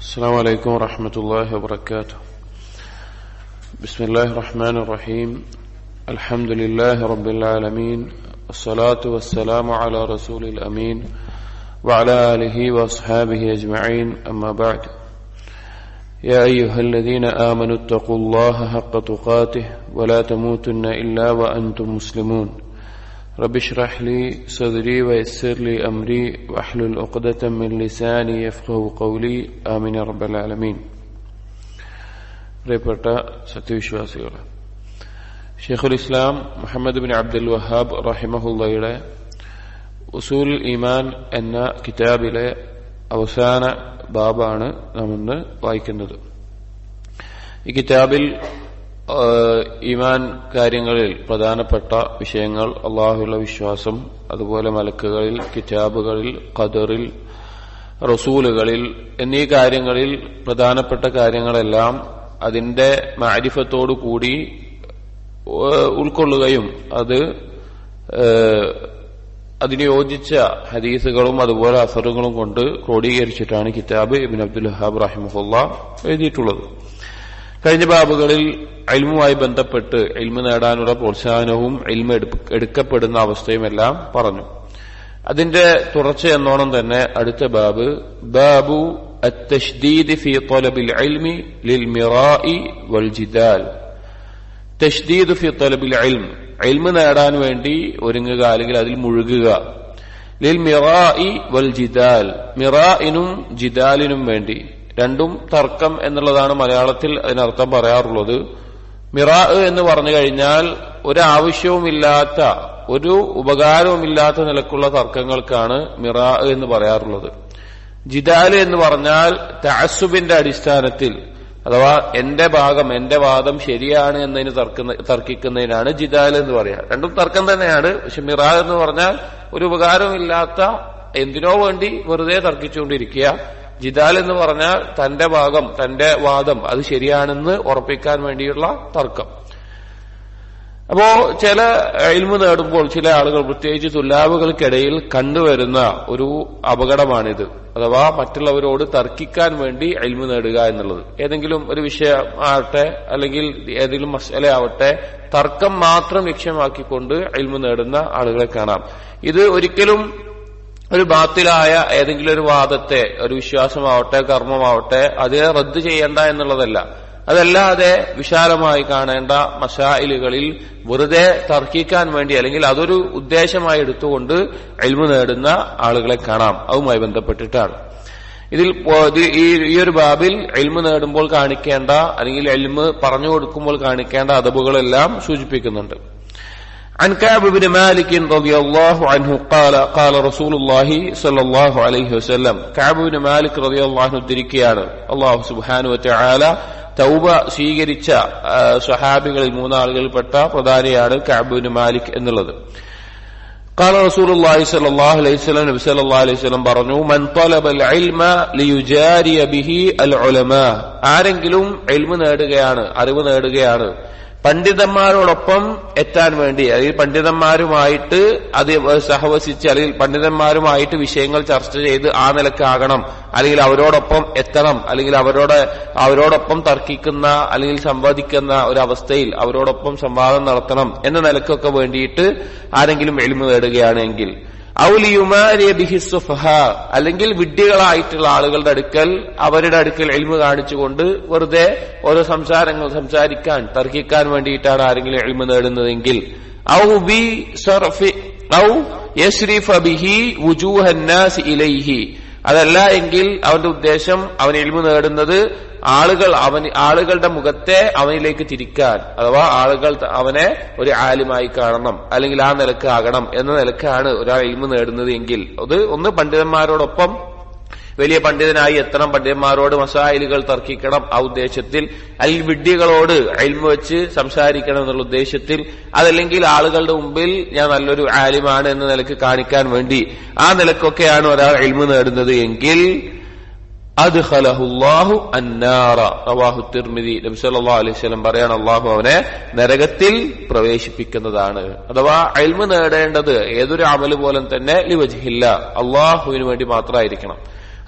السلام عليكم ورحمة الله وبركاته. بسم الله الرحمن الرحيم. الحمد لله رب العالمين، والصلاة والسلام على رسول الأمين وعلى آله وأصحابه أجمعين، أما بعد. يا أيها الذين آمنوا اتقوا الله حق تقاته ولا تموتن إلا وأنتم مسلمون. رب اشرح لي صدري ويسر لي أمري واحلل عقدة من لساني يفقهوا قولي. آمين يا رب العالمين. പ്രിയപ്പെട്ട സത്യവിശ്വാസികളെ, ഷെയ്ഖുൽ ഇസ്ലാം മുഹമ്മദ് ബിൻ അബ്ദുൽ വഹാബ് റഹിമഹുള്ളയുടെ ഉസൂൽ ഈമാൻ എന്ന കിതാബിലെ അവസാന ബാബാണ് നാം ഇന്ന് വായിക്കുന്നത്. ഈ കിതാബിൽ ഈമാൻ കാര്യങ്ങളിൽ പ്രധാനപ്പെട്ട വിഷയങ്ങൾ അള്ളാഹുവിലുള്ള വിശ്വാസം, അതുപോലെ മലക്കുകളിൽ, കിതാബുകളിൽ, ഖദറിൽ, റസൂലുകളിൽ എന്നീ കാര്യങ്ങളിൽ പ്രധാനപ്പെട്ട കാര്യങ്ങളെല്ലാം അതിന്റെ മഅരിഫത്തോടു കൂടി ഉൾക്കൊള്ളുകയും അതിന് യോജിച്ച ഹദീസുകളും അതുപോലെ അസറുകളും കൊണ്ട് ക്രോഡീകരിച്ചിട്ടാണ് കിതാബ് ഇബ്നു അബ്ദുൽ വഹാബ് റഹിമഹുല്ലാ എഴുതിയിട്ടുള്ളത്. കഴിഞ്ഞ ബാബുകളിൽ ഇൽമുമായി ബന്ധപ്പെട്ട് ഇൽമു നേടാനുള്ള പ്രോത്സാഹനവും ഇൽമു എടുക്കപ്പെടുന്ന അവസ്ഥയുമെല്ലാം പറഞ്ഞു. അതിന്റെ തുടർച്ച എന്നോണം തന്നെ അടുത്ത ബാബ് ബാബു അത്തശ്ദീദ് ഫീ ത്വലബിൽ ഇൽമി ലിൽ മിറാഇ വൽ ജിദാൽ. തശ്ദീദ് ഫീ ത്വലബിൽ ഇൽമു നേടാൻ വേണ്ടി ഒരുങ്ങുക, അല്ലെങ്കിൽ അതിൽ മുഴുകുക. ലിൽ മിറാഇ വൽ ജിദാൽ, മിറാഇനും ജിദാലിനും വേണ്ടി. രണ്ടും തർക്കം എന്നുള്ളതാണ് മലയാളത്തിൽ അതിനർത്ഥം പറയാറുള്ളത്. മിറാ എന്ന് പറഞ്ഞു കഴിഞ്ഞാൽ ഒരാവശ്യവുമില്ലാത്ത, ഒരു ഉപകാരവുമില്ലാത്ത നിലക്കുള്ള തർക്കങ്ങൾക്കാണ് മിറാ എന്ന് പറയാറുള്ളത്. ജിദാല് എന്ന് പറഞ്ഞാൽ തഅസ്സുബിന്റെ അടിസ്ഥാനത്തിൽ, അഥവാ എന്റെ ഭാഗം, എന്റെ വാദം ശരിയാണ് എന്നതിന് തർക്കിക്കുന്നതിനാണ് ജിദാൽ എന്ന് പറയാം. രണ്ടും തർക്കം തന്നെയാണ്. പക്ഷെ മിറാ എന്ന് പറഞ്ഞാൽ ഒരു ഉപകാരവുമില്ലാത്ത, എന്തിനോ വേണ്ടി വെറുതെ തർക്കിച്ചുകൊണ്ടിരിക്കുക. ജിദാൽ എന്ന് പറഞ്ഞാൽ തന്റെ ഭാഗം, തന്റെ വാദം അത് ശരിയാണെന്ന് ഉറപ്പിക്കാൻ വേണ്ടിയുള്ള തർക്കം. അപ്പോ ചില ഇൽമു നേടുമ്പോൾ ചില ആളുകൾ, പ്രത്യേകിച്ച് തുല്ലാബുകൾക്കിടയിൽ കണ്ടുവരുന്ന ഒരു അപകടമാണിത്. അഥവാ മറ്റുള്ളവരോട് തർക്കിക്കാൻ വേണ്ടി ഇൽമു നേടുക എന്നുള്ളത്. ഏതെങ്കിലും ഒരു വിഷയം ആവട്ടെ, അല്ലെങ്കിൽ ഏതെങ്കിലും മസല ആവട്ടെ, തർക്കം മാത്രം ലക്ഷ്യമാക്കിക്കൊണ്ട് ഇൽമു നേടുന്ന ആളുകളെ കാണാം. ഇത് ഒരിക്കലും ഒരു ബാത്തിലായ ഏതെങ്കിലും ഒരു വാദത്തെ, ഒരു വിശ്വാസമാവട്ടെ, കർമ്മമാവട്ടെ, അതിനെ റദ്ദ് ചെയ്യേണ്ട എന്നുള്ളതല്ല. അതല്ലാതെ വിശാലമായി കാണേണ്ട മസായിലുകളിൽ വെറുതെ തർക്കിക്കാൻ വേണ്ടി, അല്ലെങ്കിൽ അതൊരു ഉദ്ദേശമായി എടുത്തുകൊണ്ട് ഇൽമു നേടുന്ന ആളുകളെ കാണാം. അതുമായി ബന്ധപ്പെട്ടിട്ടാണ് ഇതിൽ ഈ ഒരു ബാബിൽ ഇൽമു നേടുമ്പോൾ കാണിക്കേണ്ട, അല്ലെങ്കിൽ ഇൽമു പറഞ്ഞു കൊടുക്കുമ്പോൾ കാണിക്കേണ്ട അദബുകളെല്ലാം സൂചിപ്പിക്കുന്നുണ്ട്. عن كعب بن مالك رضي الله عنه قال رسول الله صلى الله عليه وسلم. كعب بن مالك رضي الله عنه തിരിക്കുകയാണ്. അല്ലാഹു സുബ്ഹാനഹു വ തആല തൗബ സ്വീകരിച്ച സ്വഹാബികളിൽ മൂന്നാളുകളിൽപ്പെട്ട പ്രധാനിയാണ് കഅബ് ബിൻ മാലിക് എന്നുള്ളത്. قال رسول الله صلى الله عليه وسلم, നബി സല്ലല്ലാഹു അലൈഹി വസല്ലം പറഞ്ഞു, മൻ طلب العلم ليجاري به العلماء. ആരെങ്കിലും ഇൽമു നേടുകയാണ്, അറിവ് നേടുകയാണ് പണ്ഡിതന്മാരോടൊപ്പം എത്താൻ വേണ്ടി, അല്ലെങ്കിൽ പണ്ഡിതന്മാരുമായിട്ട് അത് സഹവസിച്ച്, അല്ലെങ്കിൽ പണ്ഡിതന്മാരുമായിട്ട് വിഷയങ്ങൾ ചർച്ച ചെയ്ത് ആ നിലക്കാകണം, അല്ലെങ്കിൽ അവരോടൊപ്പം എത്തണം, അല്ലെങ്കിൽ അവരോടൊപ്പം തർക്കിക്കുന്ന അല്ലെങ്കിൽ സംവാദിക്കുന്ന ഒരവസ്ഥയിൽ അവരോടൊപ്പം സംവാദം നടത്തണം എന്ന നിലക്കൊക്കെ വേണ്ടിയിട്ട് ആരെങ്കിലും ഇൽമു നേടുകയാണെങ്കിൽ, അല്ലെങ്കിൽ വിഡ്ഢികളായിട്ടുള്ള ആളുകളുടെ അടുക്കൽ, അവരുടെ അടുക്കൽ ഇൽമു കാണിച്ചുകൊണ്ട് വെറുതെ ഓരോ സംസാരങ്ങൾ സംസാരിക്കാൻ, തർക്കിക്കാൻ വേണ്ടിയിട്ടാണ് ആരെങ്കിലും ഇൽമു നേടുന്നതെങ്കിൽ, അതല്ല എങ്കിൽ അവന്റെ ഉദ്ദേശം അവൻ ഇൽമു നേടുന്നത് ആളുകളുടെ മുഖത്തെ അവനിലേക്ക് തിരിക്കാൻ, അഥവാ ആളുകൾ അവനെ ഒരു ആലിമായി കാണണം, അല്ലെങ്കിൽ ആ നിലക്ക് ആകണം എന്ന നിലക്കാണ് ഒരാൾ ഇൽമു നേടുന്നത് എങ്കിൽ, അത് ഒന്ന് പണ്ഡിതന്മാരോടൊപ്പം വലിയ പണ്ഡിതനായി എത്തണം, പണ്ഡിതന്മാരോട് മസായിലുകൾ തർക്കിക്കണം ആ ഉദ്ദേശത്തിൽ, അല്ലെങ്കിൽ വിഡ്ഢികളോട് ഇൽമു വെച്ച് സംസാരിക്കണം എന്നുള്ള ഉദ്ദേശത്തിൽ, അതല്ലെങ്കിൽ ആളുകളുടെ മുമ്പിൽ ഞാൻ നല്ലൊരു ആലിമാണ് എന്ന നിലക്ക് കാണിക്കാൻ വേണ്ടി ആ നിലക്കൊക്കെയാണ് ഒരാൾ ഇൽമു നേടുന്നത് എങ്കിൽ അദ്ഖലഹുല്ലാഹു അന്നാറ. റവാഹു തിർമിദി. നബി സല്ലല്ലാഹു അലൈഹി വസല്ലം പറയാണ്, അല്ലാഹു അവനെ നരകത്തിൽ പ്രവേശിപ്പിക്കുന്നതാണ്. അഥവാ ഇൽമു നേടേണ്ടത് ഏതൊരു അമല് പോലെ തന്നെ ലിവജ്ഹില്ല, അല്ലാഹുവിന് വേണ്ടി മാത്രമായിരിക്കണം.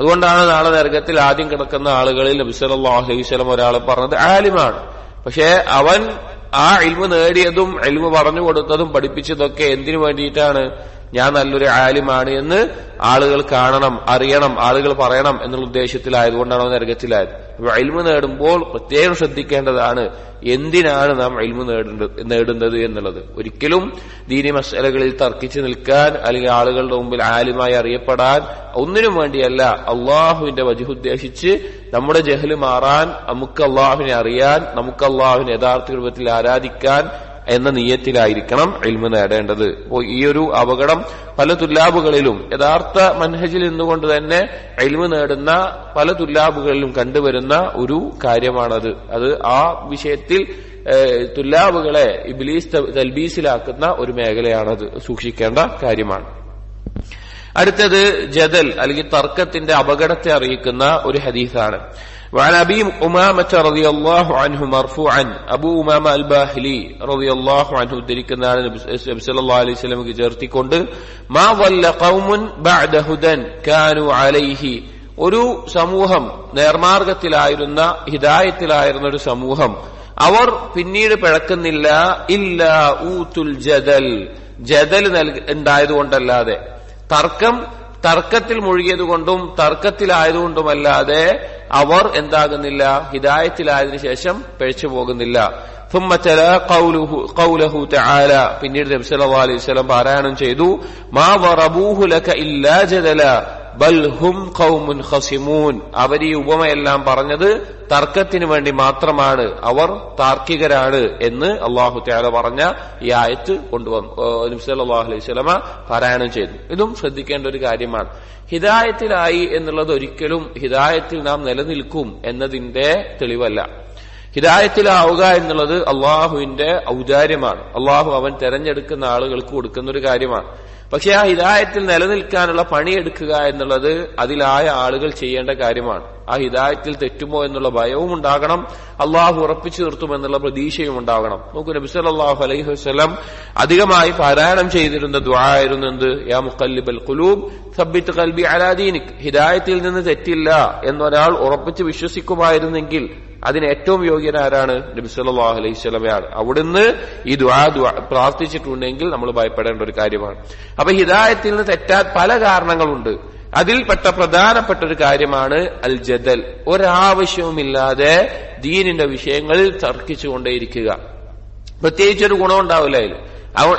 അതുകൊണ്ടാണ് നാളെ നരകത്തിൽ ആദ്യം കിടക്കുന്ന ആളുകളിൽ നബി സല്ലല്ലാഹു അലൈഹി വസല്ലം ഒരാളെ പറഞ്ഞത് ആലിമാണ്. പക്ഷെ അവൻ ആ ഇൽമു നേടിയതും ഇൽമു പറഞ്ഞു കൊടുത്തതും പഠിപ്പിച്ചതൊക്കെ എന്തിനു വേണ്ടിയിട്ടാണ്? ഞാൻ നല്ലൊരു ആലിമാണ് എന്ന് ആളുകൾ കാണണം, അറിയണം, ആളുകൾ പറയണം എന്നുള്ള ഉദ്ദേശത്തിലായതുകൊണ്ടാണ് അവൻ നരകത്തിലായത്. അപ്പൊ ഇൽമു നേടുമ്പോൾ പ്രത്യേകം ശ്രദ്ധിക്കേണ്ടതാണ് എന്തിനാണ് നാം ഇൽമു നേടുന്നത് എന്നുള്ളത്. ഒരിക്കലും ദീനി മസ്അലകളിൽ തർക്കിച്ചു നിൽക്കാൻ അല്ലെങ്കിൽ ആളുകളുടെ മുമ്പിൽ ആലിമായി അറിയപ്പെടാൻ ഒന്നിനും വേണ്ടിയല്ല. അള്ളാഹുവിന്റെ വജ്ഹ് ഉദ്ദേശിച്ച് നമ്മുടെ ജഹല് മാറാൻ, നമുക്ക് അള്ളാഹുവിനെ അറിയാൻ, നമുക്ക് അള്ളാഹുവിനെ യഥാർത്ഥ രൂപത്തിൽ ആരാധിക്കാൻ എന്ന നിയ്യത്തിലായിരിക്കണം ഇൽമു നേടേണ്ടത്. അപ്പോൾ ഈ ഒരു അപകടം പല തുല്ലാബുകളിലും യഥാർത്ഥ മൻഹജിൽ നിന്നുകൊണ്ട് തന്നെ ഇൽമു നേടുന്ന പല തുല്ലാബുകളിലും കണ്ടുവരുന്ന ഒരു കാര്യമാണത്. അത് ആ വിഷയത്തിൽ തുല്ലാബുകളെ ഇബ്ലീസ് തൽബീസിലാക്കുന്ന ഒരു മേഖലയാണത്. സൂക്ഷിക്കേണ്ട കാര്യമാണ്. അടുത്തത് ജദൽ അല്ലെങ്കിൽ തർക്കത്തിന്റെ അപകടത്തെ അറിയിക്കുന്ന ഒരു ഹദീസാണ്. وعن أبي أمامة رضي الله عنه مرفوعا أبو أمامة الباهلي رضي الله عنه ذكرنا النبي صلى الله عليه وسلم ചേർത്തിക്കൊണ്ട് ما ضل قوم بعد هدى كانوا عليه ഒരു സമൂഹം നേർമാർഗത്തിലായിരുന്ന ഹിദായത്തിലായിരുന്ന ഒരു സമൂഹം അവർ പിന്നീട് പിഴക്കുന്നില്ല ഇല്ലാ ഊതുൽ ജദൽ ജദൽ ഉണ്ടായതുകൊണ്ടല്ലാതെ തർക്കത്തിൽ മുഴുകിയതുകൊണ്ടും തർക്കത്തിലായതുകൊണ്ടുമല്ലാതെ അവർ എന്താകുന്നില്ല ഹിദായത്തിലായതിനു ശേഷം പിഴച്ചു പോകുന്നില്ല. ثم تلا قوله تعالى പിന്നീട് നബി സല്ലല്ലാഹു അലൈഹി വസല്ലം പാരായണം ചെയ്തു മാ വറബൂഹു ലക ഇല്ലാ ജദല ബൽ ഹും ഖൗമുൻ ഖസിമൂൻ. അവർ ഈ ഉപമയെല്ലാം പറഞ്ഞത് തർക്കത്തിന് വേണ്ടി മാത്രമാണ്, അവർ താർക്കികരാണ് എന്ന് അല്ലാഹു തആല പറഞ്ഞ ഈ ആയത്ത് കൊണ്ടുവന്നു നബി സല്ലല്ലാഹു അലൈഹി വസല്ലം പാരായണം ചെയ്തു. ഇതും ശ്രദ്ധിക്കേണ്ട ഒരു കാര്യമാണ്. ഹിദായത്തിലായി എന്നുള്ളത് ഒരിക്കലും ഹിദായത്തിൽ നാം നിലനിൽക്കും എന്നതിന്റെ തെളിവല്ല. ഹിദായത്തിലാവുക എന്നുള്ളത് അള്ളാഹുവിന്റെ ഔദാര്യമാണ്. അള്ളാഹു അവൻ തെരഞ്ഞെടുക്കുന്ന ആളുകൾക്ക് കൊടുക്കുന്ന ഒരു കാര്യമാണ്. പക്ഷെ ആ ഹിദായത്തിൽ നിലനിൽക്കാനുള്ള പണിയെടുക്കുക എന്നുള്ളത് അതിലായ ആളുകൾ ചെയ്യേണ്ട കാര്യമാണ്. ആ ഹിദായത്തിൽ തെറ്റുമോ എന്നുള്ള ഭയവും ഉണ്ടാകണം, അള്ളാഹു ഉറപ്പിച്ചു നിർത്തുമെന്നുള്ള പ്രതീക്ഷയും ഉണ്ടാകണം. നോക്കൂ, നബി സല്ലല്ലാഹു അലൈഹി വസല്ലം അധികമായി പാരായണം ചെയ്തിരുന്ന ദുആ ആയിരുന്നു എന്ത്? യാ മുഖല്ലിബൽ ഖുലൂബ് സബ്ബിത് ഖൽബി അലാ ദീനിക്. ഹിദായത്തിൽ നിന്ന് തെറ്റില്ല എന്നൊരാൾ ഉറപ്പിച്ച് വിശ്വസിക്കുമായിരുന്നെങ്കിൽ അതിന് ഏറ്റവും യോഗ്യനാരാണ്? നബി സല്ലല്ലാഹു അലൈഹി വസല്ലമയാണ്. അവിടുന്ന് ഈ ദുആ പ്രാർത്ഥിച്ചിട്ടുണ്ടെങ്കിൽ നമ്മൾ ഭയപ്പെടേണ്ട ഒരു കാര്യമാണ്. അപ്പൊ ഹിദായത്തിൽ നിന്ന് തെറ്റാൻ പല കാരണങ്ങളുണ്ട്. അതിൽപ്പെട്ട പ്രധാനപ്പെട്ട ഒരു കാര്യമാണ് അൽ ജദൽ. ഒരാവശ്യവുമില്ലാതെ ദീനിന്റെ വിഷയങ്ങളിൽ തർക്കിച്ചുകൊണ്ടേയിരിക്കുക. പ്രത്യേകിച്ചൊരു ഗുണം ഉണ്ടാവില്ല, അതിൽ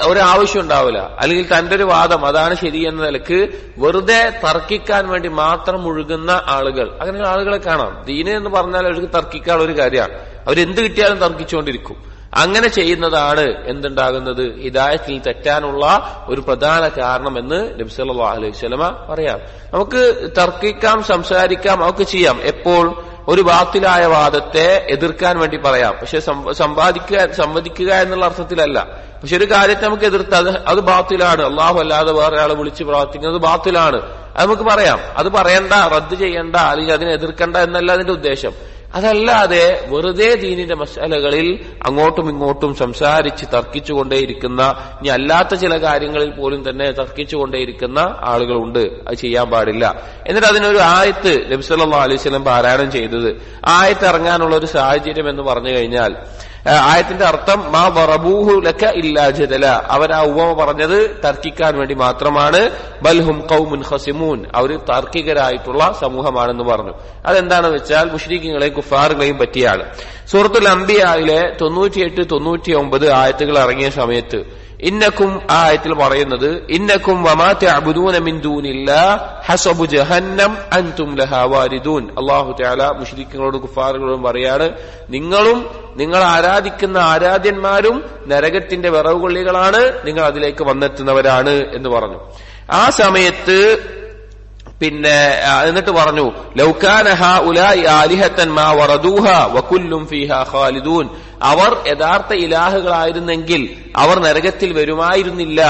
ഒരാവശ്യം ഉണ്ടാവില്ല. അല്ലെങ്കിൽ തന്റെ ഒരു വാദം അതാണ് ശരി എന്ന നിലക്ക് വെറുതെ തർക്കിക്കാൻ വേണ്ടി മാത്രം മുഴുകുന്ന ആളുകൾ, അങ്ങനെയുള്ള ആളുകളെ കാണാം. ദീന് എന്ന് പറഞ്ഞാൽ അവർക്ക് തർക്കിക്കാനുള്ള ഒരു കാര്യമാണ്. അവരെന്ത് കിട്ടിയാലും തർക്കിച്ചുകൊണ്ടിരിക്കും. അങ്ങനെ ചെയ്യുന്നതാണ് എന്തുണ്ടാകുന്നത്? ഹിദായത്തിൽ തെറ്റാനുള്ള ഒരു പ്രധാന കാരണം എന്ന് നബി സല്ലല്ലാഹു അലൈഹി വസല്ലമ പറയാം. നമുക്ക് തർക്കിക്കാം, സംസാരിക്കാം, ഒക്കെ ചെയ്യാം. എപ്പോൾ? ഒരു ബാത്തിലായ വാദത്തെ എതിർക്കാൻ വേണ്ടി പറയാം, പക്ഷെ സംവദിക്കുക എന്നുള്ള അർത്ഥത്തിലല്ല. പക്ഷെ ഒരു കാര്യത്തെ നമുക്ക് എതിർത്ത് അത് ബാത്തിലാണ്, അള്ളാഹു അല്ലാതെ വേറെ ആളെ വിളിച്ച് പ്രാർത്ഥിക്കുന്നത് ബാത്തിലാണ്, അത് നമുക്ക് പറയാം. അത് പറയണ്ട, റദ്ദ് ചെയ്യണ്ട, അല്ലെങ്കിൽ അതിനെ എതിർക്കണ്ട എന്നല്ല അതിന്റെ ഉദ്ദേശം. അതല്ലാതെ വെറുതെ ദീനിന്റെ മസ്അലകളിൽ അങ്ങോട്ടും ഇങ്ങോട്ടും സംസാരിച്ച് തർക്കിച്ചുകൊണ്ടേയിരിക്കുന്ന, ഇനി അല്ലാത്ത ചില കാര്യങ്ങളിൽ പോലും തന്നെ തർക്കിച്ചുകൊണ്ടേയിരിക്കുന്ന ആളുകളുണ്ട്. അത് ചെയ്യാൻ പാടില്ല. എന്നിട്ട് അതിനൊരു ആയത്ത് നബി സല്ലല്ലാഹു അലൈഹി വസല്ലം പാരായണം ചെയ്തത്, ആയത്ത് ഇറങ്ങാനുള്ള ഒരു സാഹചര്യം എന്ന് പറഞ്ഞു കഴിഞ്ഞാൽ ആയത്തിന്റെ അർത്ഥം മാ വറബൂഹു ലക ഇല്ലാ ജദല, അവരാ ഉപമ പറഞ്ഞത് തർക്കിക്കാൻ വേണ്ടി മാത്രമാണ്. ബൽഹും ഖൗമുൻ ഖസിമൂൻ, അവർ താർക്കികരായിട്ടുള്ള സമൂഹമാണെന്ന് പറഞ്ഞു. അതെന്താണെന്ന് വെച്ചാൽ മുശ്രിക്കുകളെയും കുഫാറുകളെയും പറ്റിയാണ്. സൂറത്തുൽ അംബിയായിലെ 98, 99 ആയത്തുകൾ ഇറങ്ങിയ സമയത്ത് ഇന്നക്കും ആയത്തിൽ പറയുന്നത് ഇന്നക്കും വമാ തഅബുദൂന മിൻ ദൂനില്ലാഹ് ഹസബു ജഹന്നം അൻതും ലഹാ വാരിദൂൻ. അല്ലാഹു തആല മുശ്രിക്കുകളോടും കുഫാറുകളോടും പറയാണ്, നിങ്ങളും നിങ്ങൾ ആരാധിക്കുന്ന ആരാധ്യന്മാരും നരകത്തിന്റെ വിറവുകൊള്ളികളാണ്, നിങ്ങൾ അതിലേക്ക് വന്നെത്തുന്നവരാണ് എന്ന് പറഞ്ഞു. ആ സമയത്ത് പിന്നെ എന്നിട്ട് പറഞ്ഞു ലൗകാന ഹഉലാഇ ആലിഹതൻ മാ വറദൂഹാ വകുല്ലും ഫീഹാ ഖാലിദൂൻ, അവർ യഥാർത്ഥ ഇലാഹുകളായിരുന്നെങ്കിൽ അവർ നരകത്തിൽ വരുമായിരുന്നില്ല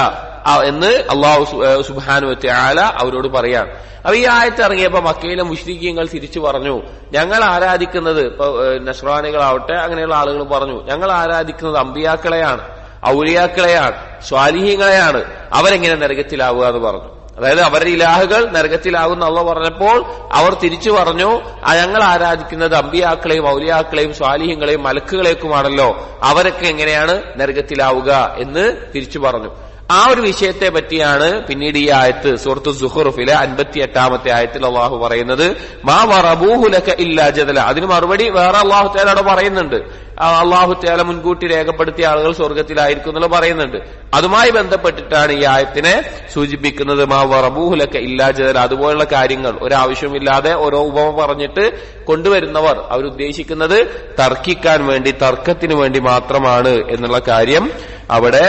എന്ന് അല്ലാഹു സുബ്ഹാനഹു വ തആല അവരോട് പറയാണ്. അപ്പൊ ഈ ആയത്ത് ഇറങ്ങിയപ്പോ മക്കയിലെ മുശ്രിക്കീങ്ങൾ തിരിച്ചു പറഞ്ഞു, ഞങ്ങൾ ആരാധിക്കുന്നത്, ഇപ്പൊ നസ്രാനികളാവട്ടെ അങ്ങനെയുള്ള ആളുകൾ പറഞ്ഞു, ഞങ്ങൾ ആരാധിക്കുന്നത് അമ്പിയാക്കളെയാണ്, ഔലിയാക്കളെയാണ്, സ്വാലിഹീങ്ങളെയാണ്, അവരെങ്ങനെ നരകത്തിലാവുക എന്ന് പറഞ്ഞു. അതായത് അവരുടെ ഇലാഹുകൾ നരകത്തിലാകുന്ന അള്ളാഹ് പറഞ്ഞപ്പോൾ അവർ തിരിച്ചു പറഞ്ഞു, ഞങ്ങൾ ആരാധിക്കുന്നത് അമ്പിയാക്കളെയും ഔലിയാക്കളെയും സ്വാലിഹ്യങ്ങളെയും മലക്കുകളേക്കുമാണല്ലോ, അവരൊക്കെ എങ്ങനെയാണ് നരകത്തിലാവുക എന്ന് തിരിച്ചു പറഞ്ഞു. ആ ഒരു വിഷയത്തെ പറ്റിയാണ് പിന്നീട് ഈ ആയത്ത് സൂറത്തു സുഖ്റുഫിലെ 58-ാമത്തെ ആയത്തിൽ അള്ളാഹു പറയുന്നത്, മാ വറബൂഹു ലക ഇല്ലാ ജദല. അതിന് മറുപടി വേറെ അള്ളാഹു തആല അവിടെ പറയുന്നുണ്ട്. അള്ളാഹു തആല മുൻകൂട്ടി രേഖപ്പെടുത്തിയ ആളുകൾ സ്വർഗത്തിലായിരിക്കും എന്നുള്ള പറയുന്നുണ്ട്. അതുമായി ബന്ധപ്പെട്ടിട്ടാണ് ഈ ആയത്തിനെ സൂചിപ്പിക്കുന്നത്. മാ വറബൂഹു ലക ഇല്ലാ ജദല. അതുപോലുള്ള കാര്യങ്ങൾ ഒരാവശ്യമില്ലാതെ ഓരോ ഉപമ പറഞ്ഞിട്ട് കൊണ്ടുവരുന്നവർ അവരുദ്ദേശിക്കുന്നത് തർക്കിക്കാൻ വേണ്ടി, തർക്കത്തിന് വേണ്ടി മാത്രമാണ് എന്നുള്ള കാര്യം അവിടെ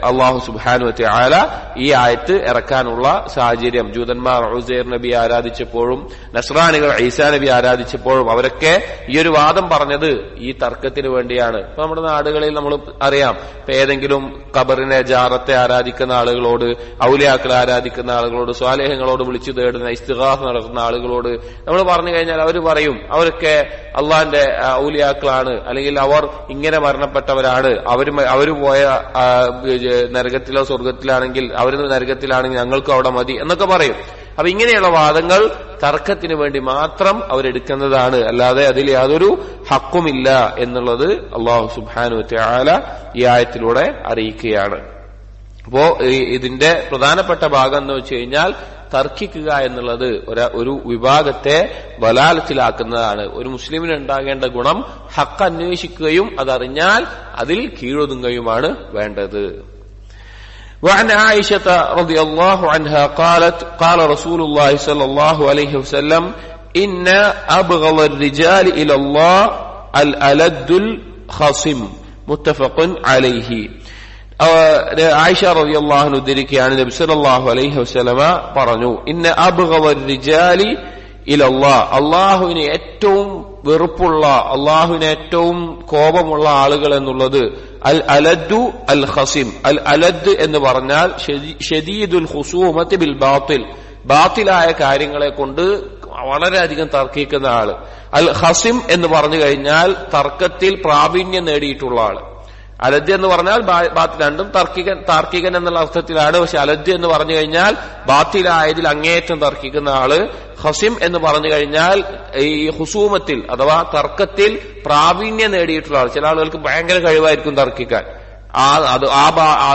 അള്ളാഹു സുബ്ഹാനഹു വ തആല ഈ ആയത്ത് ഇറക്കാനുള്ള സാഹചര്യം, ജൂതന്മാർ ഉസൈർ നബി ആരാധിച്ചപ്പോഴും നസ്രാനികൾ ഈസാ നബി ആരാധിച്ചപ്പോഴും അവരൊക്കെ ഈ ഒരു വാദം പറഞ്ഞത് ഈ തർക്കത്തിന് വേണ്ടിയാണ്. ഇപ്പൊ നമ്മുടെ നാടുകളിൽ നമ്മൾ അറിയാം, ഇപ്പൊ ഏതെങ്കിലും ഖബറിനെ ജാറത്തെ ആരാധിക്കുന്ന ആളുകളോട്, ഔലിയാക്കളെ ആരാധിക്കുന്ന ആളുകളോട്, സ്വാലിഹ്യങ്ങളോട് വിളിച്ചു തേടുന്ന ഇസ്തിഗാസ നടത്തുന്ന ആളുകളോട് നമ്മൾ പറഞ്ഞു കഴിഞ്ഞാൽ അവർ പറയും അവരൊക്കെ അള്ളാന്റെ ഔലിയാക്കളാണ്, അല്ലെങ്കിൽ അവർ ഇങ്ങനെ മരണപ്പെട്ടവരാണ്, അവര് പോയ നരകത്തിലോ സ്വർഗത്തിലാണെങ്കിൽ അവർ നരകത്തിലാണെങ്കിൽ ഞങ്ങൾക്കും അവിടെ മതി എന്നൊക്കെ പറയും. അപ്പൊ ഇങ്ങനെയുള്ള വാദങ്ങൾ തർക്കത്തിന് വേണ്ടി മാത്രം അവരെടുക്കുന്നതാണ്, അല്ലാതെ അതിൽ യാതൊരു ഹക്കുമില്ല എന്നുള്ളത് അല്ലാഹു സുബ്ഹാനഹു വ തആല ഈ ആയത്തിലൂടെ അറിയിക്കുകയാണ്. അപ്പോ ഇതിന്റെ പ്രധാനപ്പെട്ട ഭാഗം എന്ന് വെച്ച് കഴിഞ്ഞാൽ തർക്കിക്കുക എന്നുള്ളത് ഒരു വിഭാഗത്തെ വലാലത്തിലാക്കുന്നതാണ്. ഒരു മുസ്ലിമിന് ഉണ്ടാകേണ്ട ഗുണം ഹക്ക് അന്വേഷിക്കുകയും അതറിഞ്ഞാൽ അതിൽ കീഴൊതുങ്ങുകയുമാണ് വേണ്ടത്. وعن عائشة رضي الله عنها قالت قال رسول الله صلى الله عليه وسلم إن أبغض الرجال إلى الله الألد الخصم متفق عليه. ആയിഷ റളിയല്ലാഹു അൻഹ ഉദ്ധരിക്കുകയാണ്, നബി സല്ലല്ലാഹു അലൈഹി വസല്ലമ പറഞ്ഞു, ഇന്ന അബ്ഗളർ റിജാലി ഇലല്ലാഹ്, അല്ലാഹുവിന് ഏറ്റവും വെറുപ്പുള്ള, അല്ലാഹുവിന് ഏറ്റവും കോപമുള്ള ആളുകൾ എന്നുള്ളത് അൽ അലദ്ദു അൽ ഖസിം. അൽ അലദ് എന്ന് പറഞ്ഞാൽ ശദീദുൽ ഖുസൂമത്തി ബിൽ ബാത്തിൽ, ബാത്തിലായ കാര്യങ്ങളെ കൊണ്ട് വളരെയധികം തർക്കിക്കുന്ന ആള്. അൽ ഖസിം എന്ന് പറഞ്ഞു കഴിഞ്ഞാൽ തർക്കത്തിൽ പ്രാവീണ്യം നേടിയിട്ടുള്ള ആള്. അലദ്ദ് എന്ന് പറഞ്ഞാൽ രണ്ടും താർക്കികൻ എന്നുള്ള അർത്ഥത്തിലാണ്. പക്ഷെ അലദ്ദ് എന്ന് പറഞ്ഞു കഴിഞ്ഞാൽ ബാത്തിലായതിൽ അങ്ങേയറ്റം തർക്കിക്കുന്ന ആള്. ഖസിം എന്ന് പറഞ്ഞു കഴിഞ്ഞാൽ ഈ ഹുസൂമത്തിൽ അഥവാ തർക്കത്തിൽ പ്രാവീണ്യം നേടിയിട്ടുള്ള ആൾ. ചില ആളുകൾക്ക് ഭയങ്കര കഴിവായിരിക്കും തർക്കിക്കാൻ.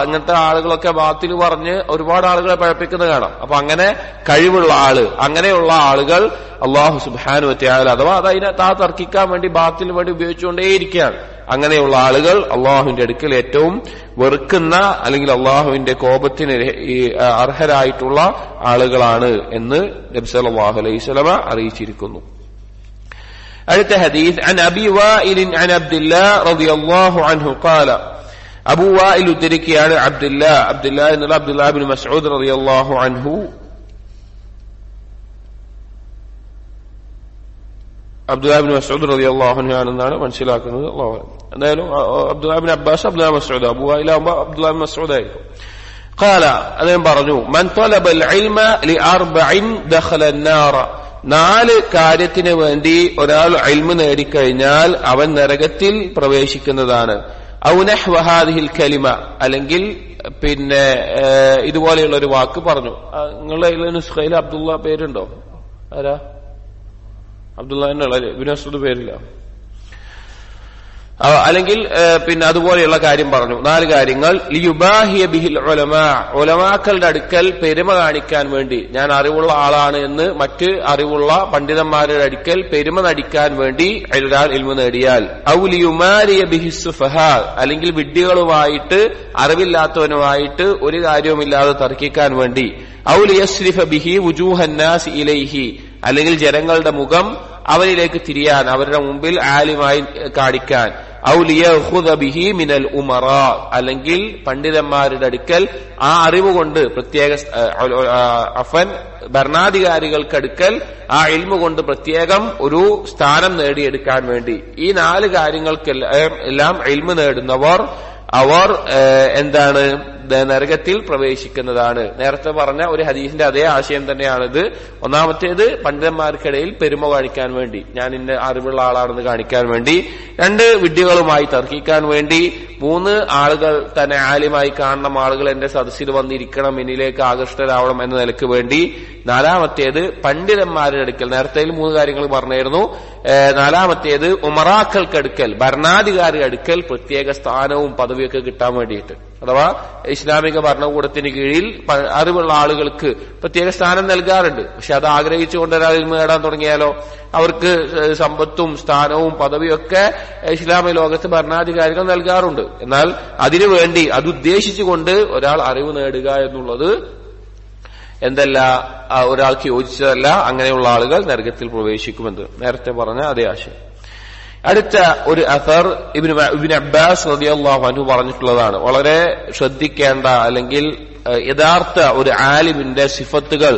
അങ്ങനത്തെ ആളുകളൊക്കെ ബാത്തിൽ പറഞ്ഞ് ഒരുപാട് ആളുകളെ പഴപ്പിക്കുന്നത് കാണാം. അപ്പൊ അങ്ങനെ കഴിവുള്ള ആള്, അങ്ങനെയുള്ള ആളുകൾ അല്ലാഹു സുബ്ഹാനഹു വ തആല അഥവാ അതിനെ തർക്കിക്കാൻ വേണ്ടി ബാത്തിൽ വേണ്ടി ഉപയോഗിച്ചുകൊണ്ടേയിരിക്കുകയാണ്. അങ്ങനെയുള്ള ആളുകൾ അള്ളാഹുവിന്റെ അടുക്കൽ ഏറ്റവും വെറുക്കുന്ന, അല്ലെങ്കിൽ അള്ളാഹുവിന്റെ കോപത്തിന് അർഹരായിട്ടുള്ള ആളുകളാണ് എന്ന് നബി സല്ലല്ലാഹു അലൈഹി വസല്ലമ അറിയിച്ചിരിക്കുന്നു. അടുത്ത ഹദീസ് عن أبي وائل عن عبد الله رضي الله عنه قال, അബൂ വാഇൽ ഉദ്ധരിക്കുകയാണ്, അബ്ദുല്ലാ എന്നുള്ള അബ്ദുല്ലാ ഇബ്നു മസ്ഊദ് റളിയല്ലാഹു അൻഹു, അബ്ദുല്ലാ ഇബ്നു മസ്ഊദ് റളിയല്ലാഹു അൻഹു ആണെന്നാണ് മനസ്സിലാക്കുന്നത്. എന്തായാലും Abdullah ibn Abbas, Abdullah Masud, Abu Wail ആകുമ്പോൾ അബ്ദുല്ലാ ഇബ്നു മസ്ഊദ് ആയിരിക്കും. ഖാല, അദ്ദേഹം പറഞ്ഞു, മൻ തലബൽ ഇൽമ ലിഅർബഇൻ ദഖല അന്നാറ, 4 കാര്യത്തിന് വേണ്ടി ഒരാൾ ഇൽമ് നേടിക്കഴിഞ്ഞാൽ അവൻ നരകത്തിൽ പ്രവേശിക്കുന്നതാണ്. ഔ നഹ്വ ഹാദിഹിൽ കലിമ, അല്ലെങ്കിൽ പിന്നെ ഇതുപോലെയുള്ള ഒരു വാക്ക് പറഞ്ഞു. നിങ്ങളുടെ നുസ്ഖയിൽ അബ്ദുള്ള പേരുണ്ടോ? ആരാ? അബ്ദുള്ള ഇബ്നു മസ്ഊദ് പേരില്ല. അല്ലെങ്കിൽ പിന്നെ അതുപോലെയുള്ള കാര്യം പറഞ്ഞു. 4 കാര്യങ്ങൾ. ലിയുബാഹിയ ബിഹിൽ ഉലമാ, ഉലമാക്കളുടെ അടുക്കൽ പെരുമ കാണിക്കാൻ വേണ്ടി, ഞാൻ അറിവുള്ള ആളാണ് എന്ന് മറ്റ് അറിവുള്ള പണ്ഡിതന്മാരുടെ അടുക്കൽ പെരുമ നടിക്കാൻ വേണ്ടി ഒരാൾ ഇൽമു നേടിയാൽ. ഔ ലിയുമാരിയ ബിഹിസ് സുഫഹാ, അല്ലെങ്കിൽ വിഡ്ഢികളുമായിട്ട് അറിവില്ലാത്തവനുമായിട്ട് ഒരു കാര്യവുമില്ലാതെ തർക്കിക്കാൻ വേണ്ടി. ഔ ലിയസ്രിഫ ബിഹി വുജൂഹന്നാസ് ഇലൈഹി, അല്ലെങ്കിൽ ജനങ്ങളുടെ മുഖം അവരിലേക്ക് തിരിയാൻ, അവരുടെ മുമ്പിൽ ആലിമായി കാണിക്കാൻ. ഔ ലിയഖുദ ബിഹി മിനൽ ഉമറാ, അല്ലെങ്കിൽ പണ്ഡിതന്മാരുടെ അടുക്കൽ ആ അറിവ് കൊണ്ട് പ്രത്യേക ഭരണാധികാരികൾക്കടുക്കൽ ആ ഇൽമു കൊണ്ട് പ്രത്യേകം ഒരു സ്ഥാനം നേടിയെടുക്കാൻ വേണ്ടി. ഈ 4 കാര്യങ്ങൾക്കെല്ലാം ഇൽമു നേടുന്നവർ അവർ എന്താണ് നരകത്തിൽ പ്രവേശിക്കുന്നതാണ്. നേരത്തെ പറഞ്ഞ ഒരു ഹദീസിന്റെ അതേ ആശയം തന്നെയാണിത്. ഒന്നാമത്തേത് പണ്ഡിതന്മാർക്കിടയിൽ പെരുമ കാണിക്കാൻ വേണ്ടി, ഞാൻ ഇന്ന അറിവുള്ള ആളാണെന്ന് കാണിക്കാൻ വേണ്ടി. 2 വിഡ്ഢികളുമായി തർക്കിക്കാൻ വേണ്ടി. 3 ആളുകൾ തന്നെ ആലിമായി കാണണം, ആളുകൾ എന്റെ സദസ്സിൽ വന്നിരിക്കണം, എന്നിലേക്ക് ആകൃഷ്ടരാവണം എന്ന നിലക്ക് വേണ്ടി. 4മത്തേത് പണ്ഡിതന്മാരുടെ അടുക്കൽ, നേരത്തെ 3 കാര്യങ്ങൾ പറഞ്ഞായിരുന്നു. 4മത്തേത് ഉമറാക്കൾക്കടുക്കൽ, ഭരണാധികാരിയുടെ അടുക്കൽ പ്രത്യേക സ്ഥാനവും പദവിയൊക്കെ കിട്ടാൻ വേണ്ടിയിട്ട്. അഥവാ ഇസ്ലാമിക ഭരണകൂടത്തിന് കീഴിൽ അറിവുള്ള ആളുകൾക്ക് പ്രത്യേക സ്ഥാനം നൽകാറുണ്ട്. പക്ഷെ അത് ആഗ്രഹിച്ചുകൊണ്ട് ഒരാൾ നേടാൻ തുടങ്ങിയാലോ അവർക്ക് സമ്പത്തും സ്ഥാനവും പദവിയൊക്കെ ഇസ്ലാമിക ലോകത്ത് ഭരണാധികാരികൾ നൽകാറുണ്ട്. എന്നാൽ അതിനുവേണ്ടി അതുദ്ദേശിച്ചുകൊണ്ട് ഒരാൾ അറിവ് നേടുക എന്നുള്ളത് എന്തല്ല, ഒരാൾക്ക് യോജിച്ചതല്ല. അങ്ങനെയുള്ള ആളുകൾ നരകത്തിൽ പ്രവേശിക്കുമെന്ന് നേരത്തെ പറഞ്ഞ അതേ ആശയം. അടുത്ത ഒരു അസർ ഇബ്നു അബ്ബാസ് റളിയല്ലാഹു അൻഹു പറഞ്ഞിട്ടുള്ളതാണ്. വളരെ ശ്രദ്ധിക്കേണ്ട, അല്ലെങ്കിൽ യഥാർത്ഥ ഒരു ആലിമിന്റെ സിഫത്തുകൾ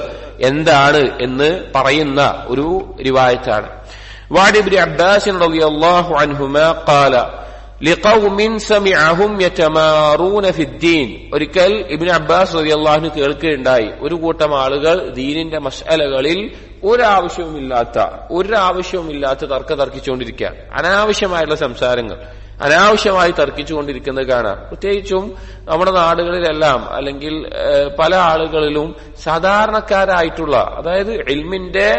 എന്താണ് എന്ന് പറയുന്ന ഒരു റിവായത്താണ്. വഅൻ ഇബ്നു അബ്ബാസ് റളിയല്ലാഹു അൻഹുമാ ഖാല ലിഖൗമിൻ സമിഅഹും യതമാറൂന ഫിദ്ദീൻ. ഒരിക്കൽ ഇബ്നു അബ്ബാസ് റളിയല്ലാഹു അൻഹു കേൾക്കുകയുണ്ടായി, ഒരു കൂട്ടം ആളുകൾ ദീനിന്റെ മസ്അലകളിൽ ഒരാവശ്യവുമില്ലാത്ത തർക്കിച്ചുകൊണ്ടിരിക്കുക, അനാവശ്യമായുള്ള സംസാരങ്ങൾ, അനാവശ്യമായി തർക്കിച്ചുകൊണ്ടിരിക്കുന്നത് കാണാം. പ്രത്യേകിച്ചും നമ്മുടെ നാടുകളിലെല്ലാം, അല്ലെങ്കിൽ പല ആളുകളിലും സാധാരണക്കാരായിട്ടുള്ള, അതായത് ഇൽമിന്റെ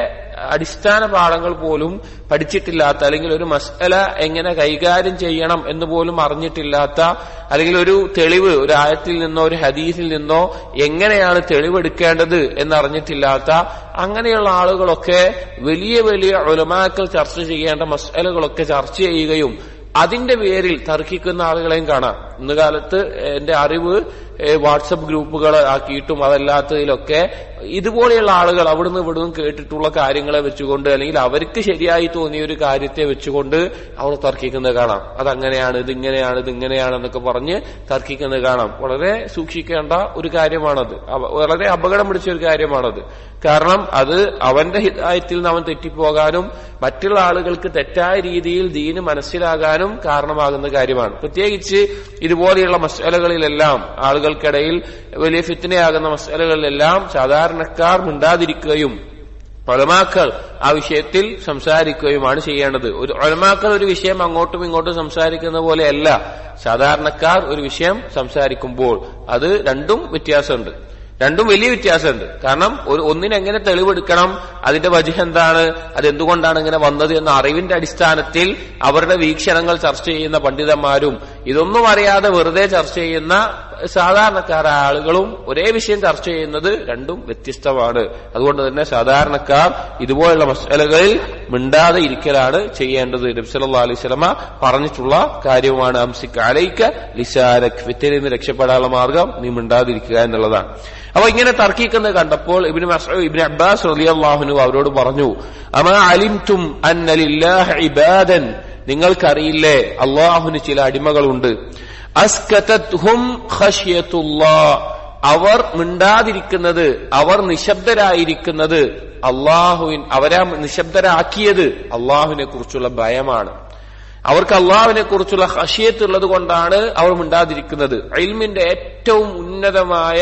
അടിസ്ഥാന പാഠങ്ങൾ പോലും പഠിച്ചിട്ടില്ലാത്ത, അല്ലെങ്കിൽ ഒരു മസ്അല എങ്ങനെ കൈകാര്യം ചെയ്യണം എന്ന് പോലും അറിഞ്ഞിട്ടില്ലാത്ത, അല്ലെങ്കിൽ ഒരു തെളിവ് ഒരു ആയത്തിൽ നിന്നോ ഒരു ഹദീസിൽ നിന്നോ എങ്ങനെയാണ് തെളിവെടുക്കേണ്ടത് എന്നറിഞ്ഞിട്ടില്ലാത്ത അങ്ങനെയുള്ള ആളുകളൊക്കെ വലിയ വലിയ ഉലമാക്കൾ ചർച്ച ചെയ്യേണ്ട മസ്അലകളൊക്കെ ചർച്ച ചെയ്യുകയും അതിന്റെ പേരിൽ തർക്കിക്കുന്ന ആളുകളെയും കാണാം. ഇന്ന് കാലത്ത് എന്റെ അറിവ് വാട്സപ്പ് ഗ്രൂപ്പുകൾ ആക്കിയിട്ടും അതല്ലാത്തതിലൊക്കെ ഇതുപോലെയുള്ള ആളുകൾ അവിടുന്ന് ഇവിടുന്ന് കേട്ടിട്ടുള്ള കാര്യങ്ങളെ വെച്ചുകൊണ്ട്, അല്ലെങ്കിൽ അവർക്ക് ശരിയായി തോന്നിയ ഒരു കാര്യത്തെ വെച്ചുകൊണ്ട് അവർ തർക്കിക്കുന്നത് കാണാം. അതങ്ങനെയാണ്, ഇതിങ്ങനെയാണെന്നൊക്കെ പറഞ്ഞ് തർക്കിക്കുന്നത് കാണാം. വളരെ സൂക്ഷിക്കേണ്ട ഒരു കാര്യമാണത്, വളരെ അപകടം പിടിച്ച ഒരു കാര്യമാണത്. കാരണം അത് അവന്റെ ഹിദായത്തിൽ നിന്ന് അവൻ തെറ്റിപ്പോകാനും മറ്റുള്ള ആളുകൾക്ക് തെറ്റായ രീതിയിൽ ദീന് മനസ്സിലാകാനും കാരണമാകുന്ന കാര്യമാണ്. പ്രത്യേകിച്ച് ഇതുപോലെയുള്ള മസ്അലകളിലെല്ലാം, ആളുകൾക്കിടയിൽ വലിയ ഫിത്നയാകുന്ന മസ്അലകളിലെല്ലാം സാധാരണക്കാർ മിണ്ടാതിരിക്കുകയും ഉലമാക്കൾ ആ വിഷയത്തിൽ സംസാരിക്കുകയുമാണ് ചെയ്യേണ്ടത്. ഉലമാക്കൾ ഒരു വിഷയം അങ്ങോട്ടും ഇങ്ങോട്ടും സംസാരിക്കുന്ന പോലെയല്ല സാധാരണക്കാർ ഒരു വിഷയം സംസാരിക്കുമ്പോൾ. അത് രണ്ടും വ്യത്യാസമുണ്ട്, രണ്ടും വലിയ വ്യത്യാസമുണ്ട്. കാരണം ഒന്നിനെങ്ങനെ തെളിവെടുക്കണം, അതിന്റെ വജ്ഹ് എന്താണ്, അതെന്തുകൊണ്ടാണ് ഇങ്ങനെ വന്നത് എന്ന അറിവിന്റെ അടിസ്ഥാനത്തിൽ അവരുടെ വീക്ഷണങ്ങൾ ചർച്ച ചെയ്യുന്ന പണ്ഡിതന്മാരും, ഇതൊന്നും അറിയാതെ വെറുതെ ചർച്ച ചെയ്യുന്ന സാധാരണക്കാരായ ആളുകളും ഒരേ വിഷയം ചർച്ച ചെയ്യുന്നത് രണ്ടും വ്യത്യസ്തമാണ്. അതുകൊണ്ട് തന്നെ സാധാരണക്കാർ ഇതുപോലുള്ള മസ്അലകളിൽ മിണ്ടാതെ ഇരിക്കലാണ് ചെയ്യേണ്ടത്. നബി സല്ലല്ലാഹു അലൈഹി വസല്ലമ പറഞ്ഞിട്ടുള്ള കാര്യമാണ്. അംസിക് അലൈക ലിസാനക്, ഫിത്നയിൽ നിന്ന് രക്ഷപ്പെടാനുള്ള മാർഗം നീ മിണ്ടാതിരിക്കുക എന്നുള്ളതാണ്. അപ്പൊ ഇങ്ങനെ തർക്കിക്കുന്നത് കണ്ടപ്പോൾ ഇബ്നു അബ്ബാസ് റളിയല്ലാഹു അൻഹു അവരോട് പറഞ്ഞു, അമാ അലിംതും അന്ന ലില്ലാഹി ഇബാദൻ, നിങ്ങൾക്കറിയില്ലേ അല്ലാഹുവിന് ചില അടിമകളുണ്ട്, അസ്കതത്ഹും ഖശ്യത്തുല്ലാഹ്, അവർ മിണ്ടാതിരിക്കുന്നത്, അവർ നിശബ്ദരായിരിക്കുന്നത് അവരെ നിശബ്ദരാക്കിയത് അള്ളാഹുവിനെ കുറിച്ചുള്ള ഭയമാണ്. അവർക്ക് അള്ളാഹുവിനെ കുറിച്ചുള്ള ഖശ്യത്ത് ഉള്ളത് കൊണ്ടാണ് അവർ മിണ്ടാതിരിക്കുന്നത്. ഇൽമിന്റെ ഏറ്റവും ഉന്നതമായ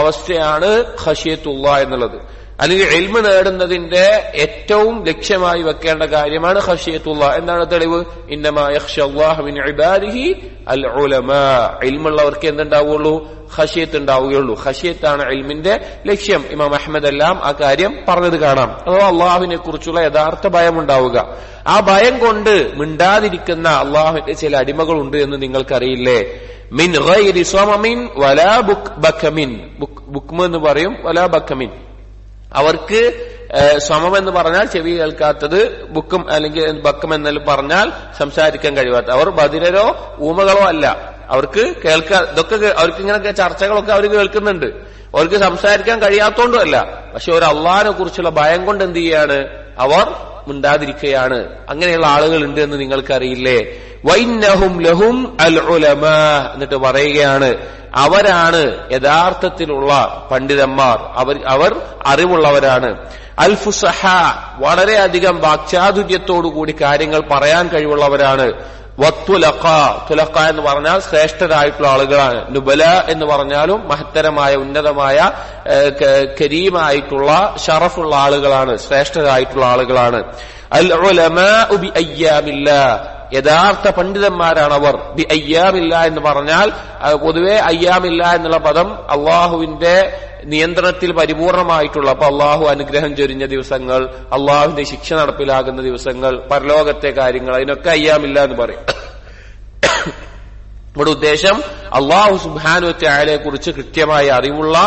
അവസ്ഥയാണ് ഖശ്യത്തുല്ലാഹ് എന്നുള്ളത്. അല്ലെങ്കിൽ ഇൽമ് നേടുന്നതിന്റെ ഏറ്റവും ലക്ഷ്യമായി വെക്കേണ്ട കാര്യമാണ് ഖശ്യത്തുല്ലാഹ്. എന്താണ് തെളിവ്? ഇന്നമാ യഖ്ശല്ലാഹ മിൻ ഇബാദിഹി അൽ ഉലമാ. ഇൽമുള്ളവർക്ക് എന്തുണ്ടാവുള്ളൂ? ഖശ്യത്ത് ഉണ്ടാവുകയുള്ളൂ. ഖശ്യത്താണ് ഇൽമിന്റെ ലക്ഷ്യം. ഇമാം അഹ്മദ് എല്ലാം ആ കാര്യം പറഞ്ഞത് കാണാം. അഥവാ അള്ളാഹുവിനെ കുറിച്ചുള്ള യഥാർത്ഥ ഭയം ഉണ്ടാവുക. ആ ഭയം കൊണ്ട് മിണ്ടാതിരിക്കുന്ന അള്ളാഹുവിന്റെ ചില അടിമകളുണ്ട് എന്ന് നിങ്ങൾക്കറിയില്ലേ? മിൻ ഗൈരി സമമിൻ വലാ ബക്കമിൻ. ബുക്മ എന്ന് പറയും, വലാ ബക്കമിൻ. അവർക്ക് സമം എന്ന് പറഞ്ഞാൽ ചെവി കേൾക്കാത്തത്, ബുക്കും അല്ലെങ്കിൽ ബക്കം എന്നെല്ലാം പറഞ്ഞാൽ സംസാരിക്കാൻ കഴിയാത്ത, അവർ ബധിരരോ ഊമകളോ അല്ല. അവർക്ക് ഇതൊക്കെ അവർക്ക് ഇങ്ങനെയൊക്കെ ചർച്ചകളൊക്കെ അവർ കേൾക്കുന്നുണ്ട്. അവർക്ക് സംസാരിക്കാൻ കഴിയാത്തോണ്ടും അല്ല, പക്ഷെ ഒരു അള്ളാഹിനെ കുറിച്ചുള്ള ഭയം കൊണ്ട് എന്ത് ചെയ്യാണ്? അവർ മിണ്ടാതിരിക്കുകയാണ്. അങ്ങനെയുള്ള ആളുകൾ ഉണ്ട് എന്ന് നിങ്ങൾക്കറിയില്ലേ? വൈന്നഹും ലഹും അൽ ഉലമാ, എന്നിട്ട് പറയുകയാണ് അവരാണ് യഥാർത്ഥത്തിലുള്ള പണ്ഡിതന്മാർ, അവർ അറിവുള്ളവരാണ്. അൽ ഫുസഹ, വളരെയധികം വാക്ചാതുര്യത്തോടുകൂടി കാര്യങ്ങൾ പറയാൻ കഴിവുള്ളവരാണ്. വത്തുലഖ, തുലഖ എന്ന് പറഞ്ഞാൽ ശ്രേഷ്ഠരായിട്ടുള്ള ആളുകളാണ്. നുബല എന്ന് പറഞ്ഞാലും മഹത്തരമായ ഉന്നതമായ കരീമായിട്ടുള്ള ഷറഫുള്ള ആളുകളാണ്, ശ്രേഷ്ഠരായിട്ടുള്ള ആളുകളാണ്. അൽ ഉലമാഉ ബി അയ്യാമില്ലാഹ്, യഥാർത്ഥ പണ്ഡിതന്മാരാണ് അവർ. ബി അയ്യാമില്ല എന്ന് പറഞ്ഞാൽ പൊതുവെ അയ്യാമില്ല എന്നുള്ള പദം അള്ളാഹുവിന്റെ നിയന്ത്രണത്തിൽ പരിപൂർണമായിട്ടുള്ള, അപ്പൊ അള്ളാഹു അനുഗ്രഹം ചൊരിഞ്ഞ ദിവസങ്ങൾ, അള്ളാഹുവിന്റെ ശിക്ഷ നടപ്പിലാകുന്ന ദിവസങ്ങൾ, പരലോകത്തെ കാര്യങ്ങൾ, അതിനൊക്കെ അയ്യാമില്ല എന്ന് പറയും. ഇവിടെ ഉദ്ദേശം അള്ളാഹു സുബ്ഹാനഹു വ തആലയെ കുറിച്ച് കൃത്യമായ അറിവുള്ള,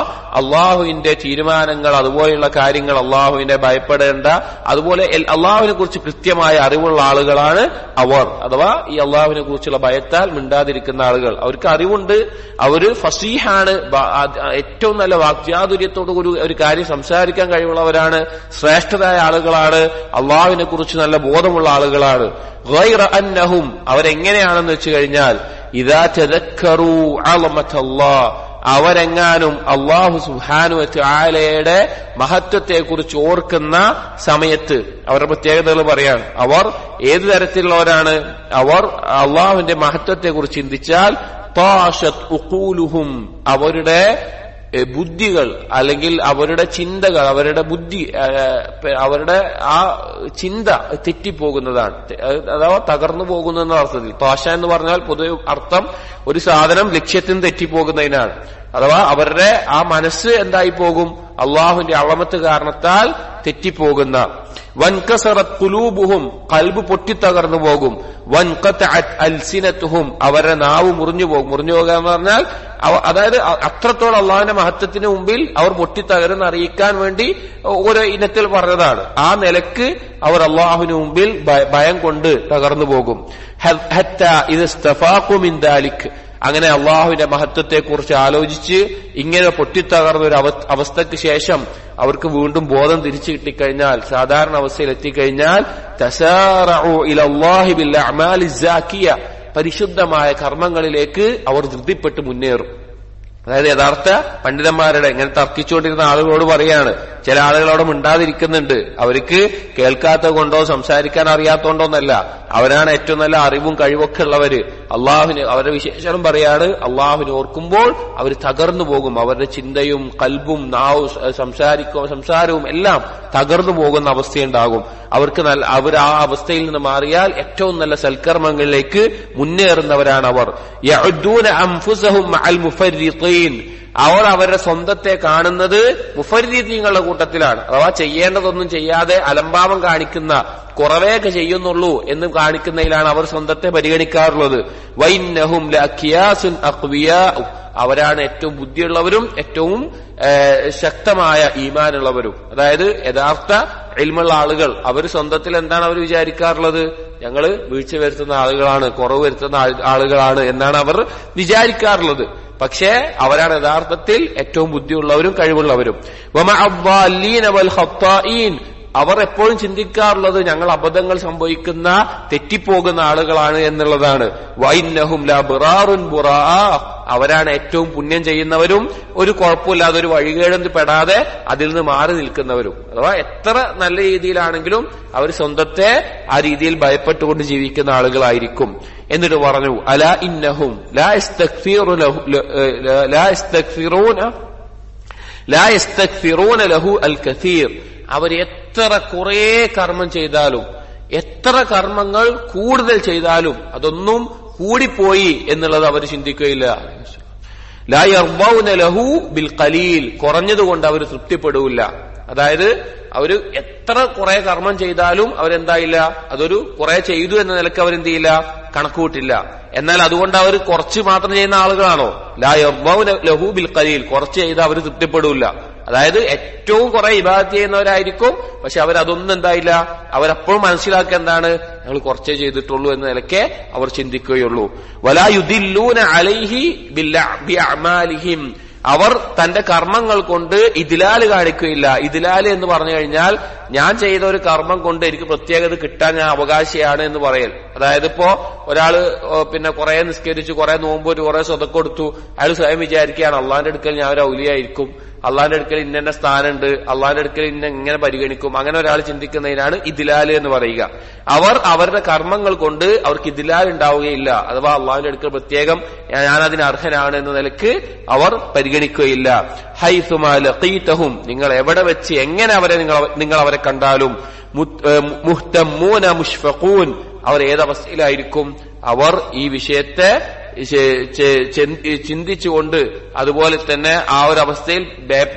അള്ളാഹുവിന്റെ തീരുമാനങ്ങൾ അതുപോലെയുള്ള കാര്യങ്ങൾ അള്ളാഹുവിനെ ഭയപ്പെടേണ്ട, അതുപോലെ അള്ളാഹുവിനെ കുറിച്ച് കൃത്യമായ അറിവുള്ള ആളുകളാണ് അവർ. അഥവാ ഈ അള്ളാഹുവിനെ കുറിച്ചുള്ള ഭയത്താൽ മിണ്ടാതിരിക്കുന്ന ആളുകൾ. അവർക്ക് അറിവുണ്ട്, അവര് ഫസീഹാണ്, ഏറ്റവും നല്ല വാക്ചാതുര്യത്തോടു കൂടി ഒരു കാര്യം സംസാരിക്കാൻ കഴിവുള്ളവരാണ്, ശ്രേഷ്ഠരായ ആളുകളാണ്, അള്ളാഹുവിനെ കുറിച്ച് നല്ല ബോധമുള്ള ആളുകളാണ്. ഗൈറ അന്നഹും, അവരെങ്ങനെയാണെന്ന് വെച്ച് കഴിഞ്ഞാൽ ഇദാ തദക്കറൂ അളമത്തല്ലാഹ്, അവരെങ്ങാനും അല്ലാഹു സുബ്ഹാനഹു വ തആലയുടെ മഹത്വത്തെക്കുറിച്ച് ഓർക്കുന്ന സമയത്ത്, അവരുടെ പ്രത്യേകതകൾ പറയാണ്. അവർ ഏതു തരത്തിലുള്ളവരാണ്? അവർ അള്ളാഹുവിന്റെ മഹത്വത്തെക്കുറിച്ച് ചിന്തിച്ചാൽ താശത് ഉഖൂലുഹും, അവരുടെ ബുദ്ധികൾ അല്ലെങ്കിൽ അവരുടെ ചിന്തകൾ, അവരുടെ ബുദ്ധി, അവരുടെ ആ ചിന്ത തെറ്റിപ്പോകുന്നതാണ്, അഥവാ തകർന്നു പോകുന്ന അർത്ഥത്തിൽ. താശ എന്ന് പറഞ്ഞാൽ പൊതുവെ അർത്ഥം ഒരു സാധനം ലക്ഷ്യത്തിന് തെറ്റിപ്പോകുന്നതിനാണ്. അഥവാ അവരുടെ ആ മനസ്സ് എന്തായി പോകും? അള്ളാഹുവിന്റെ അളമത്ത് കാരണത്താൽ തെറ്റിപ്പോകുന്ന. വൻകസറത് ഖുലൂബുഹും, ഖൽബ് പൊട്ടിത്തകർന്നു പോകും. വൻഖതഅത് അൽസിനതുഹും, അവരുടെ നാവ് മുറിഞ്ഞു പോകും. മുറിഞ്ഞു പോകുക എന്ന് പറഞ്ഞാൽ അതായത് അത്രത്തോളം അള്ളാഹുവിന്റെ മഹത്വത്തിന് മുമ്പിൽ അവർ പൊട്ടിത്തകരുന്ന് അറിയിക്കാൻ വേണ്ടി ഓരോ ഇനത്തിൽ പറഞ്ഞതാണ്. ആ നിലക്ക് അവർ അള്ളാഹുവിന് മുമ്പിൽ ഭയം കൊണ്ട് തകർന്നു പോകും. ഹത്താ ഇദ് ഇസ്തഫാഖു മിൻ ദാലിക്, അങ്ങനെ അള്ളാഹുവിന്റെ മഹത്വത്തെക്കുറിച്ച് ആലോചിച്ച് ഇങ്ങനെ പൊട്ടിത്തകർന്ന ഒരു അവസ്ഥയ്ക്ക് ശേഷം അവർക്ക് വീണ്ടും ബോധം തിരിച്ചു കിട്ടിക്കഴിഞ്ഞാൽ, സാധാരണ അവസ്ഥയിൽ എത്തിക്കഴിഞ്ഞാൽ തസാറഉ ഇലല്ലാഹി ബിൽ അഅമാലി സാക്കിയ, പരിശുദ്ധമായ കർമ്മങ്ങളിലേക്ക് അവർ ധൃതിപ്പെട്ട് മുന്നേറും. അതായത് യഥാർത്ഥ പണ്ഡിതന്മാരുടെ, ഇങ്ങനെ തർക്കിച്ചുകൊണ്ടിരുന്ന ആളുകളോട് പറയാണ്, ചില ആളുകളോട് മിണ്ടാതിരിക്കുന്നുണ്ട്. അവർക്ക് കേൾക്കാത്ത കൊണ്ടോ സംസാരിക്കാൻ അറിയാത്തോണ്ടോന്നല്ല, അവരാണ് ഏറ്റവും നല്ല അറിവും കഴിവൊക്കെ ഉള്ളവര്. അള്ളാഹുവിന് അവരുടെ വിശേഷണം പറയാണ്, അള്ളാഹുവിനെ ഓർക്കുമ്പോൾ അവർ തകർന്നു പോകും. അവരുടെ ചിന്തയും കൽബും നാവും സംസാരവും എല്ലാം തകർന്നു പോകുന്ന അവസ്ഥയുണ്ടാകും. അവർ ആ അവസ്ഥയിൽ നിന്ന് മാറിയാൽ ഏറ്റവും നല്ല സൽക്കർമ്മങ്ങളിലേക്ക് മുന്നേറുന്നവരാണ് അവർ. യഉദ്ദൂന അൻഫുസഹും മഅൽ മുഫർരിത്തീൻ, അവർ അവരുടെ സ്വന്തത്തെ കാണുന്നത് മുഫർരിത്തീങ്ങളുടെ കൂട്ടത്തിലാണ്. അഥവാ ചെയ്യേണ്ടതൊന്നും ചെയ്യാതെ അലംഭാവം കാണിക്കുന്ന, കുറവേയൊക്കെ ചെയ്യുന്നുള്ളൂ എന്ന് കാണിക്കുന്നതിലാണ് അവർ സ്വന്തത്തെ പരിഗണിക്കാറുള്ളത്. വൈന്നഹും ലഅഖിയാസുൻ അഖ്വിയാ, അവരാണ് ഏറ്റവും ബുദ്ധിയുള്ളവരും ഏറ്റവും ശക്തമായ ഈമാനുള്ളവരും. അതായത് യഥാർത്ഥ ഇൽമുള്ള ആളുകൾ അവർ സ്വന്തത്തിൽ എന്താണ് അവർ വിചാരിക്കാറുള്ളത്? ഞങ്ങൾ വീഴ്ച വരുത്തുന്ന ആളുകളാണ്, കുറവ് വരുത്തുന്ന ആളുകളാണ് എന്നാണ് അവർ വിചാരിക്കാറുള്ളത്. പക്ഷേ അവരാണ് യഥാർത്ഥത്തിൽ ഏറ്റവും ബുദ്ധിയുള്ളവരും കഴിവുള്ളവരും. അവർ എപ്പോഴും ചിന്തിക്കാറുള്ളത് ഞങ്ങൾ അബദ്ധങ്ങൾ സംഭവിക്കുന്ന, തെറ്റിപ്പോകുന്ന ആളുകളാണ് എന്നുള്ളതാണ്. വൈന്നഹും ലബ്റാറുൻ ബുറാ, അവരാണ് ഏറ്റവും പുണ്യം ചെയ്യുന്നവരും ഒരു കുഴപ്പമില്ലാതെ ഒരു വഴികേട് പെടാതെ അതിൽ നിന്ന് മാറി നിൽക്കുന്നവരും. അഥവാ എത്ര നല്ല രീതിയിലാണെങ്കിലും അവർ സ്വന്തത്തെ ആ രീതിയിൽ ഭയപ്പെട്ടുകൊണ്ട് ജീവിക്കുന്ന ആളുകളായിരിക്കും. എന്നിട്ട് പറഞ്ഞു, അലാ ഇന്നഹും ലാ യസ്തഗ്ഫിറൂന ലഹു അൽ കസീർ, അവർ എത്ര കുറേ കർമ്മം ചെയ്താലും, എത്ര കർമ്മങ്ങൾ കൂടുതൽ ചെയ്താലും അതൊന്നും കൂടിപ്പോയി എന്നുള്ളത് അവർ ചിന്തിക്കുകയില്ല. ലാ യർദൗന ലഹു ബിൽ ഖലീൽ, കുറഞ്ഞതുകൊണ്ട് അവർ തൃപ്തിപ്പെടില്ല. അതായത് അവര് എത്ര കുറെ കർമ്മം ചെയ്താലും അവരെന്തായില്ല, അതൊരു കുറെ ചെയ്തു എന്ന നിലക്ക് അവരെന്ത് ചെയ്യില്ല, കണക്കുകൂട്ടില്ല. എന്നാൽ അതുകൊണ്ട് അവർ കുറച്ച് മാത്രം ചെയ്യുന്ന ആളുകളാണോ? ലാ യർദൗന ലഹു ബിൽ ഖലീൽ, കുറച്ച് ചെയ്താൽ അവർ തൃപ്തിപ്പെടില്ല. അതായത് ഏറ്റവും കുറെ ഇബാദത്ത് ചെയ്യുന്നവരായിരിക്കും, പക്ഷെ അവരതൊന്നും എന്തായില്ല, അവരപ്പോഴും മനസ്സിലാക്കുക എന്താണ്, ഞങ്ങൾ കുറച്ചേ ചെയ്തിട്ടുള്ളൂ എന്ന നിലയ്ക്ക് അവർ ചിന്തിക്കുകയുള്ളൂ. വലാ യുദില്ലൂന അലൈഹി ബിഅഅമാലിഹിം, അവർ തന്റെ കർമ്മങ്ങൾ കൊണ്ട് ഇദ്ലാല് കാണിക്കുകയില്ല. ഇദ്ലാല് എന്ന് പറഞ്ഞു കഴിഞ്ഞാൽ ഞാൻ ചെയ്ത ഒരു കർമ്മം കൊണ്ട് എനിക്ക് പ്രത്യേകത കിട്ടാൻ ഞാൻ അവകാശിയാണ് എന്ന് പറയൽ. അതായത് ഇപ്പോ ഒരാള് കുറെ നിസ്കരിച്ചു, കുറെ നോമ്പ്, കുറെ സ്വതക്ക കൊടുത്തു, അയാൾ സ്വയം വിചാരിക്കുകയാണ് അള്ളാന്റെ അടുക്കൽ ഞാൻ ഒരു ഔലിയായിരിക്കും, അള്ളാഹിന്റെ അടുക്കൽ ഇന്ന സ്ഥാനമുണ്ട്, അള്ളാഹിന്റെ അടുക്കൽ ഇങ്ങനെ പരിഗണിക്കും, അങ്ങനെ ഒരാൾ ചിന്തിക്കുന്നതിനാണ് ഇദ്ലാല് എന്ന് പറയുക. അവർ അവരുടെ കർമ്മങ്ങൾ കൊണ്ട് അവർക്ക് ഇദ്ലാൽ ഉണ്ടാവുകയില്ല. അഥവാ അള്ളാഹിന്റെ അടുക്കൽ പ്രത്യേകം ഞാൻ അതിന് അർഹനാണ് എന്ന നിലക്ക് അവർ പരിഗണിക്കുകയില്ല. ഹൈസുമാ ലഖീതഹും, നിങ്ങൾ എവിടെ വെച്ച് എങ്ങനെ നിങ്ങൾ അവരെ കണ്ടാലും, മുഹ്തമ്മൂന മുഷ്ഫഖൂൻ, അവർ ഏതവസ്ഥയിലായിരിക്കും? അവർ ഈ വിഷയത്തെ ചിന്തിച്ചുകൊണ്ട് അതുപോലെ തന്നെ ആ ഒരു അവസ്ഥയിൽ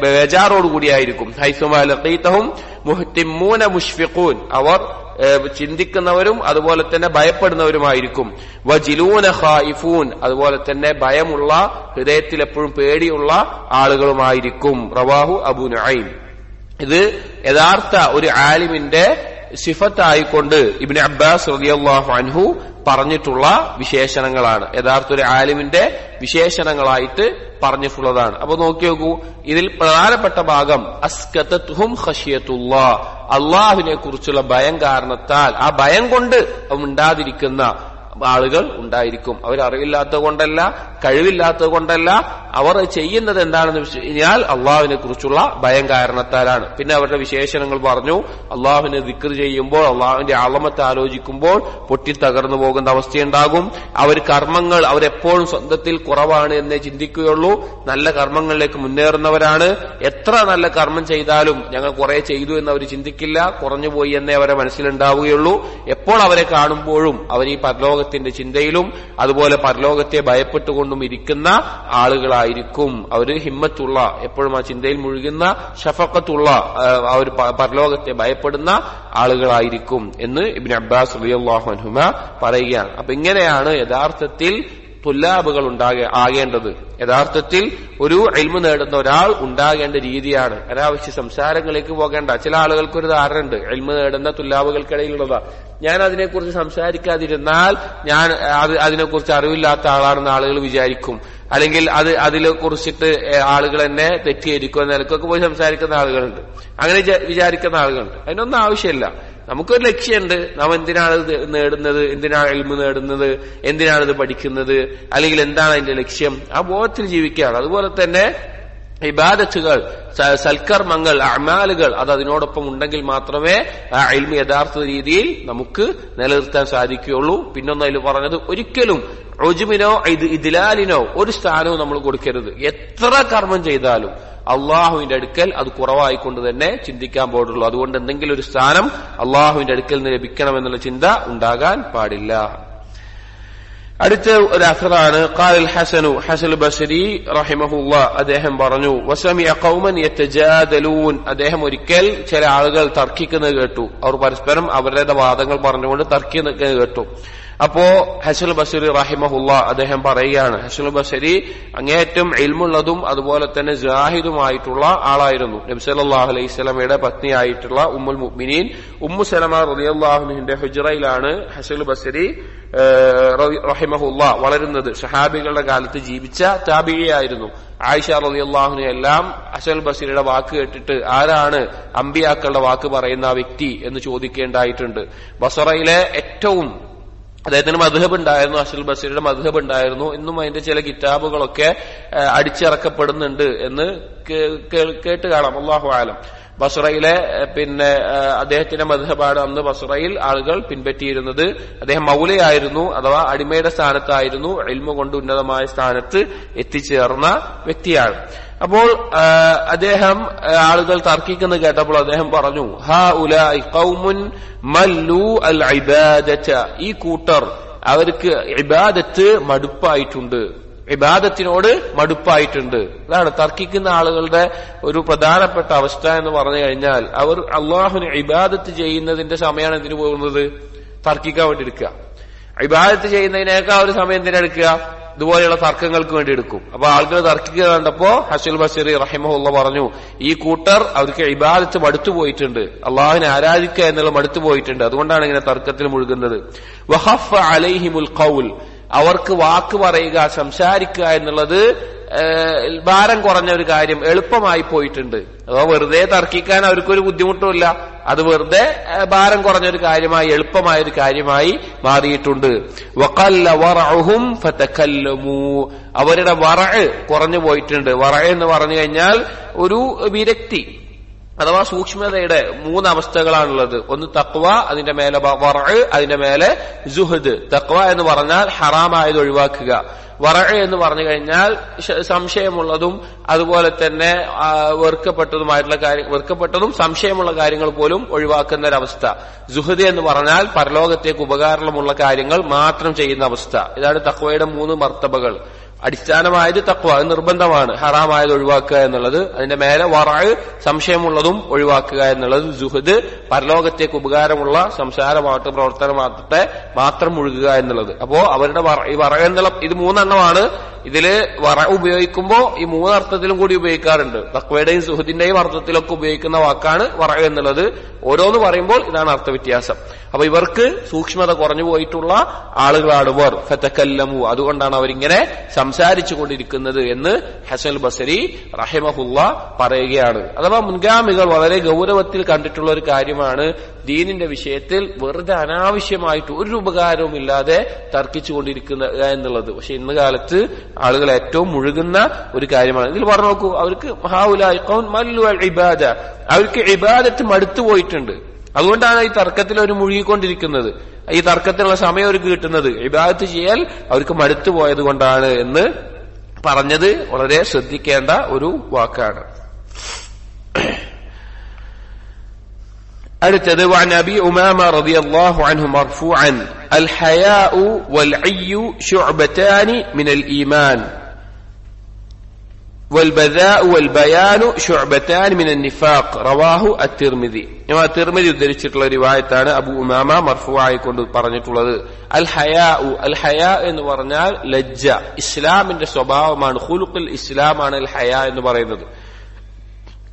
ബേജാറോടുകൂടിയായിരിക്കും. ഹൈസുമാ ലഖീതഹും മുഹ്തിമ്മൂന മുഷ്ഫിഖൂൻ, അവർ ചിന്തിക്കുന്നവരും അതുപോലെ തന്നെ ഭയപ്പെടുന്നവരുമായിരിക്കും. വജിലൂന ഖായിഫൂൻ, അതുപോലെ തന്നെ ഭയമുള്ള, ഹൃദയത്തിൽ എപ്പോഴും പേടിയുള്ള ആളുകളുമായിരിക്കും. റവാഹു അബൂ നുഐം. ഇത് യഥാർത്ഥ ഒരു ആലിമിന്റെ സിഫത്തായിക്കൊണ്ട് ഇബ്നു അബ്ബാസ് റളിയല്ലാഹു അൻഹു പറഞ്ഞിട്ടുള്ള വിശേഷണങ്ങളാണ്. യഥാർത്ഥ ഒരു ആലിമിന്റെ വിശേഷണങ്ങളായിട്ട് പറഞ്ഞിട്ടുള്ളതാണ്. അപ്പൊ നോക്കി നോക്കൂ, ഇതിൽ പ്രധാനപ്പെട്ട ഭാഗം അസ്കതത്ഹും ഖശിയത്തുല്ലാഹ്, അള്ളാഹുവിനെ കുറിച്ചുള്ള ഭയം കാരണത്താൽ ആ ഭയം കൊണ്ട് ഉണ്ടാതിരിക്കുന്ന ആളുകൾ ഉണ്ടായിരിക്കും. അവർ അറിവില്ലാത്തത് കൊണ്ടല്ല, കഴിവില്ലാത്തത് കൊണ്ടല്ല, അവർ ചെയ്യുന്നത് എന്താണെന്ന് വെച്ച് കഴിഞ്ഞാൽ അള്ളാഹുവിനെ കുറിച്ചുള്ള ഭയം കാരണത്താലാണ്. പിന്നെ അവരുടെ വിശേഷണങ്ങൾ പറഞ്ഞു. അള്ളാഹുവിനെ ദിക്ർ ചെയ്യുമ്പോൾ, അള്ളാഹുവിന്റെ അളമത്ത് ആലോചിക്കുമ്പോൾ പൊട്ടിത്തകർന്നു പോകുന്ന അവസ്ഥയുണ്ടാകും. അവർ കർമ്മങ്ങൾ അവരെപ്പോഴും സ്വന്തത്തിൽ കുറവാണ് എന്നേ ചിന്തിക്കുകയുള്ളൂ. നല്ല കർമ്മങ്ങളിലേക്ക് മുന്നേറുന്നവരാണ്. എത്ര നല്ല കർമ്മം ചെയ്താലും ഞങ്ങൾ കുറെ ചെയ്തു എന്ന് അവർ ചിന്തിക്കില്ല, കുറഞ്ഞുപോയി എന്നേ അവരെ മനസ്സിലുണ്ടാവുകയുള്ളൂ. എപ്പോൾ അവരെ കാണുമ്പോഴും അവർ ഈ പരലോകത്തിന്റെ ചിന്തയിലും അതുപോലെ പരലോകത്തെ ഭയപ്പെട്ടുകൊണ്ടും ഇരിക്കുന്ന ആളുകളായിരിക്കും. അവർ ഹിമ്മത്തുള്ള, എപ്പോഴും ആ ചിന്തയിൽ മുഴുകുന്ന, ഷഫഖത്തുള്ള, ആ ഒരു പരലോകത്തെ ഭയപ്പെടുന്ന ആളുകളായിരിക്കും എന്ന് ഇബ്നു അബ്ബാസ് റളിയല്ലാഹു അൻഹുമ പറയുകയാണ്. അപ്പൊ ഇങ്ങനെയാണ് യഥാർത്ഥത്തിൽ തുല്ലാബുകൾ ആകേണ്ടത്. യഥാർത്ഥത്തിൽ ഒരു ഇൽമു നേടുന്ന ഒരാൾ ഉണ്ടാകേണ്ട രീതിയാണ്. അനാവശ്യ സംസാരങ്ങളിലേക്ക് പോകേണ്ട. ചില ആളുകൾക്ക് ഒരു ധാരണ ഉണ്ട്, ഇൽമു നേടുന്ന തുല്ലാബുകൾക്കിടയിലുള്ളതാ, ഞാൻ അതിനെക്കുറിച്ച് സംസാരിക്കാതിരുന്നാൽ ഞാൻ അതിനെക്കുറിച്ച് അറിവില്ലാത്ത ആളാണെന്ന് ആളുകൾ വിചാരിക്കും, അല്ലെങ്കിൽ അതിനെ കുറിച്ചിട്ട് ആളുകൾ എന്നെ തെറ്റിദ്ധരിക്കും എന്ന നിലക്കൊക്കെ പോയി സംസാരിക്കുന്ന ആളുകളുണ്ട്. അങ്ങനെ വിചാരിക്കുന്ന ആളുകളുണ്ട്. അതിനൊന്നും ആവശ്യമില്ല. നമുക്കൊരു ലക്ഷ്യമുണ്ട്. നാം എന്തിനാണ് നേടുന്നത്, എന്തിനാണ് ഇൽമു നേടുന്നത്, എന്തിനാണിത് പഠിക്കുന്നത്, അല്ലെങ്കിൽ എന്താണ് അതിന്റെ ലക്ഷ്യം, ആ ബോധത്തിൽ ജീവിക്കുകയാണ്. അതുപോലെ തന്നെ ഇബാദത്തുകൾ, സൽക്കർമ്മങ്ങൾ, അഅമാലുകൾ അത് അതിനോടൊപ്പം ഉണ്ടെങ്കിൽ മാത്രമേ ആ ഇൽമു യഥാർത്ഥ രീതിയിൽ നമുക്ക് നിലനിർത്താൻ സാധിക്കുകയുള്ളൂ. പിന്നൊന്നും അതിൽ പറഞ്ഞത്, ഒരിക്കലും ഉജ്മിനോ ഇദ്ലാലിനോ ഒരു സ്ഥാനവും നമ്മൾ കൊടുക്കരുത്. എത്ര കർമ്മം ചെയ്താലും അള്ളാഹുവിന്റെ അടുക്കൽ അത് കുറവായിക്കൊണ്ട് തന്നെ ചിന്തിക്കാൻ പാടുള്ളൂ. അതുകൊണ്ട് എന്തെങ്കിലും ഒരു സ്ഥാനം അള്ളാഹുവിന്റെ അടുക്കൽ നിന്ന് ലഭിക്കണമെന്നുള്ള ചിന്ത ഉണ്ടാകാൻ പാടില്ല. അടുത്ത ഒരു അസറാണ് ഖാൽ ഹസൻ ബസ്രി റഹിമഹുല്ലാഹ്, അദ്ദേഹം പറഞ്ഞു, വസമിഅ ഖൗമൻ യതജാദലൂൻ, അദ്ദേഹം ഒരിക്കൽ ചില ആളുകൾ തർക്കിക്കുന്നത് കേട്ടു. അവർ പരസ്പരം അവരുടെ വാദങ്ങൾ പറഞ്ഞുകൊണ്ട് തർക്കിക്കുന്നത് കേട്ടു. അപ്പോ ഹസൻ ബസ്രി റഹിമഹുല്ലാഹ് അദ്ദേഹം പറയുകയാണ്, ഹസൻ ബസ്രി അങ്ങേയറ്റം ഇൽമുള്ളതും അതുപോലെ തന്നെ ജാഹിദുമായിട്ടുള്ള ആളായിരുന്നു. നബി സല്ലല്ലാഹു അലൈഹി വസല്ലമയുടെ പത്നിയായിട്ടുള്ള ഉമ്മുൽ മുഅ്മിനീൻ ഉമ്മു സലമ റളിയല്ലാഹു അൻഹയുടെ ഹുജ്റയിലാണ് ഹസൻ ബസ്രി റഹിമഹുല്ലാഹ് വളരുന്നത്. സഹാബികളുടെ കാലത്ത് ജീവിച്ച താബിഈയായിരുന്നു. ആയിഷ റളിയല്ലാഹു അൻഹ എല്ലാം ഹസൻ ബസ്രിയുടെ വാക്ക് കേട്ടിട്ട് ആരാണ് അമ്പിയാക്കളുടെ വാക്ക് പറയുന്ന ആ വ്യക്തി എന്ന് ചോദിക്കേണ്ടായിട്ടുണ്ട്. ബസറയിലെ ഏറ്റവും അദ്ദേഹത്തിന് മദ്ഹബ് ഉണ്ടായിരുന്നു, ഹസൻ ബസ്രിയുടെ മദ്ഹബ് ഉണ്ടായിരുന്നു. ഇന്നും അതിന്റെ ചില കിതാബുകളൊക്കെ അടിച്ചിറക്കപ്പെടുന്നുണ്ട് എന്ന് കേട്ട് കാണാം. അല്ലാഹു ആലം. ബസ്റയിലെ അദ്ദേഹത്തിന്റെ മദ്ഹബാണ് അന്ന് ബസ്റയിൽ ആളുകൾ പിൻപറ്റിയിരുന്നത്. അദ്ദേഹം മൗലയായിരുന്നു, അഥവാ അടിമയുടെ സ്ഥാനത്തായിരുന്നു. ഇൽമു കൊണ്ട് ഉന്നതമായ സ്ഥാനത്ത് എത്തിച്ചേർന്ന വ്യക്തിയാണ്. അപ്പോൾ അദ്ദേഹം ആളുകൾ തർക്കിക്കുന്നത് കേട്ടപ്പോൾ അദ്ദേഹം പറഞ്ഞു, ഹഉലാഇ ഖൗമുൻ മല്ലു അൽ ഇബാദത, ഈ കൂട്ടർ അവർക്ക് ഇബാദത്ത് മടുപ്പായിട്ടുണ്ട്, ഇബാദത്തിനോട് മടുപ്പായിട്ടുണ്ട്. അതാണ് തർക്കിക്കുന്ന ആളുകളുടെ ഒരു പ്രധാനപ്പെട്ട അവസ്ഥ എന്ന് പറഞ്ഞു കഴിഞ്ഞാൽ, അവർ അള്ളാഹുവിന് ഇബാദത്ത് ചെയ്യുന്നതിന്റെ സമയമാണ് എന്തിനു പോകുന്നത്? തർക്കിക്കാൻ വേണ്ടി എടുക്കുക. ഇബാദത്ത് ചെയ്യുന്നതിനേക്കാൾ ഒരു സമയം എന്തിനെടുക്കുക? ഇതുപോലെയുള്ള തർക്കങ്ങൾക്ക് വേണ്ടി എടുക്കും. അപ്പൊ ആളുകൾ തർക്കിക്കുക കണ്ടപ്പോ ഹസൻ ബസ്രി റഹിമഹുല്ലാഹ് പറഞ്ഞു, ഈ കൂട്ടർ അവർക്ക് ഇബാദത്ത് മടുത്തു പോയിട്ടുണ്ട്, അള്ളാഹുവിനെ ആരാധിക്കുക എന്നുള്ള മടുത്തു പോയിട്ടുണ്ട്. അതുകൊണ്ടാണ് ഇങ്ങനെ തർക്കത്തിൽ മുഴുകുന്നത്. വഖഫ അലൈഹിമുൽ ഖൗൽ, അവർക്ക് വാക്ക് പറയുക, സംസാരിക്കുക എന്നുള്ളത് ഭാരം കുറഞ്ഞ ഒരു കാര്യം എളുപ്പമായി പോയിട്ടുണ്ട്. അഥവാ വെറുതെ തർക്കിക്കാൻ അവർക്കൊരു ബുദ്ധിമുട്ടുമില്ല. അത് വെറുതെ ഭാരം കുറഞ്ഞൊരു കാര്യമായി എളുപ്പമായ ഒരു കാര്യമായി മാറിയിട്ടുണ്ട്. വഖല്ല വറഉഹും ഫതകല്ലമു, അവരുടെ വറഅ് കുറഞ്ഞു പോയിട്ടുണ്ട്. വറഅ് എന്ന് പറഞ്ഞു കഴിഞ്ഞാൽ ഒരു വിരക്തി അഥവാ സൂക്ഷ്മതയുടെ 3 അവസ്ഥകളാണുള്ളത്. ഒന്ന് തഖ്വ, അതിന്റെ മേലെ വറഅ്, അതിന്റെ മേലെ സുഹദ്. തഖ്വ എന്ന് പറഞ്ഞാൽ ഹറാമായത് ഒഴിവാക്കുക. വറഅ് എന്ന് പറഞ്ഞു കഴിഞ്ഞാൽ സംശയമുള്ളതും അതുപോലെ തന്നെ വെറുക്കപ്പെട്ടതുമായിട്ടുള്ള വെറുക്കപ്പെട്ടതും സംശയമുള്ള കാര്യങ്ങൾ പോലും ഒഴിവാക്കുന്ന ഒരവസ്ഥ. സുഹദ് എന്ന് പറഞ്ഞാൽ പരലോകത്തേക്ക് ഉപകാരമുള്ള കാര്യങ്ങൾ മാത്രം ചെയ്യുന്ന അവസ്ഥ. ഇതാണ് തഖ്വയുടെ 3 മർത്തബകൾ. അടിസ്ഥാനമായത് തഖ്വ, നിർബന്ധമാണ്. ഹറാമായത് ഒഴിവാക്കുക എന്നുള്ളത്. അതിന്റെ മേലെ വറഅ്, സംശയമുള്ളതും ഒഴിവാക്കുക എന്നുള്ളത്. സുഹദ്, പരലോകത്തേക്ക് ഉപകാരമുള്ള സംസാരമാവട്ടെ പ്രവർത്തനമാവട്ടെ മാത്രം മുഴുകുക എന്നുള്ളത്. അപ്പോ അവരുടെ ഈ വറഅ് എന്നുള്ള ഇത് 3 എണ്ണമാണ്. ഇതില് വറഅ് ഉപയോഗിക്കുമ്പോൾ ഈ 3 അർത്ഥത്തിലും കൂടി ഉപയോഗിക്കാറുണ്ട്. തഖ്വയുടെയും സുഹദിന്റെയും അർത്ഥത്തിലൊക്കെ ഉപയോഗിക്കുന്ന വാക്കാണ് വറഅ് എന്നുള്ളത്. ഓരോന്ന് പറയുമ്പോൾ ഇതാണ് അർത്ഥവ്യത്യാസം. അപ്പൊ ഇവർക്ക് സൂക്ഷ്മത കുറഞ്ഞു പോയിട്ടുള്ള ആളുകളാണ് ഇവർ. ഫതകല്ലമു, അതുകൊണ്ടാണ് അവരിങ്ങനെ സംസാരിച്ചു കൊണ്ടിരിക്കുന്നത് എന്ന് ഹസൻ ബസരി റഹിമഹുല്ല പറയുകയാണ്. അഥവാ മുൻഗാമികൾ വളരെ ഗൗരവത്തിൽ കണ്ടിട്ടുള്ള ഒരു കാര്യമാണ് ദീനിന്റെ വിഷയത്തിൽ വെറുതെ അനാവശ്യമായിട്ട് ഒരു ഉപകാരവും ഇല്ലാതെ തർക്കിച്ചുകൊണ്ടിരിക്കുക എന്നുള്ളത്. പക്ഷെ ഇന്ന് കാലത്ത് ആളുകൾ ഏറ്റവും മുഴുകുന്ന ഒരു കാര്യമാണ്. ഇതിൽ പറഞ്ഞു നോക്കൂ, അവർക്ക് ഹൗലാഇ ഖൗം മല്ലു അൽ ഇബാദ, അവർക്ക് ഇബാദത്ത് മടുത്തു പോയിട്ടുണ്ട്. അതുകൊണ്ടാണ് ഈ തർക്കത്തിൽ അവർ മുഴുകിക്കൊണ്ടിരിക്കുന്നത്. ഈ തർക്കത്തിനുള്ള സമയം അവർക്ക് കിട്ടുന്നത് ഇബാദത്ത് ചെയ്യാൻ അവർക്ക് മടുത്തു പോയത് കൊണ്ടാണ് എന്ന് പറഞ്ഞത് വളരെ ശ്രദ്ധിക്കേണ്ട ഒരു വാക്കാണ്. അടുത്തത് വഅൻ അബി ഉമാമ റളിയല്ലാഹു അൻഹു മർഫൂഅൻ അൽ ഹയാഉ വൽ അയ്യു ശുഅബതാനി മിനൽ ഈമാൻ والبذاء والبيان شعبتان من النفاق رواه الترمذي. തിർമിദി ഉദ്ധരിച്ചിട്ടുള്ള റിവായത്താണ് അബൂ ഉമാമ മർഫൂആയി കൊണ്ട് പറഞ്ഞിട്ടുള്ളത്. അൽ ഹയാഉ, അൽ ഹയാ എന്ന് പറഞ്ഞാൽ ലജ്ജ, ഇസ്ലാമിന്റെ സ്വഭാവമാണ്. ഖുലുഖുൽ ഇസ്ലാമാണ് അൽ ഹയാ എന്ന് പറയുന്നത്.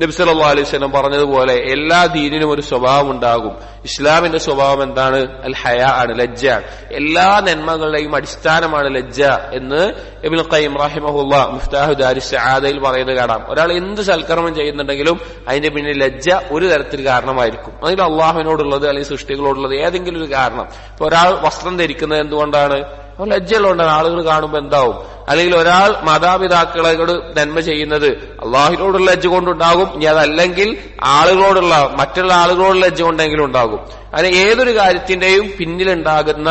നബി സല്ലല്ലാഹു അലൈഹി വസല്ലം പറഞ്ഞതുപോലെ എല്ലാ ദീനിനും ഒരു സ്വഭാവം ഉണ്ടാകും. ഇസ്ലാമിന്റെ സ്വഭാവം എന്താണ്? അൽ ഹയാ ആണ്, ലജ്ജയാണ്. എല്ലാ നന്മകളുടെയും അടിസ്ഥാനമാണ് ലജ്ജ എന്ന് ഇബ്നുൽ ഖയ്യിം റഹിമഹുല്ലാ മിഫ്താഹു ദാരിസ് സആദയിൽ പറയുന്നത് കാണാം. ഒരാൾ എന്ത് സൽക്കർമ്മം ചെയ്യുന്നുണ്ടെങ്കിലും അതിന്റെ പിന്നിൽ ലജ്ജ ഒരു തരത്തിൽ കാരണമായിരിക്കും. അതിൽ അള്ളാഹുവിനോടുള്ളത് അല്ലെങ്കിൽ സൃഷ്ടികളോടുള്ളത് ഏതെങ്കിലും ഒരു കാരണം. ഇപ്പൊ ഒരാൾ വസ്ത്രം ധരിക്കുന്നത് എന്തുകൊണ്ടാണ്? ലജ്ജയുള്ളതുകൊണ്ടാണ്. ആളുകൾ കാണുമ്പോൾ എന്താവും? അല്ലെങ്കിൽ ഒരാൾ മാതാപിതാക്കളോട് നന്മ ചെയ്യുന്നത് അള്ളാഹുവിനോടുള്ള ലജ്ജ കൊണ്ടുണ്ടാകും. ഇനി അതല്ലെങ്കിൽ ആളുകളോടുള്ള മറ്റുള്ള ആളുകളോടുള്ള ലജ്ജ കൊണ്ടെങ്കിലും ഉണ്ടാകും. അങ്ങനെ ഏതൊരു കാര്യത്തിന്റെയും പിന്നിലുണ്ടാകുന്ന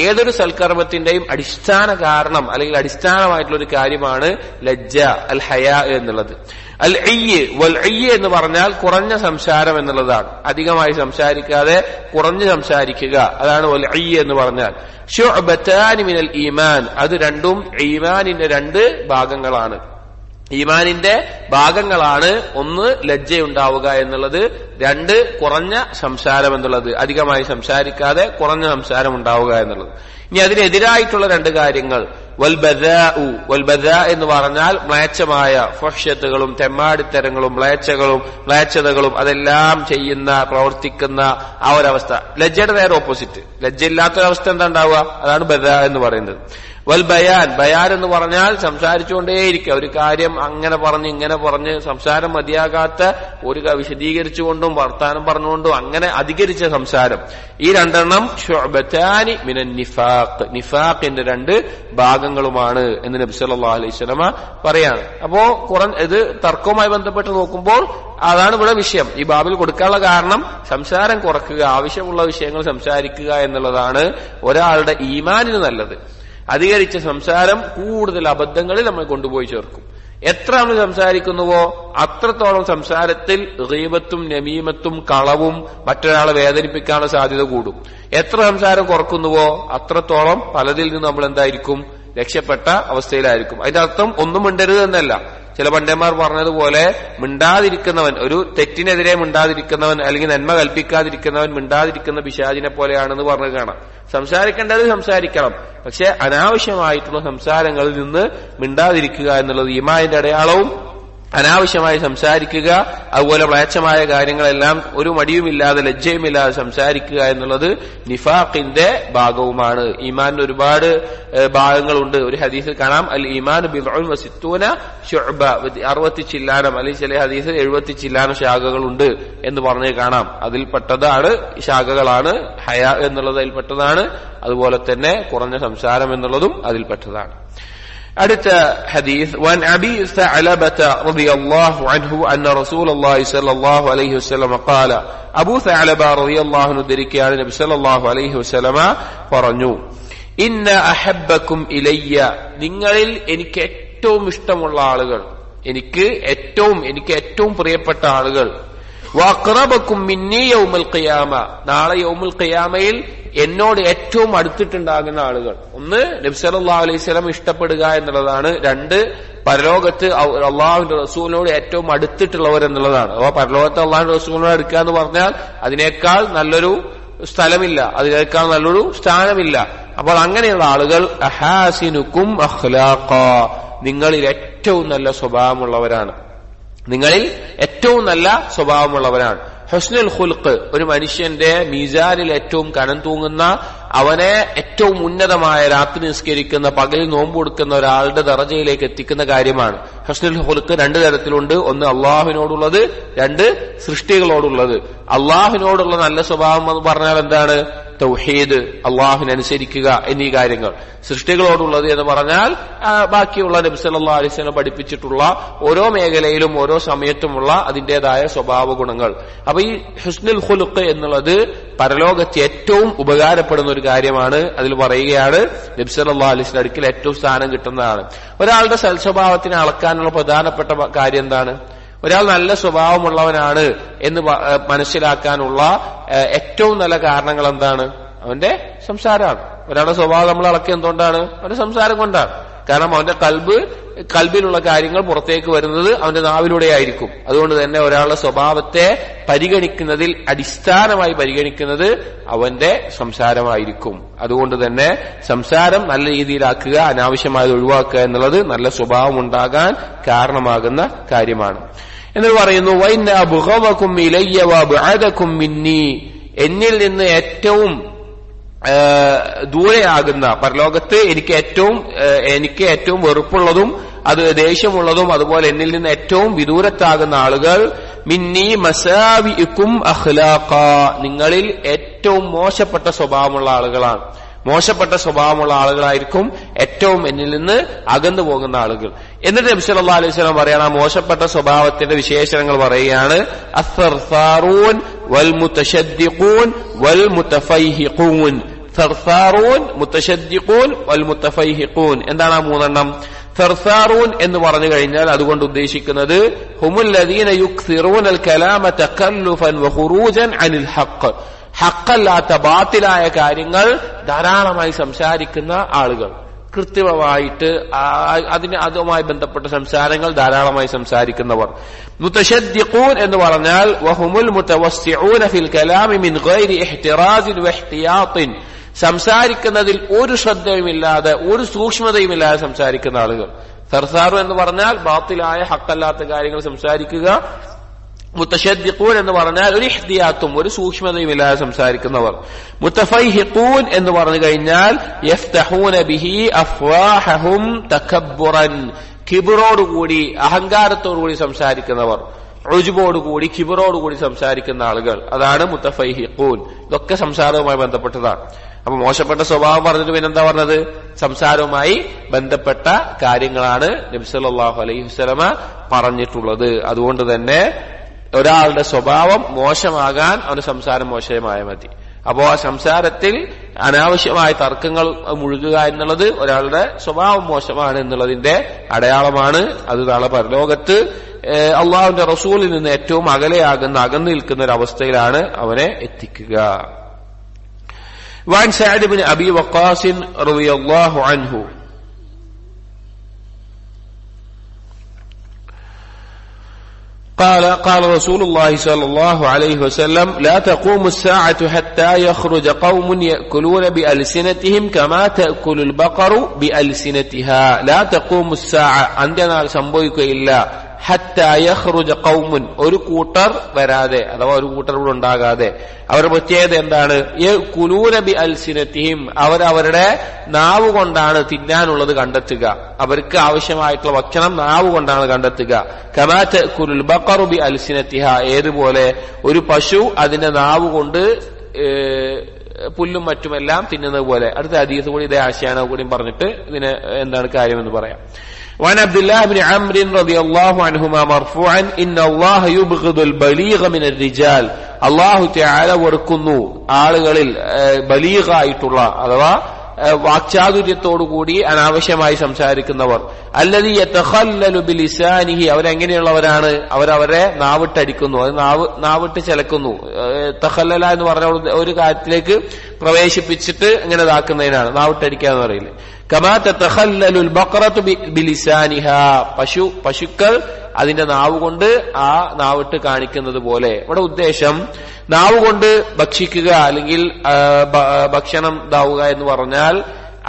ഏതൊരു സൽക്കർമ്മത്തിന്റെയും അടിസ്ഥാന കാരണം അല്ലെങ്കിൽ അടിസ്ഥാനമായിട്ടുള്ള ഒരു കാര്യമാണ് ലജ്ജ, അൽ ഹയാ എന്നുള്ളത്. അൽ ഇയ്യ് വൽ ഇയ്യ് എന്ന് പറഞ്ഞാൽ കുറഞ്ഞ സംസാരം എന്നുള്ളതാണ്. അധികമായി സംസാരിക്കാതെ കുറഞ്ഞു സംസാരിക്കുക, അതാണ് വൽ ഇയ്യ് എന്ന് പറഞ്ഞാൽ. ശുഅബതാനി മിനൽ ഈമാൻ, അത് രണ്ടും ഈമാനിന്റെ 2 ഭാഗങ്ങളാണ്. ഈമാനിന്റെ ഭാഗങ്ങളാണ്. ഒന്ന് ലജ്ജയുണ്ടാവുക എന്നുള്ളത്, 2 കുറഞ്ഞ സംസാരം എന്നുള്ളത്. അധികമായി സംസാരിക്കാതെ കുറഞ്ഞ സംസാരം ഉണ്ടാവുക എന്നുള്ളത്. ഇനി അതിനെതിരായിട്ടുള്ള 2 കാര്യങ്ങൾ വൽബദാഉ, വൽബദാ എന്ന് പറഞ്ഞാൽ മ്ലേച്ഛമായ ഫഹ്ശത്തുകളും തെമ്മാടിത്തരങ്ങളും മ്ലേച്ഛതകളും അതെല്ലാം ചെയ്യുന്ന പ്രവർത്തിക്കുന്ന ആ ഒരവസ്ഥ. ലജ്ജയുടെ നേരെ ഓപ്പോസിറ്റ്. ലജ്ജയില്ലാത്തൊരവസ്ഥ എന്താ ഉണ്ടാവുക? അതാണ് ബദാ എന്ന് പറയുന്നത്. വൽ ബയാൻ, ബയാൻ എന്ന് പറഞ്ഞാൽ സംസാരിച്ചുകൊണ്ടേയിരിക്കുക. ഒരു കാര്യം അങ്ങനെ പറഞ്ഞ് ഇങ്ങനെ പറഞ്ഞ് സംസാരം മതിയാകാത്ത ഒരു വിശദീകരിച്ചുകൊണ്ടും വർത്താനം പറഞ്ഞുകൊണ്ടും അങ്ങനെ അധികരിച്ച സംസാരം. ഈ 2 എണ്ണം ശുഅബതാനി മിനൻ നിഫാഖ്, നിഫാഖിന്റെ 2 ഭാഗങ്ങളുമാണ് എന്ന് നബി സല്ലല്ലാഹു അലൈഹി വസല്ലമ പറയാണ്. അപ്പോ ഇത് തർക്കവുമായി ബന്ധപ്പെട്ട് നോക്കുമ്പോൾ അതാണ് ഇവിടെ വിഷയം. ഈ ബാബിൽ കൊടുക്കാനുള്ള കാരണം സംസാരം കുറക്കുക, ആവശ്യമുള്ള വിഷയങ്ങൾ സംസാരിക്കുക എന്നുള്ളതാണ് ഒരാളുടെ ഈമാനിന് നല്ലത്. അധികരിച്ച സംസാരം കൂടുതൽ അബദ്ധങ്ങളിൽ നമ്മൾ കൊണ്ടുപോയി ചേർക്കും. എത്ര നമ്മൾ സംസാരിക്കുന്നുവോ അത്രത്തോളം സംസാരത്തിൽ ഗീബത്തും നമീമത്തും കളവും മറ്റൊരാളെ വേദനിപ്പിക്കാനുള്ള സാധ്യത കൂടും. എത്ര സംസാരം കുറക്കുന്നുവോ അത്രത്തോളം പലതിൽ നിന്ന് നമ്മൾ എന്തായിരിക്കും? രക്ഷപ്പെട്ട അവസ്ഥയിലായിരിക്കും. അതിന്റെ അർത്ഥം ഒന്നും മിണ്ടരുത് എന്നല്ല. ചില പണ്ഡിതന്മാർ പറഞ്ഞതുപോലെ മിണ്ടാതിരിക്കുന്നവൻ, ഒരു തെറ്റിനെതിരെ മിണ്ടാതിരിക്കുന്നവൻ അല്ലെങ്കിൽ നന്മ കൽപ്പിക്കാതിരിക്കുന്നവൻ മിണ്ടാതിരിക്കുന്ന പിശാചിനെ പോലെയാണെന്ന് പറഞ്ഞു കാണാം. സംസാരിക്കേണ്ടത് സംസാരിക്കണം, പക്ഷെ അനാവശ്യമായിട്ടുള്ള സംസാരങ്ങളിൽ നിന്ന് മിണ്ടാതിരിക്കുക എന്നുള്ളത് ഈമാനിന്റെ അടയാളവും അനാവശ്യമായി സംസാരിക്കുക, അതുപോലെ മ്ലേച്ഛമായ കാര്യങ്ങളെല്ലാം ഒരു മടിയുമില്ലാതെ ലജ്ജയുമില്ലാതെ സംസാരിക്കുക എന്നുള്ളത് നിഫാഖിന്റെ ഭാഗവുമാണ്. ഈമാനിന് ഒരുപാട് ഭാഗങ്ങളുണ്ട്. ഒരു ഹദീസിൽ കാണാം, അൽ ഈമാൻ ബിദ്ഉൻ വസിത്തൂന ശുഅബ, 60 ചില്ലാനം, അല്ലെങ്കിൽ ചില ഹദീസിൽ 70 ചില്ലാനം ശാഖകളുണ്ട് എന്ന് പറഞ്ഞ് കാണാം. അതിൽപ്പെട്ടതാണ് ശാഖകളാണ് ഹയാ എന്നുള്ളത്, അതിൽപ്പെട്ടതാണ്. അതുപോലെ തന്നെ കുറഞ്ഞ സംസാരം എന്നുള്ളതും അതിൽപ്പെട്ടതാണ്. അടുത്ത ഹദീസ്, വൻ അബി സഅലബത റളിയല്ലാഹു അൻഹു അന്ന റസൂലുള്ളാഹി സ്വല്ലല്ലാഹു അലൈഹി വസല്ലം ഖാല, അബൂ സഅലബ റളിയല്ലാഹു അൻഹു ധരിക്കുകയാണ്, നബി സല്ലല്ലാഹു അലൈഹി വസല്ലമ പറഞ്ഞു, ഇന്ന അഹബ്ബക്കും ഇലയ്യ, നിങ്ങളിൽ എനിക്ക് ഏറ്റവും ഇഷ്ടമുള്ള ആളുകൾ, എനിക്ക് ഏറ്റവും പ്രിയപ്പെട്ട ആളുകൾ, വഅഖറബക്കും മിന്നി യൗമൽ ഖിയാമ, നാളെ യൗമുൽ ഖിയാമയിൽ എന്നോട് ഏറ്റവും അടുത്തിട്ടുണ്ടാകുന്ന ആളുകൾ. ഒന്ന്, നബി സല്ലല്ലാഹു അലൈഹി വസല്ലം ഇഷ്ടപ്പെടുക എന്നുള്ളതാണ്. രണ്ട്, പരലോകത്ത് അള്ളാഹുവിന്റെ റസൂലിനോട് ഏറ്റവും അടുത്തിട്ടുള്ളവർ എന്നുള്ളതാണ്. അപ്പൊ പരലോകത്ത് അള്ളാഹുവിന്റെ റസൂലിനോട് അടുക്കുക എന്ന് പറഞ്ഞാൽ അതിനേക്കാൾ നല്ലൊരു സ്ഥലമില്ല, അതിനേക്കാൾ നല്ലൊരു സ്ഥാനമില്ല. അപ്പോൾ അങ്ങനെയുള്ള ആളുകൾ അഹാസിനുക്കും അഖ്ലാഖ, നിങ്ങളിൽ ഏറ്റവും നല്ല സ്വഭാവമുള്ളവരാണ്, നിങ്ങളിൽ ഏറ്റവും നല്ല സ്വഭാവമുള്ളവരാണ്. ഹുസ്നുൽ ഖുൽഖ്, ഒരു മനുഷ്യന്റെ മീസാനിൽ ഏറ്റവും കനം തൂങ്ങുന്ന, അവനെ ഏറ്റവും ഉന്നതമായ, രാത്രി നിസ്കരിക്കുന്ന, പകലിൽ നോമ്പ് കൊടുക്കുന്ന ഒരാളുടെ ദറജയിലേക്ക് എത്തിക്കുന്ന കാര്യമാണ്. ഹുസ്നുൽ ഖുൽഖ് 2 തരത്തിലുണ്ട്. ഒന്ന് അള്ളാഹുവിനോടുള്ളത്, 2 സൃഷ്ടികളോടുള്ളത്. അള്ളാഹുവിനോടുള്ള നല്ല സ്വഭാവം എന്ന് പറഞ്ഞാൽ എന്താണ്? തൗഹീദ്, അള്ളാഹുവിനനുസരിക്കുക എന്നീ കാര്യങ്ങൾ. സൃഷ്ടികളോടുള്ളത് എന്ന് പറഞ്ഞാൽ ബാക്കിയുള്ള നബി സല്ലല്ലാഹു അലൈഹി വസല്ലം പഠിപ്പിച്ചിട്ടുള്ള ഓരോ മേഖലയിലും ഓരോ സമയത്തുമുള്ള അതിന്റേതായ സ്വഭാവ ഗുണങ്ങൾ. അപ്പൊ ഈ ഹുസ്നുൽ ഖുൽഖ് എന്നുള്ളത് പരലോകത്ത് ഏറ്റവും ഉപകാരപ്പെടുന്ന ഒരു കാര്യമാണ്. അതിൽ പറയുകയാണ്, നബി സല്ലല്ലാഹു അലൈഹി വസല്ലം അടുക്കൽ ഏറ്റവും സ്ഥാനം കിട്ടുന്നതാണ്. ഒരാളുടെ സൽസ്വഭാവത്തിനെ അളക്കാനുള്ള പ്രധാനപ്പെട്ട കാര്യം എന്താണ്? ഒരാൾ നല്ല സ്വഭാവമുള്ളവനാണ് എന്ന് മനസ്സിലാക്കാനുള്ള ഏറ്റവും നല്ല കാരണങ്ങൾ എന്താണ്? അവന്റെ സംസാരമാണ്. ഒരാളുടെ സ്വഭാവം നമ്മൾ അളക്കുക എന്തുകൊണ്ടാണ്? അവന്റെ സംസാരം കൊണ്ടാണ്. കാരണം അവന്റെ കൽബിലുള്ള കാര്യങ്ങൾ പുറത്തേക്ക് വരുന്നത് അവന്റെ നാവിലൂടെ ആയിരിക്കും. അതുകൊണ്ട് തന്നെ ഒരാളുടെ സ്വഭാവത്തെ പരിഗണിക്കുന്നതിൽ അടിസ്ഥാനമായി പരിഗണിക്കുന്നത് അവന്റെ സംസാരമായിരിക്കും. അതുകൊണ്ട് തന്നെ സംസാരം നല്ല രീതിയിലാക്കുക, അനാവശ്യമായത് ഒഴിവാക്കുക എന്നുള്ളത് നല്ല സ്വഭാവം ഉണ്ടാകാൻ കാരണമാകുന്ന കാര്യമാണ്. എന്ന് പറയുന്നു, വൈന്ന അബ്ഗദകും ഇലയ്യ വഅബഅദകും മിന്നി, എന്നിൽ നിന്ന് ഏറ്റവും ദൂരെയാകുന്ന, പരലോകത്ത് എനിക്ക് ഏറ്റവും വെറുപ്പുള്ളതും അത് ദേഷ്യമുള്ളതും അതുപോലെ എന്നിൽ നിന്ന് ഏറ്റവും വിദൂരത്താകുന്ന ആളുകൾ, മിന്നി മസാവിഇകും അഖ്ലാഖ, നിങ്ങളിൽ ഏറ്റവും മോശപ്പെട്ട സ്വഭാവമുള്ള ആളുകളാണ്. മോശപ്പെട്ട സ്വഭാവമുള്ള ആളുകളായിരിക്കും ഏറ്റവും എന്നിൽ നിന്ന് അകന്നു പോകുന്ന ആളുകൾ. എന്നിട്ട് നബി സല്ലല്ലാഹു അലൈഹി വസല്ലം പറയാണ്, ആ മോശപ്പെട്ട സ്വഭാവത്തിന്റെ വിശേഷണങ്ങൾ പറയുകയാണ്, അസ്സർസാറൂൻ വൽ മുതശദ്ദിഖൂൻ വൽ മുതഫൈഹിഖൂൻ. സർസാറൂൻ, മുതശദ്ദിഖൂൻ വൽ മുതഫൈഹിഖൂൻ. എന്താണ് ആ 3 എണ്ണം? സർസാറൂൻ എന്ന് പറഞ്ഞു കഴിഞ്ഞാൽ അതുകൊണ്ട് ഉദ്ദേശിക്കുന്നത് ഹുമുല്ലദീന യുക്സിറൂനൽ കലാമ തകല്ലുഫൻ വഖുറൂജൻ അനിൽ ഹഖ്, ഹക്കല്ലാത്ത ബാത്തിലായ കാര്യങ്ങൾ ധാരാളമായി സംസാരിക്കുന്ന ആളുകൾ, കൃത്രിമമായിട്ട് അതുമായി ബന്ധപ്പെട്ട സംസാരങ്ങൾ ധാരാളമായി സംസാരിക്കുന്നവർ. മുതശദ്ദിഖൂൻ എന്ന് പറഞ്ഞാൽ വഹുമുൽ മുതവസ്സിഊന ഫിൽ കലാമി മിൻ ഗൈരി ഇഹ്തിറാസിൻ വഇഹ്തിയാത്തിൻ, സംസാരിക്കുന്നതിൽ ഒരു ശ്രദ്ധയുമില്ലാതെ ഒരു സൂക്ഷ്മതയുമില്ലാതെ സംസാരിക്കുന്ന ആളുകൾ. സർസാറു എന്ന് പറഞ്ഞാൽ ബാത്തിലായ ഹക്കല്ലാത്ത കാര്യങ്ങൾ സംസാരിക്കുക. മുതശദ്ദിഖൂൻ എന്ന് പറഞ്ഞാൽ ഒരു ഇഹ്തിയാത്തും ഒരു സൂക്ഷ്മതയും ഇല്ലാതെ സംസാരിക്കുന്നവർ. മുതഫൈഹിഖൂൻ എന്ന് പറഞ്ഞു കഴിഞ്ഞാൽ യഫ്തഹൂന ബിഹി അഫ്വാഹഹും തകബ്ബുറൻ, കിബറോടുകൂടി അഹങ്കാരത്തോടുകൂടി സംസാരിക്കുന്നവർ, ഉജ്ബോടുകൂടി കിബറോടുകൂടി സംസാരിക്കുന്ന ആളുകൾ, അതാണ് മുതഫൈഹിഖൂൻ. ഇതൊക്കെ സംസാരവുമായി ബന്ധപ്പെട്ടതാണ്. അപ്പൊ മോശപ്പെട്ട സ്വഭാവം പറഞ്ഞിട്ട് പിന്നെന്താ പറഞ്ഞത്? സംസാരവുമായി ബന്ധപ്പെട്ട കാര്യങ്ങളാണ് നബി സല്ലല്ലാഹു അലൈഹി വസല്ലമ പറഞ്ഞിട്ടുള്ളത്. അതുകൊണ്ട് തന്നെ ഒരാളുടെ സ്വഭാവം മോശമാകാൻ അവന്റെ സംസാരം മോശമായ മതി. അപ്പോ ആ സംസാരത്തിൽ അനാവശ്യമായ തർക്കങ്ങൾ മുഴുകുക എന്നുള്ളത് ഒരാളുടെ സ്വഭാവം മോശമാണ് എന്നുള്ളതിന്റെ അടയാളമാണ്. അത് നാളെ പരലോകത്ത് അള്ളാഹുവിന്റെ റസൂലിൽ നിന്ന് ഏറ്റവും അകന്നു നിൽക്കുന്ന ഒരു അവസ്ഥയിലാണ് അവനെ എത്തിക്കുക. وعن سعد بن أبي وقاص رضي الله عنه قال رسول الله صلى الله عليه وسلم لا تقوم الساعة حتى يخرج قوم يأكلون بألسنتهم كما تأكل البقر بألسنتها. لا تقوم الساعة, عندنا سنبويك إلا ഹത്താ യഖ്റുജ ഖൗമുൻ, ഒരു കൂട്ടർ വരാതെ അഥവാ ഒരു കൂട്ടർ ഇവിടെ ഉണ്ടാകാതെ. അവരുടെ പ്രത്യേകത എന്താണ്? യഖുലൂന ബി അൽസിനതിഹിം, അവരവരുടെ നാവ് കൊണ്ടാണ് തിന്നാനുള്ളത് കണ്ടെത്തുക. അവർക്ക് ആവശ്യമായിട്ടുള്ള ഭക്ഷണം നാവ് കൊണ്ടാണ് കണ്ടെത്തുക. കമാ തഅകുലുൽ ബഖറു ബി അൽസിനതിഹ, ഏതുപോലെ ഒരു പശു അതിന്റെ നാവ് കൊണ്ട് പുല്ലും മറ്റുമെല്ലാം തിന്നുന്നത് പോലെ. അടുത്ത ഹദീസ് കൂടി ഇതേ ആശയാണ് കൂടി പറഞ്ഞിട്ട് ഇതിന് എന്താണ് കാര്യമെന്ന് പറയാം. وعن عبد الله بن عمرو رضي الله عنهما مرفوعا إن الله يبغض البليغ من الرجال, അല്ലാഹു തആല വെറുക്കുന്നു ആളുകളിൽ ബലീഗായിട്ടുള്ള അഥവാ വാക്ചാതുര്യത്തോടുകൂടി അനാവശ്യമായി സംസാരിക്കുന്നവർ. അല്ലദീ യതഖല്ലലു ബിലിസാനിഹി, അവരെങ്ങനെയുള്ളവരാണ്? അവരവരെ നാവിട്ടടിക്കുന്നു, അത് നാവിട്ട് ചിലക്കുന്നു. തഖല്ലല എന്ന് പറഞ്ഞ ഒരു കാര്യത്തിലേക്ക് പ്രവേശിപ്പിച്ചിട്ട് ഇങ്ങനെ ഇതാക്കുന്നതിനാണ് നാവിട്ടടിക്കുക എന്ന് പറയില്ലേ. കമാ തതഖല്ലലുൽ ബഖറതു ബിലിസാനിഹാ, പശുക്കൾ അതിന്റെ നാവ് കൊണ്ട് ആ നാവിട്ട് കാണിക്കുന്നത് പോലെ. ഇവിടെ ഉദ്ദേശം നാവ് കൊണ്ട് ഭക്ഷിക്കുക അല്ലെങ്കിൽ ഭക്ഷണം ഇതാവുക എന്ന് പറഞ്ഞാൽ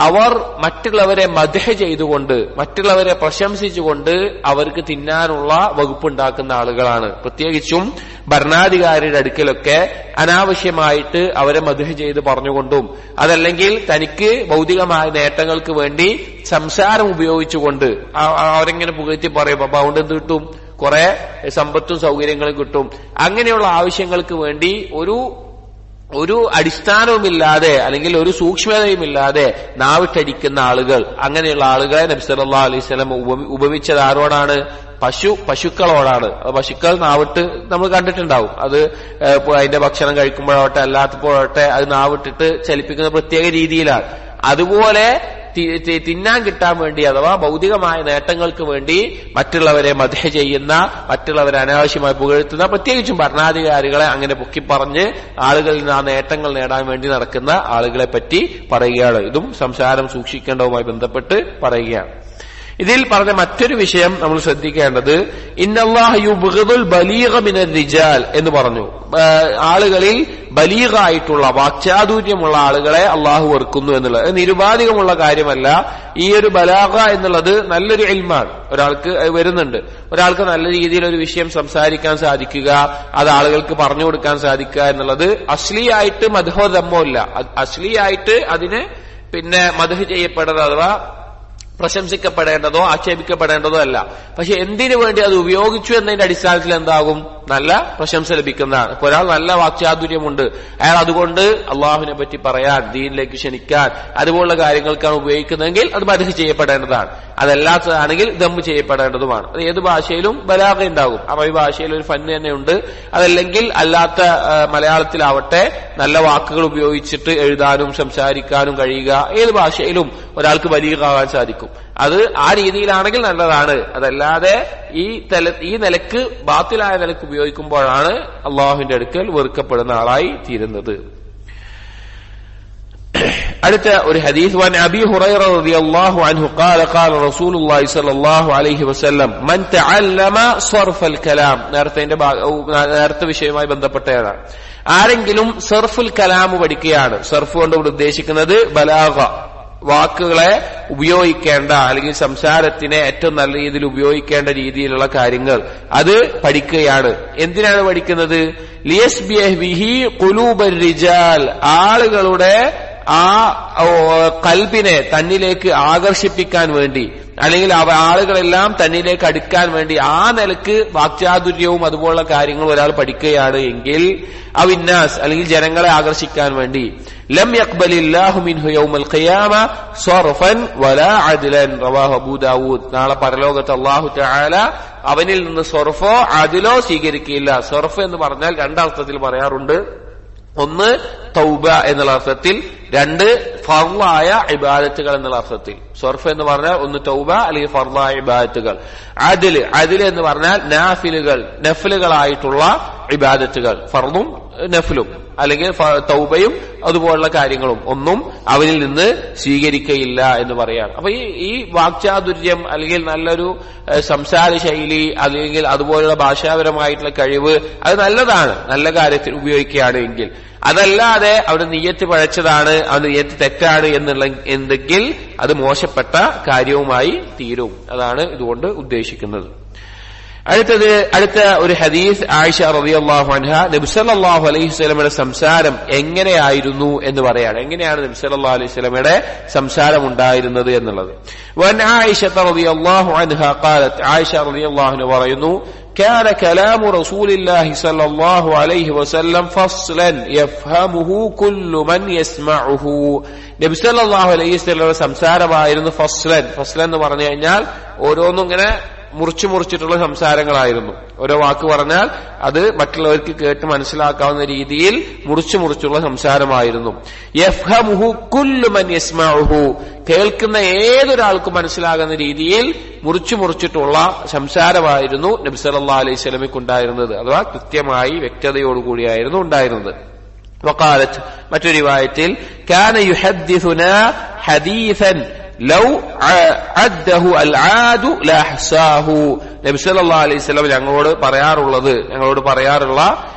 അവർ മറ്റുള്ളവരെ മദ്ഹ് ചെയ്തുകൊണ്ട്, മറ്റുള്ളവരെ പ്രശംസിച്ചുകൊണ്ട് അവർക്ക് തിന്നാനുള്ള വകുപ്പുണ്ടാക്കുന്ന ആളുകളാണ്. പ്രത്യേകിച്ചും ഭരണാധികാരിയുടെ അടുക്കലൊക്കെ അനാവശ്യമായിട്ട് അവരെ മദ്ഹ് ചെയ്ത് പറഞ്ഞുകൊണ്ടും അതല്ലെങ്കിൽ തനിക്ക് ഭൗതികമായ നേട്ടങ്ങൾക്ക് വേണ്ടി സംസാരം ഉപയോഗിച്ചുകൊണ്ട് അവരെങ്ങനെ പുകഴ്ത്തി പറയും. അപ്പൊ അതുകൊണ്ട് എന്ത് കിട്ടും? കുറെ സമ്പത്തും സൗകര്യങ്ങളും കിട്ടും. അങ്ങനെയുള്ള ആവശ്യങ്ങൾക്ക് വേണ്ടി ഒരു അടിസ്ഥാനവുമില്ലാതെ അല്ലെങ്കിൽ ഒരു സൂക്ഷ്മതയുമില്ലാതെ നാവിട്ടടിക്കുന്ന ആളുകൾ, അങ്ങനെയുള്ള ആളുകളെ നബി സല്ലല്ലാഹു അലൈഹി വസല്ലം ഉപമിച്ചത് ആരോടാണ്? പശുക്കളോടാണ്. പശുക്കൾ നാവിട്ട് നമ്മൾ കണ്ടിട്ടുണ്ടാവും. അത് അതിന്റെ ഭക്ഷണം കഴിക്കുമ്പോഴാവട്ടെ അല്ലാത്തപ്പോഴാവട്ടെ അത് നാവിട്ടിട്ട് ചലിപ്പിക്കുന്ന പ്രത്യേക രീതിയിലാണ്. അതുപോലെ തിന്നാൻ കിട്ടാൻ വേണ്ടി അഥവാ ഭൗതികമായ നേട്ടങ്ങൾക്ക് വേണ്ടി മറ്റുള്ളവരെ മദ്ഹ് ചെയ്യുന്ന, മറ്റുള്ളവരെ അനാവശ്യമായി പുകഴ്ത്തുന്ന, പ്രത്യേകിച്ചും ഭരണാധികാരികളെ അങ്ങനെ പൊക്കിപ്പറഞ്ഞ് ആളുകളിൽ നിന്ന് ആ നേട്ടങ്ങൾ നേടാൻ വേണ്ടി നടക്കുന്ന ആളുകളെ പറ്റി പറയുകയാണ്. ഇതും സംസാരം സൂക്ഷിക്കേണ്ടതുമായി ബന്ധപ്പെട്ട് പറയുകയാണ്. ഇതിൽ പറഞ്ഞ മറ്റൊരു വിഷയം നമ്മൾ ശ്രദ്ധിക്കേണ്ടത് ഇന്നല്ലാഹു യുബ്ഗിദുൽ ബലീഗ മിനർ റിജാൽ എന്ന് പറഞ്ഞു. ആളുകളിൽ ബലീഗായിട്ടുള്ള വാക്ചാതുര്യമുള്ള ആളുകളെ അള്ളാഹു വെറുക്കുന്നു എന്നുള്ളത് നിരുപാധികമുള്ള കാര്യമല്ല. ഈ ഒരു ബലാഗ എന്നുള്ളത് നല്ലൊരു ഇൽമാണ്. ഒരാൾക്ക് വരുന്നുണ്ട്, ഒരാൾക്ക് നല്ല രീതിയിൽ ഒരു വിഷയം സംസാരിക്കാൻ സാധിക്കുക, അത് ആളുകൾക്ക് പറഞ്ഞു കൊടുക്കാൻ സാധിക്കുക എന്നുള്ളത് അശ്ലീയായിട്ട് മദ്ഹോ ദമ്മോ ഇല്ല. അശ്ലീയായിട്ട് അതിന് പിന്നെ മദ്ഹ് ചെയ്യപ്പെടരുത് അഥവാ പ്രശംസിക്കപ്പെടേണ്ടതോ ആക്ഷേപിക്കപ്പെടേണ്ടതോ അല്ല. പക്ഷെ എന്തിനു വേണ്ടി അത് ഉപയോഗിച്ചു എന്നതിന്റെ അടിസ്ഥാനത്തിൽ എന്താകും? നല്ല പ്രശംസ ലഭിക്കുന്നതാണ്. ഇപ്പൊ ഒരാൾ നല്ല വാക്ചാതുര്യമുണ്ട്, അയാൾ അതുകൊണ്ട് അള്ളാഹുവിനെ പറ്റി പറയാൻ, ദീനിലേക്ക് ക്ഷണിക്കാൻ, അതുപോലുള്ള കാര്യങ്ങൾക്കാണ് ഉപയോഗിക്കുന്നതെങ്കിൽ അത് മദ്ഹ് ചെയ്യപ്പെടേണ്ടതാണ്. അതല്ലാത്തതാണെങ്കിൽ ദമ്മ് ചെയ്യപ്പെടേണ്ടതുമാണ്. അത് ഏത് ഭാഷയിലും ബലാഗ ഉണ്ടാകും. അറബി ഭാഷയിൽ ഒരു ഫന്ന് തന്നെ ഉണ്ട്. അതല്ലെങ്കിൽ അല്ലാത്ത മലയാളത്തിലാവട്ടെ നല്ല വാക്കുകൾ ഉപയോഗിച്ചിട്ട് എഴുതാനും സംസാരിക്കാനും കഴിയുക. ഏത് ഭാഷയിലും ഒരാൾക്ക് ബലീഗാകാൻ സാധിക്കും. അത് ആ രീതിയിലാണെങ്കിൽ നല്ലതാണ്. അതല്ലാതെ ഈ നിലക്ക് ബാത്തിലായ നിലക്ക് ഉപയോഗിക്കുമ്പോഴാണ് അള്ളാഹുവിന്റെ അടുക്കൽ വെറുക്കപ്പെടുന്ന ആളായി തീരുന്നത്. അടുത്ത ഒരു ഹദീസ് വൻ അബീ ഹുറൈറ റളിയല്ലാഹു അൻഹു ഖാല ഖാല റസൂലുള്ളാഹി സ്വല്ലല്ലാഹു അലൈഹി വസല്ലം മൻ തഅല്ലമ സർഫൽ കലാം, നേരത്തെ വിഷയവുമായി ബന്ധപ്പെട്ടതാണ്. ആരെങ്കിലും സർഫുൽ കലാം പഠിക്കുകയാണ്. സർഫ് കൊണ്ട് ഇവിടെ ഉദ്ദേശിക്കുന്നത് ബലാഗ, വാക്കുകളെ ഉപയോഗിക്കേണ്ട അല്ലെങ്കിൽ സംസാരത്തിനെ ഏറ്റവും നല്ല രീതിയിൽ ഉപയോഗിക്കേണ്ട രീതിയിലുള്ള കാര്യങ്ങൾ അത് പഠിക്കുകയാണ്. എന്തിനാണ് പഠിക്കുന്നത്? ലിയസ്ബിഹ ബിഹി ഖുലൂബർ റിജാൽ, ആളുകളുടെ ആ കൽബിനെ തന്നിലേക്ക് ആകർഷിപ്പിക്കാൻ വേണ്ടി അല്ലെങ്കിൽ ആളുകളെല്ലാം തന്നിലേക്ക് അടുക്കാൻ വേണ്ടി ആ നിലക്ക് വാക്ചാതുര്യവും അതുപോലുള്ള കാര്യങ്ങളും ഒരാൾ പഠിക്കുകയാണ് എങ്കിൽ അവിന്നാസ് അല്ലെങ്കിൽ ജനങ്ങളെ ആകർഷിക്കാൻ വേണ്ടി ലം യഖ്ബലില്ലാഹു മിൻഹു യൗമൽ ഖിയാമ സർഫൻ വലാ അദ്ലൻ റവാഹു അബൂ ദാവൂദ്. നാളെ പരലോകത്ത് അല്ലാഹു തആല അവനിൽ നിന്ന് സർഫോ അദ്ലോ സ്വീകരിക്കുകയില്ല. സർഫ് എന്ന് പറഞ്ഞാൽ രണ്ടർത്ഥത്തിൽ പറയാറുണ്ട്. ഒന്ന് തൗബ എന്നുള്ള അർത്ഥത്തിൽ, രണ്ട് ഫർളായ ഇബാദത്തുകൾ എന്നുള്ള അർത്ഥത്തിൽ. സർഫ് എന്ന് പറഞ്ഞാൽ ഒന്ന് തൗബ അല്ലെങ്കിൽ ഫർളായ ഇബാദത്തുകൾ. അദിൽ എന്ന് പറഞ്ഞാൽ നഫലുകളായിട്ടുള്ള ഇബാദത്തുകൾ, ഫർളും നഫലും അല്ലെങ്കിൽ തൗബയും അതുപോലുള്ള കാര്യങ്ങളും ഒന്നും അവനിൽ നിന്ന് സ്വീകരിക്കയില്ല എന്ന് പറയാണ്. അപ്പൊ ഈ വാക്ചാതുര്യം അല്ലെങ്കിൽ നല്ലൊരു സംസാര ശൈലി അല്ലെങ്കിൽ അതുപോലുള്ള ഭാഷാപരമായിട്ടുള്ള കഴിവ് അത് നല്ലതാണ്, നല്ല കാര്യത്തിൽ ഉപയോഗിക്കുകയാണ് എങ്കിൽ. അതല്ലാതെ അവിടെ നിയ്യത്ത് പഴച്ചതാണ്, അത് നിയ്യത്ത് തെറ്റാണ് എന്തെങ്കിൽ അത് മോശപ്പെട്ട കാര്യവുമായി തീരും. അതാണ് ഇതുകൊണ്ട് ഉദ്ദേശിക്കുന്നത്. അടുത്ത ഒരു ഹദീസ് ആയിഷ റളിയല്ലാഹു അൻഹ നബി സല്ലല്ലാഹു അലൈഹി വസല്ലമയുടെ സംസാരം എങ്ങനെയായിരുന്നു എന്ന് പറയാണ്. എങ്ങനെയാണ് നബി സല്ലല്ലാഹു അലൈഹി വസല്ലമയുടെ സംസാരം ഉണ്ടായിരുന്നത് എന്നുള്ളത്. വൻ ആയിഷ റളിയല്ലാഹു അൻഹ ഖാലത്, ആയിഷ റളിയല്ലാഹു അൻഹ പറയുന്നു, كان كلام رسول الله صلى الله عليه وسلم فصلا يفهمه كل من يسمعه. നബി സല്ലല്ലാഹു അലൈഹി വസല്ലമയുടെ സംസാരമായിരുന്നു ഫസ്ലൻ. ഫസ്ലൻ എന്ന് പറഞ്ഞു കഴിഞ്ഞാൽ ഓരോന്നും ഇങ്ങനെ മുറിച്ചിട്ടുള്ള സംസാരങ്ങളായിരുന്നു. ഓരോ വാക്ക് പറഞ്ഞാൽ അത് മറ്റുള്ളവർക്ക് കേട്ട് മനസ്സിലാക്കാവുന്ന രീതിയിൽ മുറിച്ചുള്ള സംസാരമായിരുന്നു. യഫ്ഹമുഹു കുല്ലു മൻ യസ്മഉഹു, കേൾക്കുന്ന ഏതൊരാൾക്കും മനസ്സിലാകുന്ന രീതിയിൽ മുറിച്ചിട്ടുള്ള സംസാരമായിരുന്നു നബി സല്ലല്ലാഹു അലൈഹി വസല്ലമയ്ക്ക് ഉണ്ടായിരുന്നത്. അഥവാ കൃത്യമായി വ്യക്തതയോടുകൂടിയായിരുന്നു ഉണ്ടായിരുന്നത്. വഖാലത്ത്, മറ്റൊരു റിവായത്തിൽ, കാന യുഹദ്ദിസുനാ ഹദീസൻ ലൗ അദ്ദഹു അൽ ആദു ലഹ്സാഹു. നബി സല്ലല്ലാഹു അലൈഹി വസല്ലം ഞങ്ങളോട് പറയാറുള്ള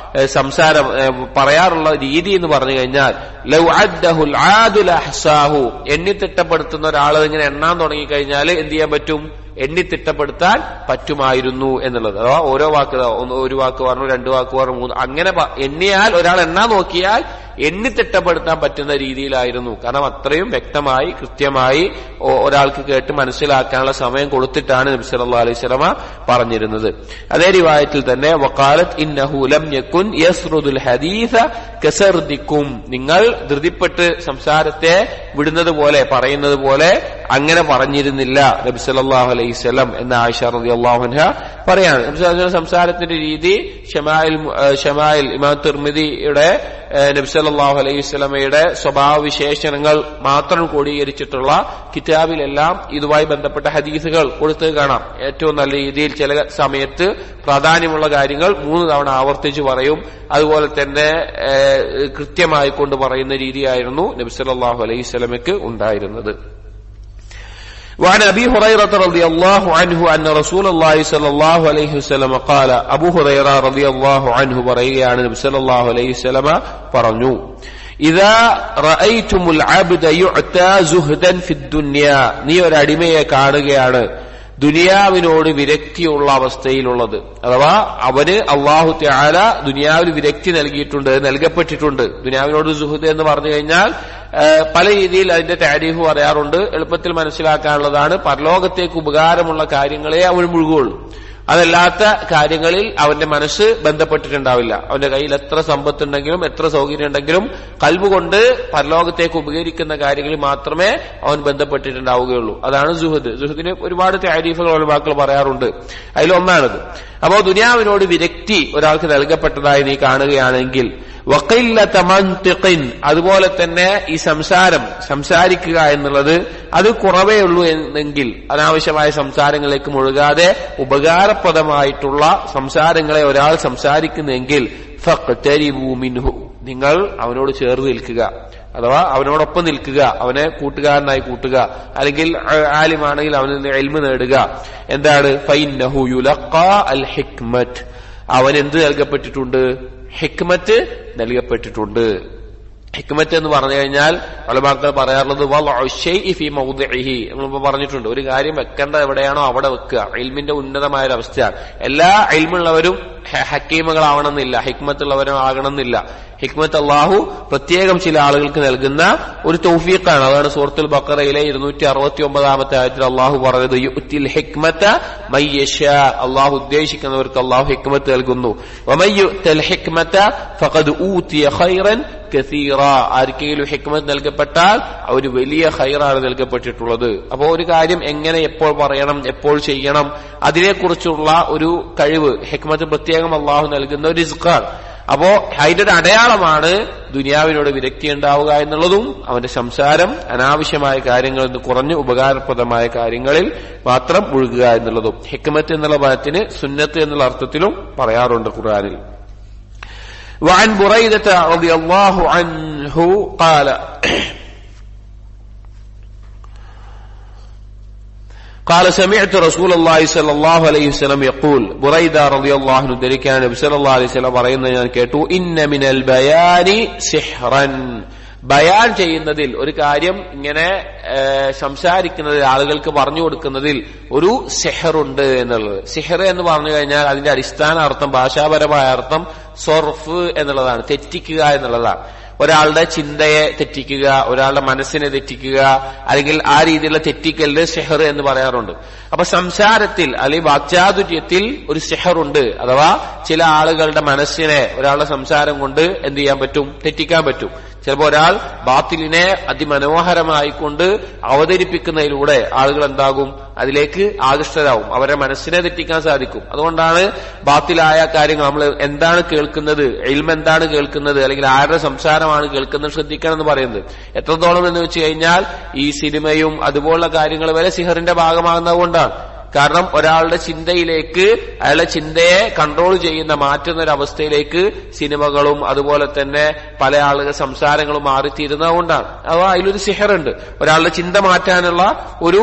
സംസാരം, പറയാറുള്ള രീതി എന്ന് പറഞ്ഞു കഴിഞ്ഞാൽ, ലൗ അദ്ദഹു അൽ ആദു ലഹ്സാഹു, എണ്ണിത്തിട്ടപ്പെടുത്തുന്ന ഒരാൾ ഇങ്ങനെ എണ്ണാൻ തുടങ്ങിക്കഴിഞ്ഞാൽ എന്ത് ചെയ്യാൻ പറ്റും? എണ്ണിത്തിട്ടപ്പെടുത്താൻ പറ്റുമായിരുന്നു എന്നുള്ളത്. അഥവാ ഓരോ വാക്ക്, ഒരു വാക്ക് പറഞ്ഞു, രണ്ട് വാക്ക് പറഞ്ഞു, മൂന്ന്, അങ്ങനെ എണ്ണിയാൽ ഒരാൾ എണ്ണാൻ നോക്കിയാൽ എണ്ണിത്തിട്ടപ്പെടുത്താൻ പറ്റുന്ന രീതിയിലായിരുന്നു. കാരണം അത്രയും വ്യക്തമായി കൃത്യമായി ഒരാൾക്ക് കേട്ട് മനസ്സിലാക്കാനുള്ള സമയം കൊടുത്തിട്ടാണ് നബി സല്ലല്ലാഹു അലൈഹി വസല്ലമ പറഞ്ഞിരുന്നത്. അതേ റിവായത്തിൽ തന്നെ വഖാലത്ത് ഇന്നഹു ലം യകുൻ യസ്റുദുൽ ഹദീസ കസർദിക്കും, നിങ്ങൾ ധൃതിപ്പെട്ട് സംസാരത്തെ വിടുന്നത് പോലെ, പറയുന്നത് പോലെ അങ്ങനെ പറഞ്ഞിരുന്നില്ല നബി സല്ലല്ലാഹു അലൈഹി വസല്ലം എന്ന് ആയിഷ റളിയല്ലാഹു അൻഹ പറയാണ്. നബി സല്ലല്ലാഹു അലൈഹി വസല്ലം സംസാരത്തിന്റെ രീതി ഷമായിൽ ഇമാം തിർമിദിയുടെ നബി സല്ലല്ലാഹു അലൈഹി വസല്ലമയുടെ സ്വഭാവ വിശേഷണങ്ങൾ മാത്രം ക്രോഡീകരിച്ചിട്ടുള്ള കിതാബിലെല്ലാം ഇതുമായി ബന്ധപ്പെട്ട ഹദീസുകൾ കൊടുത്ത് കാണാം. ഏറ്റവും നല്ല രീതിയിൽ ചില സമയത്ത് പ്രാധാന്യമുള്ള കാര്യങ്ങൾ 3 തവണ ആവർത്തിച്ച് പറയും. അതുപോലെ തന്നെ കൃത്യമായി കൊണ്ട് പറയുന്ന രീതിയായിരുന്നു നബി സല്ലല്ലാഹു അലൈഹി വസല്ലമയ്ക്ക് ഉണ്ടായിരുന്നത്. وعن أبي هريرة رضي الله عنه أن رسول الله صلى الله عليه وسلم قال, أبو هريرة رضي الله عنه പറയുകയാണ്, നബി സല്ലല്ലാഹു അലൈഹി വസല്ലമ പറഞ്ഞു, إذا رأيتم العبد يعتى زهدا في الدنيا, നീ ഒരു അടിമയെ കാണുകയാണ് ദുനിയാവിനോട് വിരക്തിയുള്ള അവസ്ഥയിലുള്ളത്. അഥവാ അവന് അല്ലാഹു തആല ദുനിയാവിൽ വിരക്തി നൽകപ്പെട്ടിട്ടുണ്ട്. ദുനിയാവിനോട് സുഹൃത്ത് എന്ന് പറഞ്ഞു കഴിഞ്ഞാൽ പല രീതിയിൽ അതിന്റെ താരീഫ് പറയാറുണ്ട്. എളുപ്പത്തിൽ മനസ്സിലാക്കാനുള്ളതാണ്, പരലോകത്തേക്ക് ഉപകാരമുള്ള കാര്യങ്ങളെ അവൻ മുഴുകുള്ളൂ. അതല്ലാത്ത കാര്യങ്ങളിൽ അവന്റെ മനസ്സ് ബന്ധപ്പെട്ടിട്ടുണ്ടാവില്ല. അവന്റെ കയ്യിൽ എത്ര സമ്പത്തുണ്ടെങ്കിലും എത്ര സൗകര്യം ഉണ്ടെങ്കിലും കൽബ് കൊണ്ട് പരലോകത്തേക്ക് ഉപകരിക്കുന്ന കാര്യങ്ങളിൽ മാത്രമേ അവൻ ബന്ധപ്പെട്ടിട്ടുണ്ടാവുകയുള്ളൂ. അതാണ് സുഹദ്. സുഹദിന് ഒരുപാട് താരീഫുകൾ ഉലമാക്കൾ പറയാറുണ്ട്. അതിലൊന്നാണിത്. അപ്പോ ദുനിയാവിനോട് വിരക്തി ഒരാൾക്ക് നൽകപ്പെട്ടതായി നീ കാണുകയാണെങ്കിൽ, വഖില്ലത മൻതിഖിൻ, അതുപോലെ തന്നെ ഈ സംസാരിക്കുക എന്നുള്ളത് അത് കുറവേ ഉള്ളൂ എന്നെങ്കിൽ, അനാവശ്യമായ സംസാരങ്ങളിലേക്ക് മുഴുകാതെ ഉപകാരപ്രദമായിട്ടുള്ള സംസാരങ്ങളെ ഒരാൾ സംസാരിക്കുന്നെങ്കിൽ, ഫഖ്തരിബൂ മിൻഹു, നിങ്ങൾ അവനോട് ചേർന്ന് നിൽക്കുക, അഥവാ അവനോടൊപ്പം നിൽക്കുക, അവനെ കൂട്ടുകാരനായി കൂട്ടുക, അല്ലെങ്കിൽ ആലിമാണെങ്കിൽ അവനിൽ നിന്ന് ഇൽമ് നേടുക. എന്താണ്? ഫൈന്നഹു യുലഖാ അൽ ഹിക്മത്ത്, അവൻ എന്ത് നൽകപ്പെട്ടിട്ടുണ്ട്? ഹിക്മത്ത് നൽകപ്പെട്ടിട്ടുണ്ട്. ഹിക്മത്ത് എന്ന് പറഞ്ഞു കഴിഞ്ഞാൽ ഉലമാക്കൾ പറയാറുള്ളത് വളഉ ശൈഇ ഫീ മൗദിഇഹി, നമ്മൾ പറഞ്ഞിട്ടുണ്ട്, ഒരു കാര്യം വെക്കേണ്ട എവിടെയാണോ അവിടെ വെക്കുക. ഇൽമിന്റെ ഉന്നതമായ ഒരു അവസ്ഥയാണ്. എല്ലാ ഇൽമുള്ളവരും ഹക്കീമുകളാവണമെന്നില്ല, ഹിക്മത്തുള്ളവരും ആകണമെന്നില്ല. ഹിക്മത്ത് അള്ളാഹു പ്രത്യേകം ചില ആളുകൾക്ക് നൽകുന്ന ഒരു തൗഫീഖാണ്. അതാണ് സൂറത്തുൽ ബഖറയിലെ 269 ആയത്തിൽ അള്ളാഹു പറഞ്ഞത്, യുഅ്തിൽ ഹിക്മത മൻ യശാ, അള്ളാഹു ഉദ്ദേശിക്കുന്നവർക്ക് അള്ളാഹു ഹിക്മത്ത് നൽകുന്നു. വമൻ യുഅ്തൽ ഹിക്മത ഫഖദ് ഊതിയ ഖൈറൻ കസീറ, ആർക്കെങ്കിലും ഹിക്മത്ത് നൽകപ്പെട്ടാൽ ഒരു വലിയ ഖൈറാണ് നൽകപ്പെട്ടിട്ടുള്ളത്. അപ്പോൾ ഒരു കാര്യം എങ്ങനെ എപ്പോൾ പറയണം, എപ്പോൾ ചെയ്യണം, അതിനെക്കുറിച്ചുള്ള ഒരു കഴിവ് ഹിക്മത്ത് പ്രത്യേകം അള്ളാഹു നൽകുന്ന ഒരു റിസ്ഖാണ്. അപ്പോ അതിന്റെ ഒരു അടയാളമാണ് ദുനിയാവിനോട് വിരക്തി ഉണ്ടാവുക എന്നുള്ളതും അവന്റെ സംസാരം അനാവശ്യമായ കാര്യങ്ങളിൽ നിന്ന് കുറഞ്ഞ് ഉപകാരപ്രദമായ കാര്യങ്ങളിൽ മാത്രം മുഴുകുക എന്നുള്ളതും. ഹിക്മത്ത് എന്നുള്ള പദത്തിന് സുന്നത്ത് എന്നുള്ള അർത്ഥത്തിലും പറയാറുണ്ട് ഖുർആനിൽ. وعن بريدة رضي الله عنه قال سمعت رسول الله صلى الله عليه وسلم يقول, بريدة رضي الله عنه ذلك نبي صلى الله عليه وسلم പറയുന്നത് ഞാൻ കേട്ടു, إن من البيان سحرا, ബയാൻ ചെയ്യുന്നതിൽ, ഒരു കാര്യം ഇങ്ങനെ സംസാരിക്കുന്നതിൽ, ആളുകൾക്ക് പറഞ്ഞു കൊടുക്കുന്നതിൽ ഒരു സിഹറുണ്ട് എന്നുള്ളത്. സിഹർ എന്ന് പറഞ്ഞു കഴിഞ്ഞാൽ അതിന്റെ അടിസ്ഥാന അർത്ഥം, ഭാഷാപരമായ അർത്ഥം സൊർഫ് എന്നുള്ളതാണ്, തെറ്റിക്കുക എന്നുള്ളതാണ്. ഒരാളുടെ ചിന്തയെ തെറ്റിക്കുക, ഒരാളുടെ മനസ്സിനെ തെറ്റിക്കുക, അല്ലെങ്കിൽ ആ രീതിയിലുള്ള തെറ്റിക്കലിന് സിഹർ എന്ന് പറയാറുണ്ട്. അപ്പൊ സംസാരത്തിൽ അല്ലെങ്കിൽ വാക്ചാതുര്യത്തിൽ ഒരു സിഹറുണ്ട്. അഥവാ ചില ആളുകളുടെ മനസ്സിനെ ഒരാളുടെ സംസാരം കൊണ്ട് എന്ത് ചെയ്യാൻ പറ്റും? തെറ്റിക്കാൻ പറ്റും. ചിലപ്പോൾ ഒരാൾ ബാത്തിലിനെ അതിമനോഹരമായിക്കൊണ്ട് അവതരിപ്പിക്കുന്നതിലൂടെ ആളുകൾ എന്താകും? അതിലേക്ക് ആകൃഷ്ടരാകും, അവരുടെ മനസ്സിനെ തെറ്റിക്കാൻ സാധിക്കും. അതുകൊണ്ടാണ് ബാത്തിലായ കാര്യങ്ങൾ, നമ്മൾ എന്താണ് കേൾക്കുന്നത്, ഇൽമ് എന്താണ് കേൾക്കുന്നത്, അല്ലെങ്കിൽ ആരുടെ സംസാരമാണ് കേൾക്കുന്നത് ശ്രദ്ധിക്കണം എന്ന് പറയുന്നത്. എത്രത്തോളം എന്ന് വെച്ച് കഴിഞ്ഞാൽ ഈ സിനിമയും അതുപോലുള്ള കാര്യങ്ങൾ വരെ സിഹറിന്റെ ഭാഗമാകുന്നതുകൊണ്ടാണ്. കാരണം ഒരാളുടെ ചിന്തയിലേക്ക്, അയാളുടെ ചിന്തയെ കൺട്രോൾ ചെയ്യുന്ന, മാറ്റുന്ന ഒരു അവസ്ഥയിലേക്ക് സിനിമകളും അതുപോലെ തന്നെ പല ആളുകൾ സംസാരങ്ങളും മാറിത്തീരുന്നതുകൊണ്ടാണ്. അഥവാ അതിലൊരു സിഹറുണ്ട്. ഒരാളുടെ ചിന്ത മാറ്റാനുള്ള ഒരു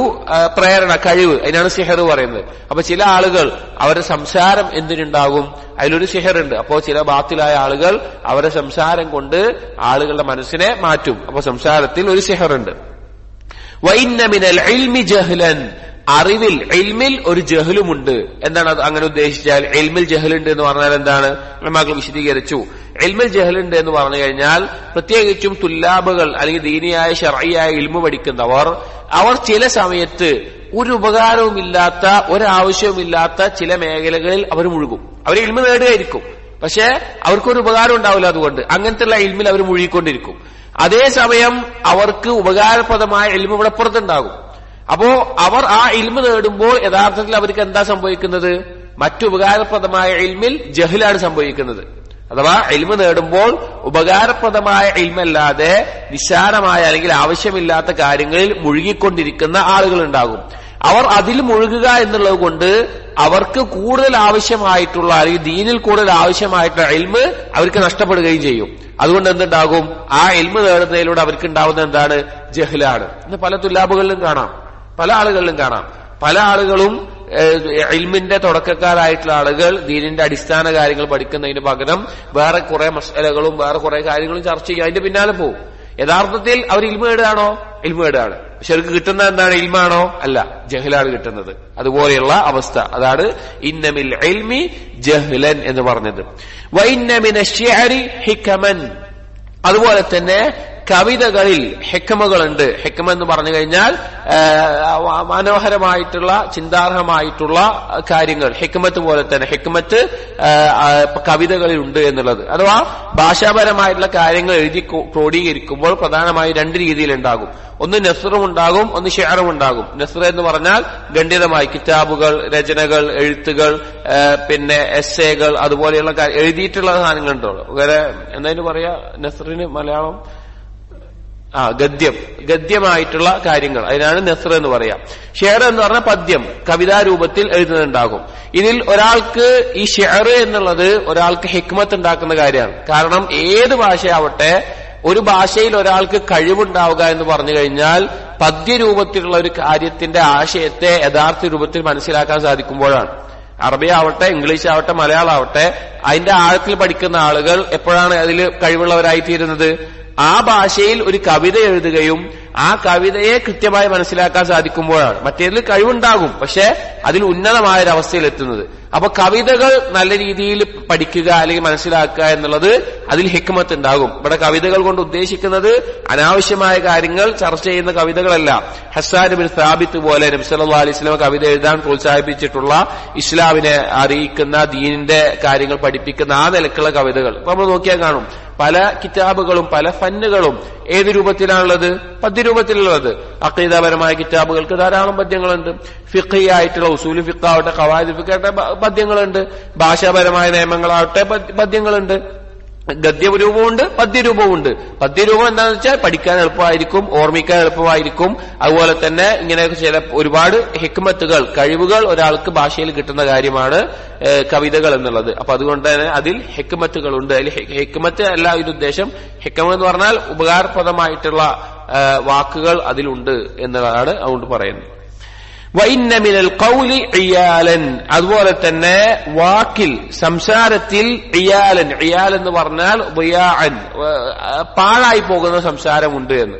പ്രേരണ, കഴിവ്, അതിനാണ് സിഹർ പറയുന്നത്. അപ്പൊ ചില ആളുകൾ അവരുടെ സംസാരം എന്തിനുണ്ടാകും? അതിലൊരു സിഹറുണ്ട്. അപ്പോ ചില ബാത്തിലായ ആളുകൾ അവരുടെ സംസാരം കൊണ്ട് ആളുകളുടെ മനസ്സിനെ മാറ്റും. അപ്പൊ സംസാരത്തിൽ ഒരു സിഹറുണ്ട്. വഇന്ന മിനൽ ഇൽമി ജഹ്ലൻ, അറിവിൽ, ഇൽമിൽ ഒരു ജഹലുമുണ്ട്. എന്താണ് അത് അങ്ങനെ ഉദ്ദേശിച്ചാൽ? ഇൽമിൽ ജഹലുണ്ട് എന്ന് പറഞ്ഞാൽ എന്താണ്? ഉലമാക്കൾ വിശദീകരിച്ചു. ഇൽമിൽ ജഹലുണ്ട് എന്ന് പറഞ്ഞു കഴിഞ്ഞാൽ പ്രത്യേകിച്ചും തുല്ലാബുകൾ അല്ലെങ്കിൽ ദീനിയായ ശർഈയായ ഇൽമു പഠിക്കുന്നവർ, അവർ ചില സമയത്ത് ഒരു ഉപകാരവുമില്ലാത്ത, ഒരാവശ്യവുമില്ലാത്ത ചില മേഖലകളിൽ അവർ മുഴുകും. അവർ ഇൽമു നേടുകയായിരിക്കും, പക്ഷെ അവർക്കൊരു ഉപകാരം ഉണ്ടാവില്ല. അതുകൊണ്ട് അങ്ങനത്തെയുള്ള ഇൽമിൽ അവർ മുഴുകിക്കൊണ്ടിരിക്കും. അതേസമയം അവർക്ക് ഉപകാരപ്രദമായ ഇൽമു ഇവിടെ പുറത്തുണ്ടാകും. അപ്പോ അവർ ആ ഇൽമ് നേടുമ്പോൾ യഥാർത്ഥത്തിൽ അവർക്ക് എന്താ സംഭവിക്കുന്നത്? മറ്റു ഉപകാരപ്രദമായ ഇൽമിൽ ജഹലാണ് സംഭവിക്കുന്നത്. അഥവാ ഇൽമ് നേടുമ്പോൾ ഉപകാരപ്രദമായ ഇൽമല്ലാതെ നിസ്സാരമായ അല്ലെങ്കിൽ ആവശ്യമില്ലാത്ത കാര്യങ്ങളിൽ മുഴുകിക്കൊണ്ടിരിക്കുന്ന ആളുകൾ ഉണ്ടാകും. അവർ അതിൽ മുഴുകുക എന്നുള്ളത് കൊണ്ട് അവർക്ക് കൂടുതൽ ആവശ്യമായിട്ടുള്ള, അല്ലെങ്കിൽ ദീനിൽ കൂടുതൽ ആവശ്യമായിട്ടുള്ള ഇൽമ് അവർക്ക് നഷ്ടപ്പെടുകയും ചെയ്യും. അതുകൊണ്ട് എന്തുണ്ടാകും? ആ ഇൽമ് നേടുന്നതിലൂടെ അവർക്ക് ഉണ്ടാവുന്ന എന്താണ്? ജഹലാണ്. ഇന്ന് പല തുല്ലാബുകളിലും കാണാം, പല ആളുകളിലും കാണാം. പല ആളുകളും ഇൽമിന്റെ തുടക്കക്കാരായിട്ടുള്ള ആളുകൾ ദീനിന്റെ അടിസ്ഥാന കാര്യങ്ങൾ പഠിക്കുന്നതിന് പകരം വേറെ കുറെ മസ്അലകളും വേറെ കുറെ കാര്യങ്ങളും ചർച്ച ചെയ്യും, അതിന്റെ പിന്നാലെ പോകും. യഥാർത്ഥത്തിൽ അവർ ഇൽമു നേടുകയാണോ? ഇൽമു നേടുകയാണ്. ശരിക്ക് കിട്ടുന്നത് എന്താണ്? ഇൽമാണോ? അല്ല, ജഹലാണ് കിട്ടുന്നത്. അതുപോലെയുള്ള അവസ്ഥ. അതാണ് ഇന്നമിൽ ഇൽമി ജഹ്ലൻ എന്ന് പറഞ്ഞത്. വഇന്ന മിനശ് ശിഅരി ഹികമൻ, അതുപോലെ തന്നെ കവിതകളിൽ ഹിക്മകളുണ്ട്. ഹിക്മ എന്ന് പറഞ്ഞു കഴിഞ്ഞാൽ മനോഹരമായിട്ടുള്ള, ചിന്താർഹമായിട്ടുള്ള കാര്യങ്ങൾ. ഹിക്മത്ത് പോലെ തന്നെ ഹിക്മത്ത് കവിതകളിൽ ഉണ്ട് എന്നുള്ളത്. അഥവാ ഭാഷാപരമായിട്ടുള്ള കാര്യങ്ങൾ എഴുതി ക്രോഡീകരിക്കുമ്പോൾ പ്രധാനമായും രണ്ട് രീതിയിൽ ഉണ്ടാകും. ഒന്ന് നസ്റും ഉണ്ടാകും, ഒന്ന് ഷിഅറും ഉണ്ടാകും. നസ്ർ എന്ന് പറഞ്ഞാൽ ഖണ്ഡിതമായി കിതാബുകൾ, രചനകൾ, എഴുത്തുകൾ, പിന്നെ എസ്സേകൾ, അതുപോലെയുള്ള എഴുതിയിട്ടുള്ള സാധനങ്ങളുണ്ടോ. വേറെ എന്തായാലും പറയാ നസ്റിന് മലയാളം ഗദ്യം, ഗദ്യമായിട്ടുള്ള കാര്യങ്ങൾ, അതിനാണ് നസ്ർ എന്ന് പറയാം. ഷിഅർ എന്ന് പറഞ്ഞാൽ പദ്യം, കവിതാരൂപത്തിൽ എഴുതുന്നുണ്ടാകും. ഇതിൽ ഒരാൾക്ക് ഈ ഷിഅർ എന്നുള്ളത് ഒരാൾക്ക് ഹിക്മത്ത് ഉണ്ടാക്കുന്ന കാര്യമാണ്. കാരണം ഏത് ഭാഷയാവട്ടെ, ഒരു ഭാഷയിൽ ഒരാൾക്ക് കഴിവുണ്ടാവുക എന്ന് പറഞ്ഞു കഴിഞ്ഞാൽ പദ്യരൂപത്തിലുള്ള ഒരു കാര്യത്തിന്റെ ആശയത്തെ യഥാർത്ഥ രൂപത്തിൽ മനസ്സിലാക്കാൻ സാധിക്കുമ്പോഴാണ്. അറബി ആവട്ടെ, ഇംഗ്ലീഷ് ആവട്ടെ, മലയാളം ആവട്ടെ, അതിന്റെ ആഴത്തിൽ പഠിക്കുന്ന ആളുകൾ എപ്പോഴാണ് അതിൽ കഴിവുള്ളവരായിത്തീരുന്നത്? ആ ഭാഷയിൽ ഒരു കവിത എഴുതുകയും ആ കവിതയെ കൃത്യമായി മനസ്സിലാക്കാൻ സാധിക്കുമ്പോഴാണ്. മറ്റേതിൽ കഴിവുണ്ടാകും, പക്ഷെ അതിൽ ഉന്നതമായൊരവസ്ഥയിൽ എത്തുന്നത്. അപ്പൊ കവിതകൾ നല്ല രീതിയിൽ പഠിക്കുക അല്ലെങ്കിൽ മനസ്സിലാക്കുക എന്നുള്ളത് അതിൽ ഹിക്മത്ത് ഉണ്ടാകും. ഇവിടെ കവിതകൾ കൊണ്ട് ഉദ്ദേശിക്കുന്നത് അനാവശ്യമായ കാര്യങ്ങൾ ചർച്ച ചെയ്യുന്ന കവിതകളല്ല. ഹസ്സാൻ ബിൻ സാബിത്ത് പോലെ നബി സല്ലല്ലാഹു അലൈഹി വസല്ലം കവിത എഴുതാൻ പ്രോത്സാഹിപ്പിച്ചിട്ടുള്ള, ഇസ്ലാമിനെ അറിയിക്കുന്ന, ദീനിന്റെ കാര്യങ്ങൾ പഠിപ്പിക്കുന്ന ആ നിലക്കുള്ള കവിതകൾ അപ്പൊ നമ്മൾ നോക്കിയാൽ കാണും. പല കിതാബുകളും പല ഫന്നുകളും ഏത് രൂപത്തിലാണുള്ളത്? പദ്യരൂപത്തിലുള്ളത്. അഖീദപരമായ കിതാബുകൾക്ക് ധാരാളം പദ്യങ്ങളുണ്ട്. ഫിഖ്ഹി ആയിട്ടുള്ള ഉസൂലു ഫിഖ് ആവട്ടെ, ഖവായിദ് ഫിഖ് ആവട്ടെ പദ്യങ്ങളുണ്ട്. ഭാഷാപരമായ നിയമങ്ങളാവട്ടെ പദ്യങ്ങളുണ്ട്. ഗദ്യരൂപമുണ്ട്, പദ്യരൂപമുണ്ട്. പദ്യരൂപം എന്താണെന്ന് വെച്ചാൽ പഠിക്കാൻ എളുപ്പമായിരിക്കും, ഓർമ്മിക്കാൻ എളുപ്പമായിരിക്കും. അതുപോലെ തന്നെ ഇങ്ങനെ ചില ഒരുപാട് ഹിക്മത്തുകൾ, കഴിവുകൾ ഒരാൾക്ക് ഭാഷയിൽ കിട്ടുന്ന കാര്യമാണ് കവിതകൾ എന്നുള്ളത്. അപ്പൊ അതുകൊണ്ട് തന്നെ അതിൽ ഹിക്മത്തുകളുണ്ട്. അതിൽ ഹിക്മത്ത് അല്ല ഇതിന്റെ ഉദ്ദേശം. ഹിക്മ എന്ന് പറഞ്ഞാൽ ഉപകാരപ്രദമായിട്ടുള്ള വാക്കുകൾ അതിലുണ്ട് എന്നതാണ് അതുകൊണ്ട് പറയുന്നത്. വഇന്ന മിനൽ ഖൗലി ഇയാലൻ, അതുപോലെ തന്നെ വാക്കിൽ സംസാരത്തിൽ ഇയാലൻ, ഇയാൽ എന്ന് പറഞ്ഞാൽ ദിയാഅൻ, പാഴായി പോകുന്ന സംസാരമുണ്ട് എന്ന്.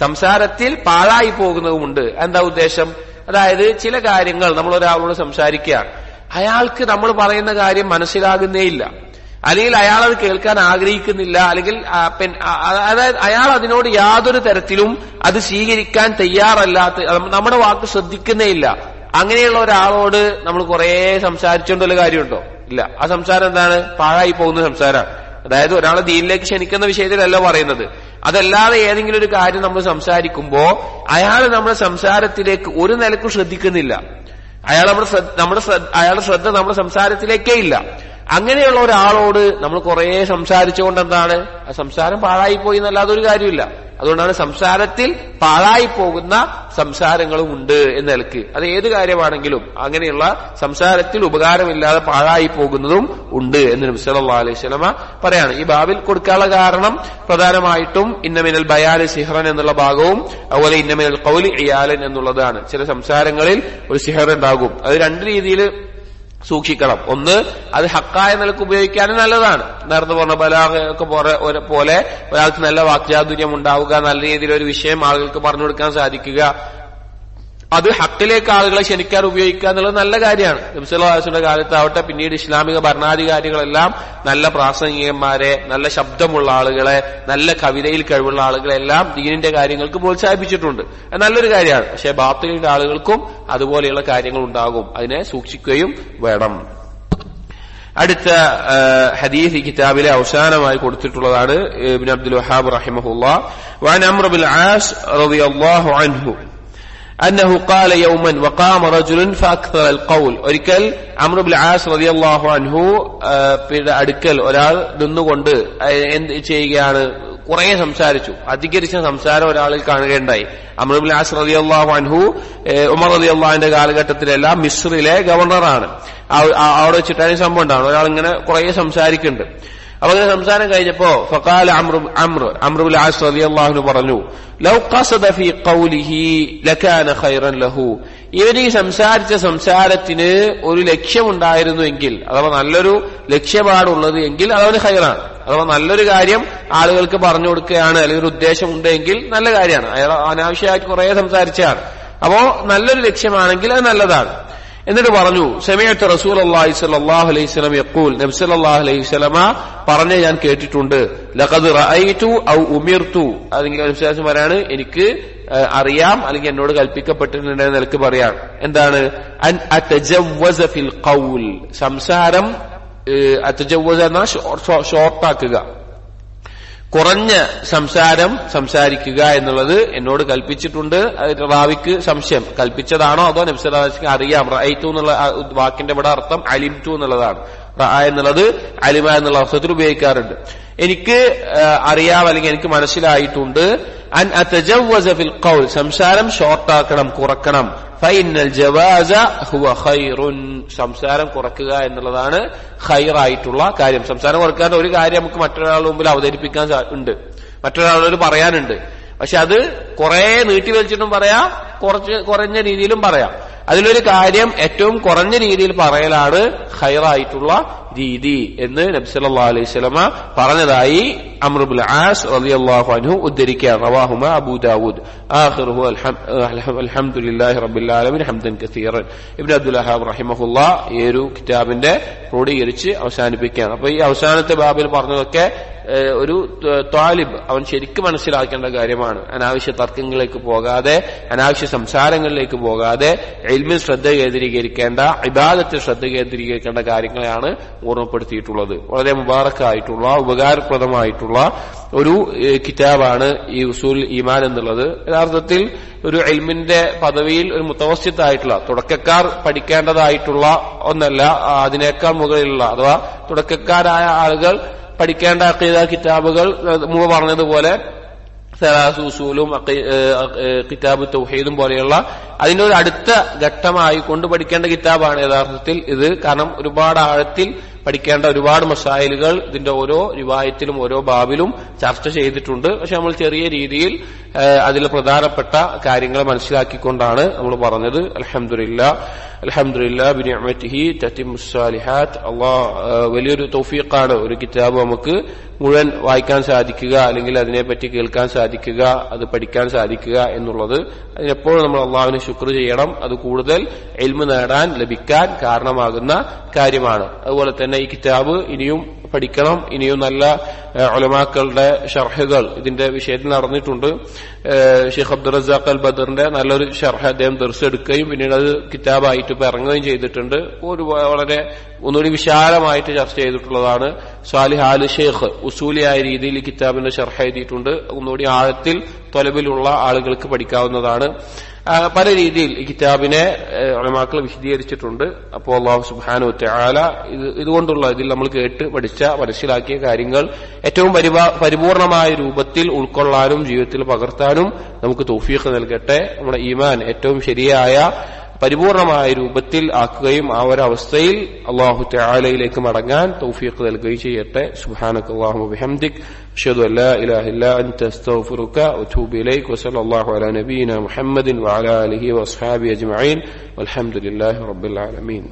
സംസാരത്തിൽ പാഴായി പോകുന്നതുമുണ്ട്. എന്താ ഉദ്ദേശം? അതായത് ചില കാര്യങ്ങൾ നമ്മൾ ഒരാളോട് സംസാരിക്കുകയാണ്, അയാൾക്ക് നമ്മൾ പറയുന്ന കാര്യം മനസ്സിലാകുന്നേയില്ല, അല്ലെങ്കിൽ അയാൾ അത് കേൾക്കാൻ ആഗ്രഹിക്കുന്നില്ല, അല്ലെങ്കിൽ അതായത് അയാൾ അതിനോട് യാതൊരു തരത്തിലും അത് സ്വീകരിക്കാൻ തയ്യാറല്ലാത്ത, നമ്മുടെ വാക്ക് ശ്രദ്ധിക്കുന്നേയില്ല. അങ്ങനെയുള്ള ഒരാളോട് നമ്മൾ കുറെ സംസാരിച്ചുകൊണ്ടുള്ള കാര്യമുണ്ടോ? ഇല്ല. ആ സംസാരം എന്താണ്? പാഴായി പോകുന്ന സംസാരമാണ്. അതായത് ഒരാളെ ദീനിലേക്ക് ക്ഷണിക്കുന്ന വിഷയത്തിലല്ല പറയുന്നത്. അതല്ലാതെ ഏതെങ്കിലും ഒരു കാര്യം നമ്മൾ സംസാരിക്കുമ്പോ അയാൾ നമ്മുടെ സംസാരത്തിലേക്ക് ഒരു നിലക്കും ശ്രദ്ധിക്കുന്നില്ല, അയാളുടെ ശ്രദ്ധ നമ്മുടെ സംസാരത്തിലേക്കേ ഇല്ല. അങ്ങനെയുള്ള ഒരാളോട് നമ്മൾ കുറെ സംസാരിച്ചുകൊണ്ട് എന്താണ്, ആ സംസാരം പാഴായി പോയി എന്നല്ലാതെ ഒരു കാര്യമില്ല. അതുകൊണ്ടാണ് സംസാരത്തിൽ പാഴായി പോകുന്ന സംസാരങ്ങളും ഉണ്ട് എന്ന നിലക്ക്. അത് ഏത് കാര്യമാണെങ്കിലും അങ്ങനെയുള്ള സംസാരത്തിൽ ഉപകാരമില്ലാതെ പാഴായി പോകുന്നതും ഉണ്ട് എന്ന് നബി സല്ലല്ലാഹു അലൈഹി വസല്ലമ പറയാണ്. ഈ ബാബിൽ കൊടുക്കാനുള്ള കാരണം പ്രധാനമായിട്ടും ഇന്ന മിനൽ ബയാനി സിഹ്റൻ എന്നുള്ള ഭാഗവും അതുപോലെ ഇന്ന മിനൽ ഖൗലി ഇയാലൻ എന്നുള്ളതാണ്. ചില സംസാരങ്ങളിൽ ഒരു സിഹർ ഉണ്ടാകും. അത് രണ്ട് രീതിയിൽ സൂക്ഷിക്കണം. ഒന്ന്, അത് ഹക്കായ നിലക്ക് ഉപയോഗിക്കാനും നല്ലതാണ്. നേരത്തെ പറഞ്ഞ ബലാഗ് ഒക്കെ പോലെ ഒരാൾക്ക് നല്ല വാക്ചാതുര്യം ഉണ്ടാവുക, നല്ല രീതിയിൽ ഒരു വിഷയം ആളുകൾക്ക് പറഞ്ഞു കൊടുക്കാൻ സാധിക്കുക, അത് ഹക്കിലേക്ക് ആളുകളെ ക്ഷണിക്കാൻ ഉപയോഗിക്കുക എന്നുള്ളത് നല്ല കാര്യമാണ്. നബി സല്ലല്ലാഹു അലൈഹി വസല്ലമയുടെ കാലത്താവട്ടെ പിന്നീട് ഇസ്ലാമിക ഭരണാധികാരികളെല്ലാം നല്ല പ്രാസംഗികന്മാരെ, നല്ല ശബ്ദമുള്ള ആളുകളെ, നല്ല കവിതയിൽ കഴിവുള്ള ആളുകളെല്ലാം ദീനിന്റെ കാര്യങ്ങൾക്ക് പ്രോത്സാഹിപ്പിച്ചിട്ടുണ്ട്. അത് നല്ലൊരു കാര്യമാണ്. പക്ഷെ ബാത്തിലിന്റെ ആളുകൾക്കും അതുപോലെയുള്ള കാര്യങ്ങൾ ഉണ്ടാകും. അതിനെ സൂക്ഷിക്കുകയും വേണം. അടുത്ത ഹദീസ് ഈ കിതാബിലെ അവസാനമായി കൊടുത്തിട്ടുള്ളതാണ്. ഇബ്നു അബ്ദുൽ വഹാബ് റഹിമഹുല്ലാഹ് വഅൻ അംർ ബിൻ ആസ് റളിയല്ലാഹു അൻഹു أنه قال يوما وقام رجل فأكثر القول. ഒരിക്കൽ അംർ ഇബ്നു ആസ് റളിയല്ലാഹു അൻഹു അടുക്കൽ ഒരാൾ നിന്നുകൊണ്ട് എന്ത് ചെയ്യുകയാണ്, കുറെ സംസാരിച്ചു, അധികരിച്ച സംസാരം ഒരാളിൽ കാണുകയുണ്ടായി. അംർ ഇബ്നു ആസ് റളിയല്ലാഹു അൻഹു ഉമർ റളിയല്ലാഹുവിന്റെ കാലഘട്ടത്തിലെല്ലാം മിസ്രിലെ ഗവർണറാണ്. അവിടെ വെച്ചിട്ടാണ് സംഭവം ഉണ്ടാവുന്നത്. ഒരാൾ ഇങ്ങനെ കുറെ സംസാരിക്കുന്നുണ്ട്. അപ്പൊ അങ്ങനെ സംസാരം കഴിഞ്ഞപ്പോ ഫഖാല അംർ ഇബ്നു ആസ് റളിയല്ലാഹു അൻഹു പറഞ്ഞു, ലൗ ഖസദ ഫീ ഖൗലിഹി ലകാന ഖൈറൻ ലഹു. ഇവന് ഈ സംസാരിച്ച സംസാരത്തിന് ഒരു ലക്ഷ്യമുണ്ടായിരുന്നുവെങ്കിൽ, അഥവാ നല്ലൊരു ലക്ഷ്യപാടുള്ളത് എങ്കിൽ അതവന് ഖൈറാണ്. അഥവാ നല്ലൊരു കാര്യം ആളുകൾക്ക് പറഞ്ഞു കൊടുക്കുകയാണ്, അല്ലെങ്കിൽ ഒരു ഉദ്ദേശമുണ്ടെങ്കിൽ നല്ല കാര്യമാണ്. അയാൾ അനാവശ്യമായിട്ട് കുറെ സംസാരിച്ചതാണ്. അപ്പോ നല്ലൊരു ലക്ഷ്യമാണെങ്കിൽ അത് നല്ലതാണ്. എന്നിട്ട് പറഞ്ഞു, സമിഅ്തു റസൂലുള്ളാഹി സ്വല്ലല്ലാഹു അലൈഹി വസല്ലം യഖൂൽ, നബി സല്ലല്ലാഹു അലൈഹി വസല്ലമ പറഞ്ഞ ഞാൻ കേട്ടിട്ടുണ്ട്, ലഖദ് റഅയ്തു ഔ ഉമിർതു. അല്ലെങ്കിൽ നബി പറയാണ്, എനിക്ക് അറിയാം അല്ലെങ്കിൽ എന്നോട് കൽപ്പിക്കപ്പെട്ടിട്ടുണ്ട് എന്ന നിലക്ക് പറയാം. എന്താണ്? അൻ അതജവ്വസ ഫിൽ ഖൗൽ, സംസാരം അതജവ്വസ എന്ന ഷോർട്ടാക്കുക, കുറഞ്ഞ സംസാരം സംസാരിക്കുക എന്നുള്ളത് എന്നോട് കൽപ്പിച്ചിട്ടുണ്ട്. റാവിക്ക് സംശയം, കൽപ്പിച്ചതാണോ അതോ നബി സല്ലല്ലാഹു അലൈഹി വസല്ലം അറിയാം. റഅയ്തു എന്നുള്ള വാക്കിന്റെ ഇവിടെ അർത്ഥം അലിംതു എന്നുള്ളതാണ്. റഅ എന്നുള്ളത് അലിമ എന്നുള്ള അർത്ഥത്തിൽ ഉപയോഗിക്കാറുണ്ട്. എനിക്ക് അറിയാം അല്ലെങ്കിൽ എനിക്ക് മനസ്സിലായിട്ടുണ്ട്. അൻ അതജവ്വസ ഫിൽ ഖൗൽ, സംസാരം ഷോർട്ടാക്കണം, കുറക്കണം. ഫഇന്നൽ ജവാസ ഹുവ ഖൈറുൻ, സംസാരം കുറക്കുക എന്നുള്ളതാണ് ഖൈറായിട്ടുള്ള കാര്യം. സംസാരം കുറക്കാൻ ഒരു കാര്യം നമുക്ക് മറ്റൊരാളുടെ മുമ്പിൽ അവതരിപ്പിക്കാൻ ഉണ്ട്, മറ്റൊരാളോട് പറയാനുണ്ട്. പക്ഷെ അത് കുറെ നീട്ടി വലിച്ചിട്ടും പറയാം, കുറഞ്ഞ രീതിയിലും പറയാം. അതിലൊരു കാര്യം ഏറ്റവും കുറഞ്ഞ രീതിയിൽ പറയലാണ് ഖൈറായിട്ടുള്ള രീതി എന്ന് നബി സല്ലല്ലാഹു അലൈഹി വസല്ലമ പറഞ്ഞതായി അംർ ഇബ്നു ആസ് റളിയല്ലാഹു അൻഹു ഉദ്ധരിക്കുകയാണ്. റവാഹുമ അബൂ ദാവൂദ്. ആഖിറുഹു അൽഹംദുലില്ലാഹി റബ്ബിൽ ആലമീൻ ഹംദൻ കസീറൻ. ഇബ്നു അബ്ദുൽ വഹാബ് റഹിമഹുല്ലാഹ് ഈ ഒരു കിതാബിന്റെ ക്രോഡീകരിച്ച് അവസാനിപ്പിക്കുകയാണ്. അപ്പൊ ഈ അവസാനത്തെ ബാബിൽ പറഞ്ഞതൊക്കെ ഒരു ത്വാലിബ് അവൻ ശരിക്കും മനസ്സിലാക്കേണ്ട കാര്യമാണ്. അനാവശ്യ തർക്കങ്ങളിലേക്ക് പോകാതെ, അനാവശ്യ സംസാരങ്ങളിലേക്ക് പോകാതെ ഇൽമിൽ ശ്രദ്ധ കേന്ദ്രീകരിക്കേണ്ട, ഇബാദത്തിൽ ശ്രദ്ധ കേന്ദ്രീകരിക്കേണ്ട കാര്യങ്ങളെയാണ് ഓർമ്മപ്പെടുത്തിയിട്ടുള്ളത്. വളരെ മുബാറക്കായിട്ടുള്ള, ഉപകാരപ്രദമായിട്ടുള്ള ഒരു കിതാബാണ് ഈ ഉസൂൽ ഈമാൻ എന്നുള്ളത്. യഥാർത്ഥത്തിൽ ഒരു ഇൽമിന്റെ പദവിയിൽ ഒരു മുത്തവസ്സിത്തായിട്ടുള്ള, തുടക്കക്കാർ പഠിക്കേണ്ടതായിട്ടുള്ള ഒന്നല്ല, അതിനേക്കാൾ മുകളിലുള്ള അഥവാ തുടക്കക്കാരായ ആളുകൾ പഠിക്കേണ്ട അഖീദ കിതാബുകൾ മുമ്പ് പറഞ്ഞതുപോലെ സലാസു ഉസൂലും കിതാബ് തൗഹീദും പോലെയുള്ള അതിന്റെ ഒരു അടുത്ത ഘട്ടമായി കൊണ്ട് പഠിക്കേണ്ട കിതാബാണ് യഥാർത്ഥത്തിൽ ഇത്. കാരണം ഒരുപാട് ആഴത്തിൽ പഠിക്കേണ്ട ഒരുപാട് മസായിലുകൾ ഇതിന്റെ ഓരോ റിവായത്തിലും ഓരോ ബാബിലും ചർച്ച ചെയ്തിട്ടുണ്ട്. പക്ഷെ നമ്മൾ ചെറിയ രീതിയിൽ അതിൽ പ്രധാനപ്പെട്ട കാര്യങ്ങൾ മനസ്സിലാക്കിക്കൊണ്ടാണ് നമ്മൾ പറഞ്ഞത്. അൽഹംദുലില്ലാഹ് ബിനിഅമതിഹി തതിമ്മുസ് സാലിഹാത്ത്. അല്ലാഹ് വലിയൊരു തൗഫീഖാണ് ഒരു കിതാബ് നമുക്ക് മുഴുവൻ വായിക്കാൻ സാധിക്കുക, അല്ലെങ്കിൽ അതിനെപ്പറ്റി കേൾക്കാൻ സാധിക്കുക, അത് പഠിക്കാൻ സാധിക്കുക എന്നുള്ളത്. അതിനെപ്പോഴും നമ്മൾ അള്ളാഹുവിന് ശുക്ർ ചെയ്യണം. അത് കൂടുതൽ ഇൽമ് നേടാൻ ലഭിക്കാൻ കാരണമാകുന്ന കാര്യമാണ്. അതുപോലെ തന്നെ ഈ കിതാബ് ഇനിയും പഠിക്കണം. ഇനിയും നല്ല ഉലമാക്കളുടെ ഷർഹുകൾ ഇതിന്റെ വിഷയത്തിൽ നടന്നിട്ടുണ്ട്. ഷെയ്ഖ് അബ്ദുൾ റസാഖ് അൽ ബദറിന്റെ നല്ലൊരു ഷർഹ് അദ്ദേഹം ദർസ് എടുക്കുകയും പിന്നീട് അത് കിതാബായിട്ട് ഇപ്പൊ ഇറങ്ങുകയും ചെയ്തിട്ടുണ്ട്. ഒരു വളരെ ഒന്നുകൂടി വിശാലമായിട്ട് ചർച്ച ചെയ്തിട്ടുള്ളതാണ്. സാലിഹ് ആൽ ഷെയ്ഖ് ഉസൂലിയായ രീതിയിൽ ഈ കിതാബിന്റെ ഷർഹ് എഴുതിയിട്ടുണ്ട്. ഒന്നുകൂടി ആഴത്തിൽ തൊലബിലുള്ള ആളുകൾക്ക് പഠിക്കാവുന്നതാണ്. പല രീതിയിൽ ഈ കിതാബിനെ ഉലമാക്കൾ വിശദീകരിച്ചിട്ടുണ്ട്. അപ്പോൾ അല്ലാഹു സുബ്ഹാനഹു വ തആല ഇതുകൊണ്ടുള്ള ഇതിൽ നമ്മൾ കേട്ട് പഠിച്ച മനസ്സിലാക്കിയ കാര്യങ്ങൾ ഏറ്റവും പരിപൂർണമായ രൂപത്തിൽ ഉൾക്കൊള്ളാനും ജീവിതത്തിൽ പകർത്താനും നമുക്ക് തൗഫീഖ് നൽകട്ടെ. നമ്മുടെ ഈമാൻ ഏറ്റവും ശരിയായ പരിപൂർണമായ രൂപത്തിൽ ആക്കുകയും ആ ഒരവസ്ഥയിൽ അല്ലാഹു തആലയിലേക്ക് മടങ്ങാൻ തൗഫീഖ് നൽകുകയും ചെയ്യട്ടെ. സുബ്ഹാനകല്ലാഹുമ്മ വബിഹംദിക് അഷ്ഹദു അൻ ലാ ഇലാഹ ഇല്ലാ അൻത അസ്തഗ്ഫിറുക വഅതൂബു ഇലൈക വസല്ലല്ലാഹു അലാ നബിയിനാ മുഹമ്മദിൻ വഅലാ ആലിഹി വഅസ്ഹാബിഹി അജ്മഈൻ വൽഹംദുലില്ലാഹി റബ്ബിൽ ആലമീൻ.